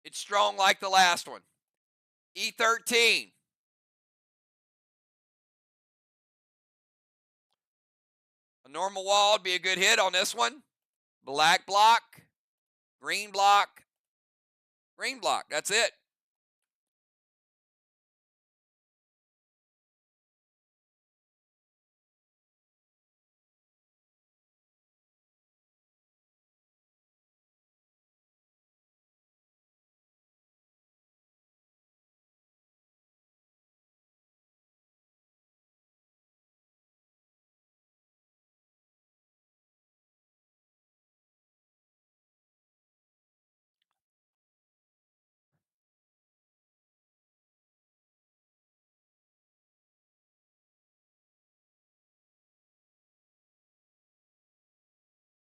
It's strong like the last one. E13. A normal wall would be a good hit on this one. Black block. Green block. Green block. That's it.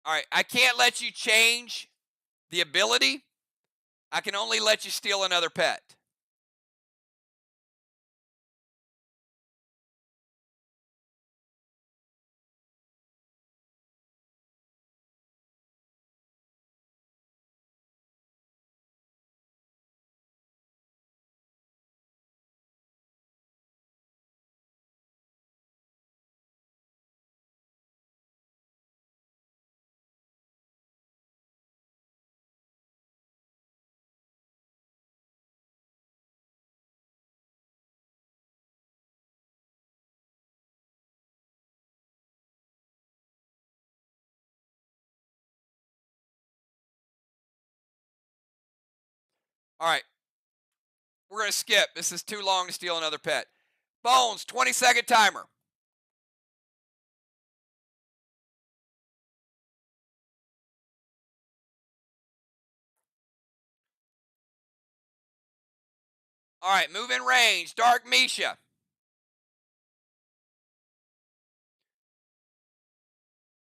All right, I can't let you change the ability. I can only let you steal another pet. All right, we're going to skip. This is too long to steal another pet. Bones, 20-second timer. All right, move in range. Dark Misha.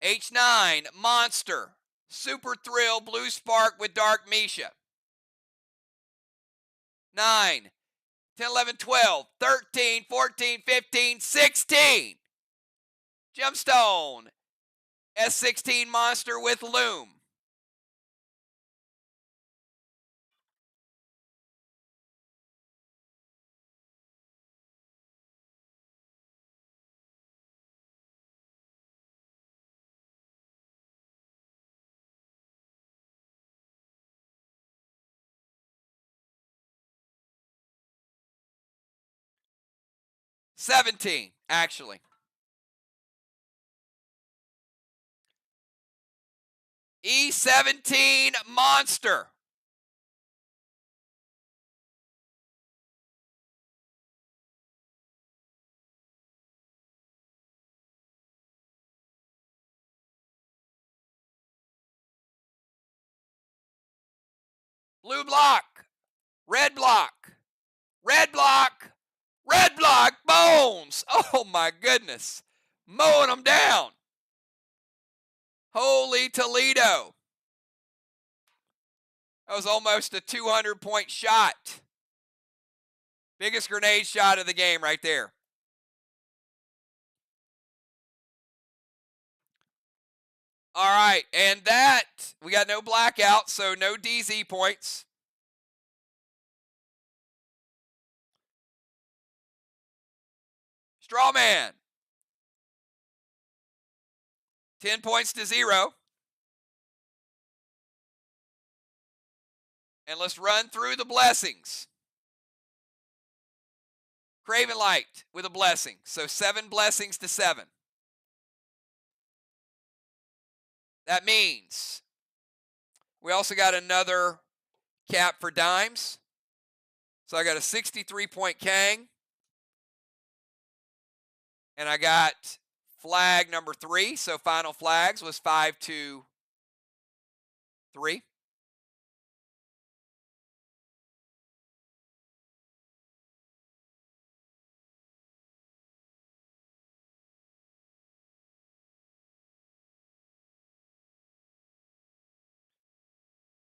H9, Monster. Super Thrill, Blue Spark with Dark Misha. 9, 10, 11, 12, 13, 14, 15, 16. Gemstone. S16 Monster with Loom. $17, actually. E17 Monster. Blue block. Red block. Red block. Red block. Bones. Oh my goodness. Mowing them down. Holy Toledo. That was almost a 200-point shot. Biggest grenade shot of the game right there. All right, and that, we got no blackout, so no DZ points. Strawman. 10 points to 0. And let's run through the blessings. Craven Light with a blessing. So 7 blessings to 7. That means we also got another cap for dimes. So I got a 63-point Kang. And I got flag number 3. So final flags was 5 to 3.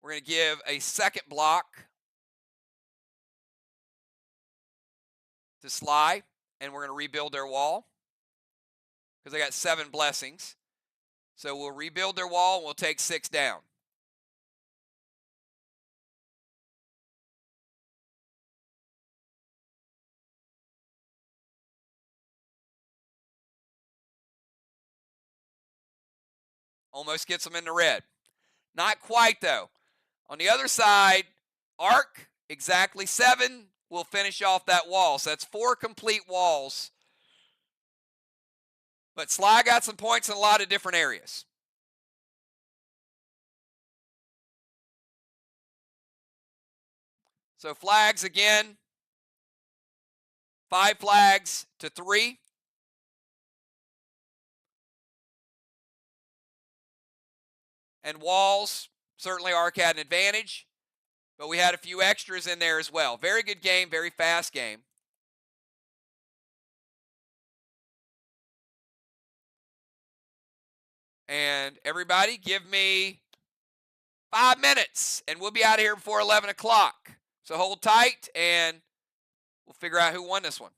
We're going to give a second block to SLY, and we're going to rebuild their wall because they got 7 blessings. So we'll rebuild their wall, and we'll take 6 down. Almost gets them in the red. Not quite, though. On the other side, Arc, exactly 7, will finish off that wall. So that's 4 complete walls. But SLY got some points in a lot of different areas. So flags again. 5 flags to 3. And walls, certainly Arc had an advantage. But we had a few extras in there as well. Very good game, very fast game. And everybody, give me 5 minutes, and we'll be out of here before 11 o'clock. So hold tight, and we'll figure out who won this one.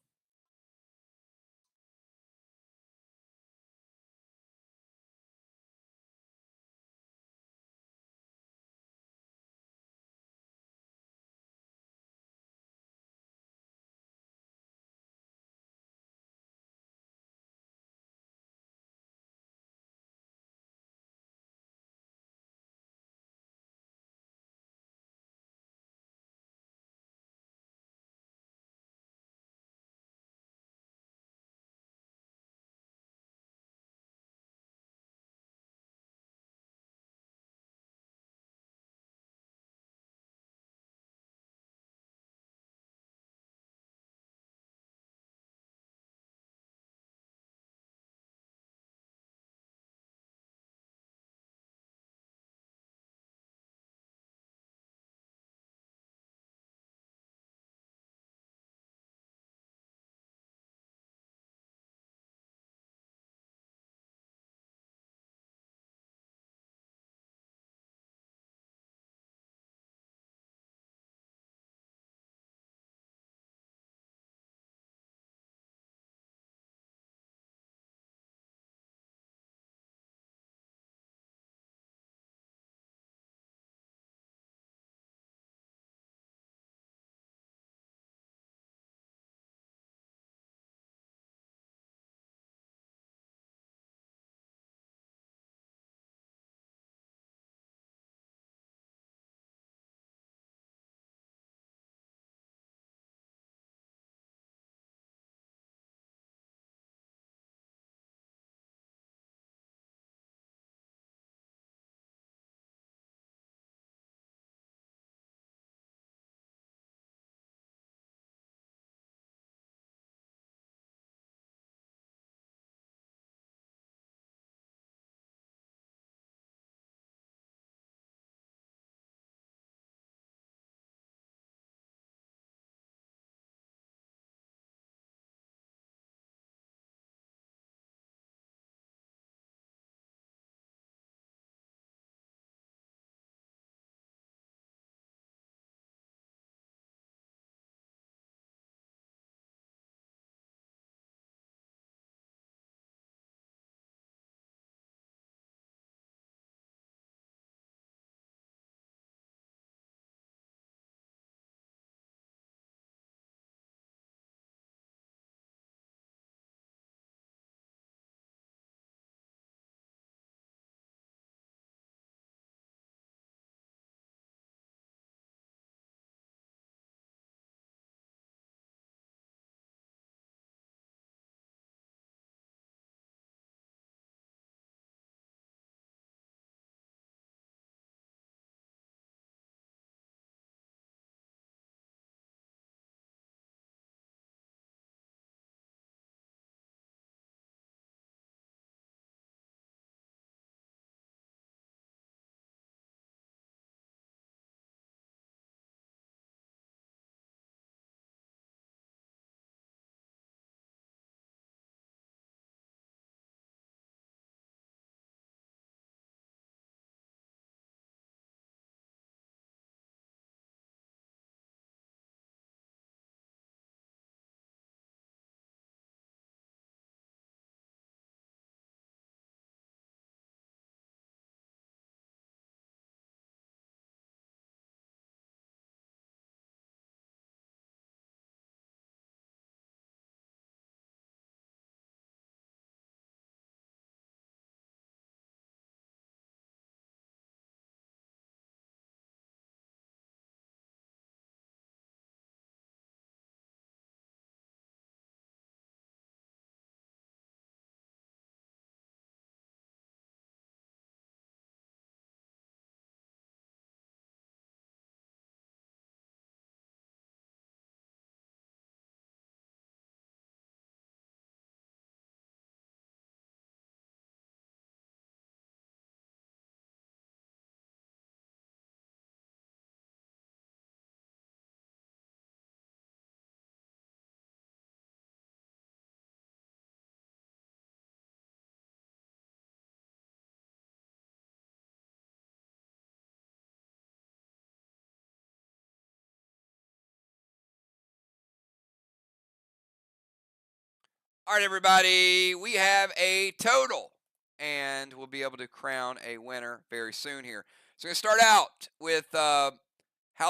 All right, everybody, we have a total, and we'll be able to crown a winner very soon here. So we're going to start out with how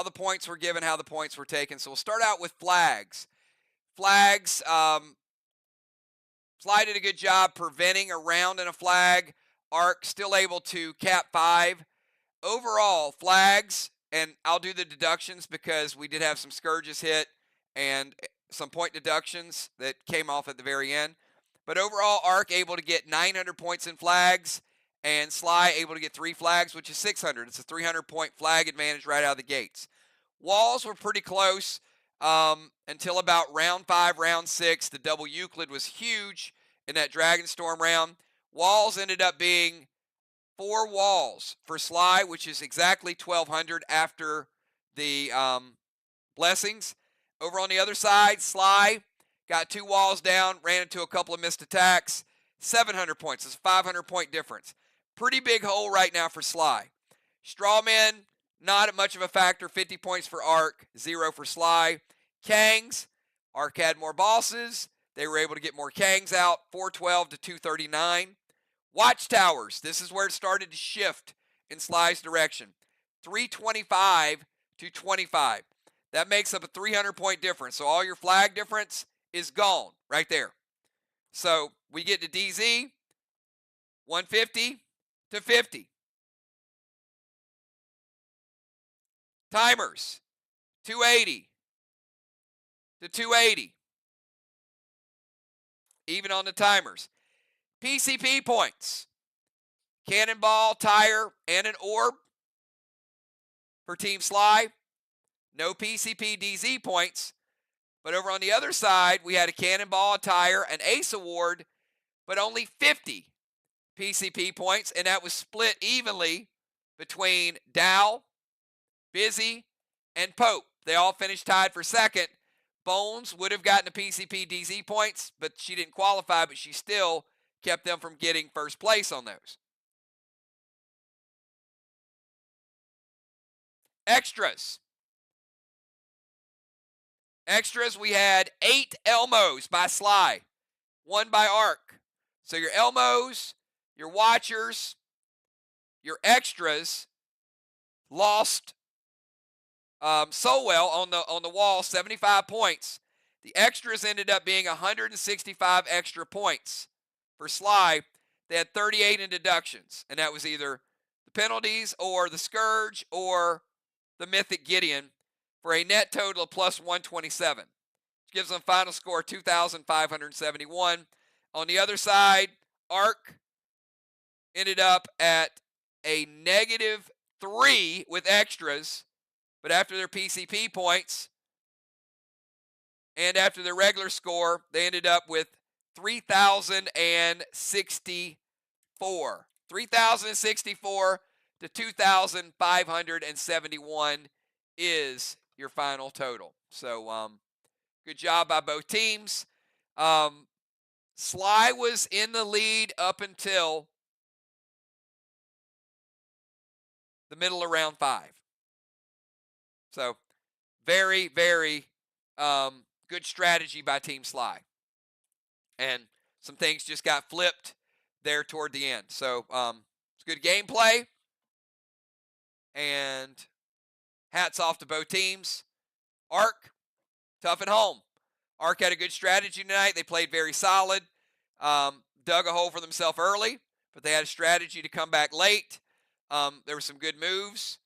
the points were given, how the points were taken. So we'll start out with flags. Flags, SLY did a good job preventing a round in a flag. Arc still able to cap 5. Overall, flags, and I'll do the deductions because we did have some scourges hit and some point deductions that came off at the very end. But overall, Arc able to get 900 points in flags, and SLY able to get 3 flags, which is 600. It's a 300-point flag advantage right out of the gates. Walls were pretty close until about round 5, round 6. The double Euclid was huge in that Dragonstorm round. Walls ended up being 4 walls for SLY, which is exactly 1,200 after the blessings. Over on the other side, SLY got 2 walls down, ran into a couple of missed attacks. 700 points. It's a 500-point difference. Pretty big hole right now for SLY. Strawmen, not much of a factor. 50 points for Arc, 0 for SLY. Kangs, Arc had more bosses. They were able to get more Kangs out, 412 to 239. Watchtowers, this is where it started to shift in SLY's direction. 325 to 25. That makes up a 300-point difference. So all your flag difference is gone right there. So we get to DZ, 150 to 50. Timers, 280 to 280. Even on the timers. PCP points. Cannonball, tire, and an orb for Team SLY. No PCP DZ points. But over on the other side, we had a cannonball, a tire, an ace award, but only 50 PCP points. And that was split evenly between Dow, Busy, and Pope. They all finished tied for second. Bones would have gotten the PCP DZ points, but she didn't qualify, but she still kept them from getting first place on those. Extras. Extras, we had 8 Elmos by SLY, 1 by Arc. So your Elmos, your Watchers, your Extras lost so well on the wall, 75 points. The Extras ended up being 165 extra points. For SLY, they had 38 in deductions, and that was either the penalties or the Scourge or the Mythic Gideon for a net total of plus 127, which gives them a final score 2,571. On the other side, Arc ended up at a -3 with extras, but after their PCP points and after their regular score, they ended up with 3,064. 3,064 to 2,571 is your final total. So, good job by both teams. SLY was in the lead up until the middle of round 5. So, very, very good strategy by Team SLY. And some things just got flipped there toward the end. So, it's good gameplay. And hats off to both teams. Arc, tough at home. Arc had a good strategy tonight. They played very solid. Dug a hole for themselves early, but they had a strategy to come back late. There were some good moves.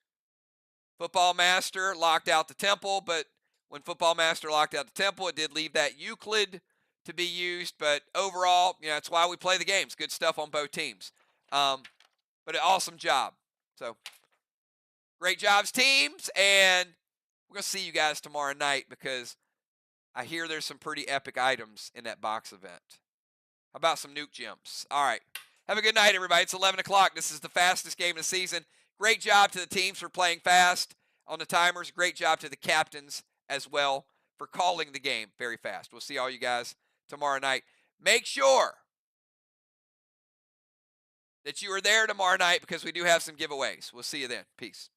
Football Master locked out the temple, but when Football Master locked out the temple, it did leave that Euclid to be used. But overall, that's why we play the games. Good stuff on both teams. But an awesome job. So, great jobs, teams. And we're going to see you guys tomorrow night because I hear there's some pretty epic items in that box event. How about some nuke gems? All right. Have a good night, everybody. It's 11 o'clock. This is the fastest game of the season. Great job to the teams for playing fast on the timers. Great job to the captains as well for calling the game very fast. We'll see all you guys tomorrow night. Make sure that you are there tomorrow night because we do have some giveaways. We'll see you then. Peace.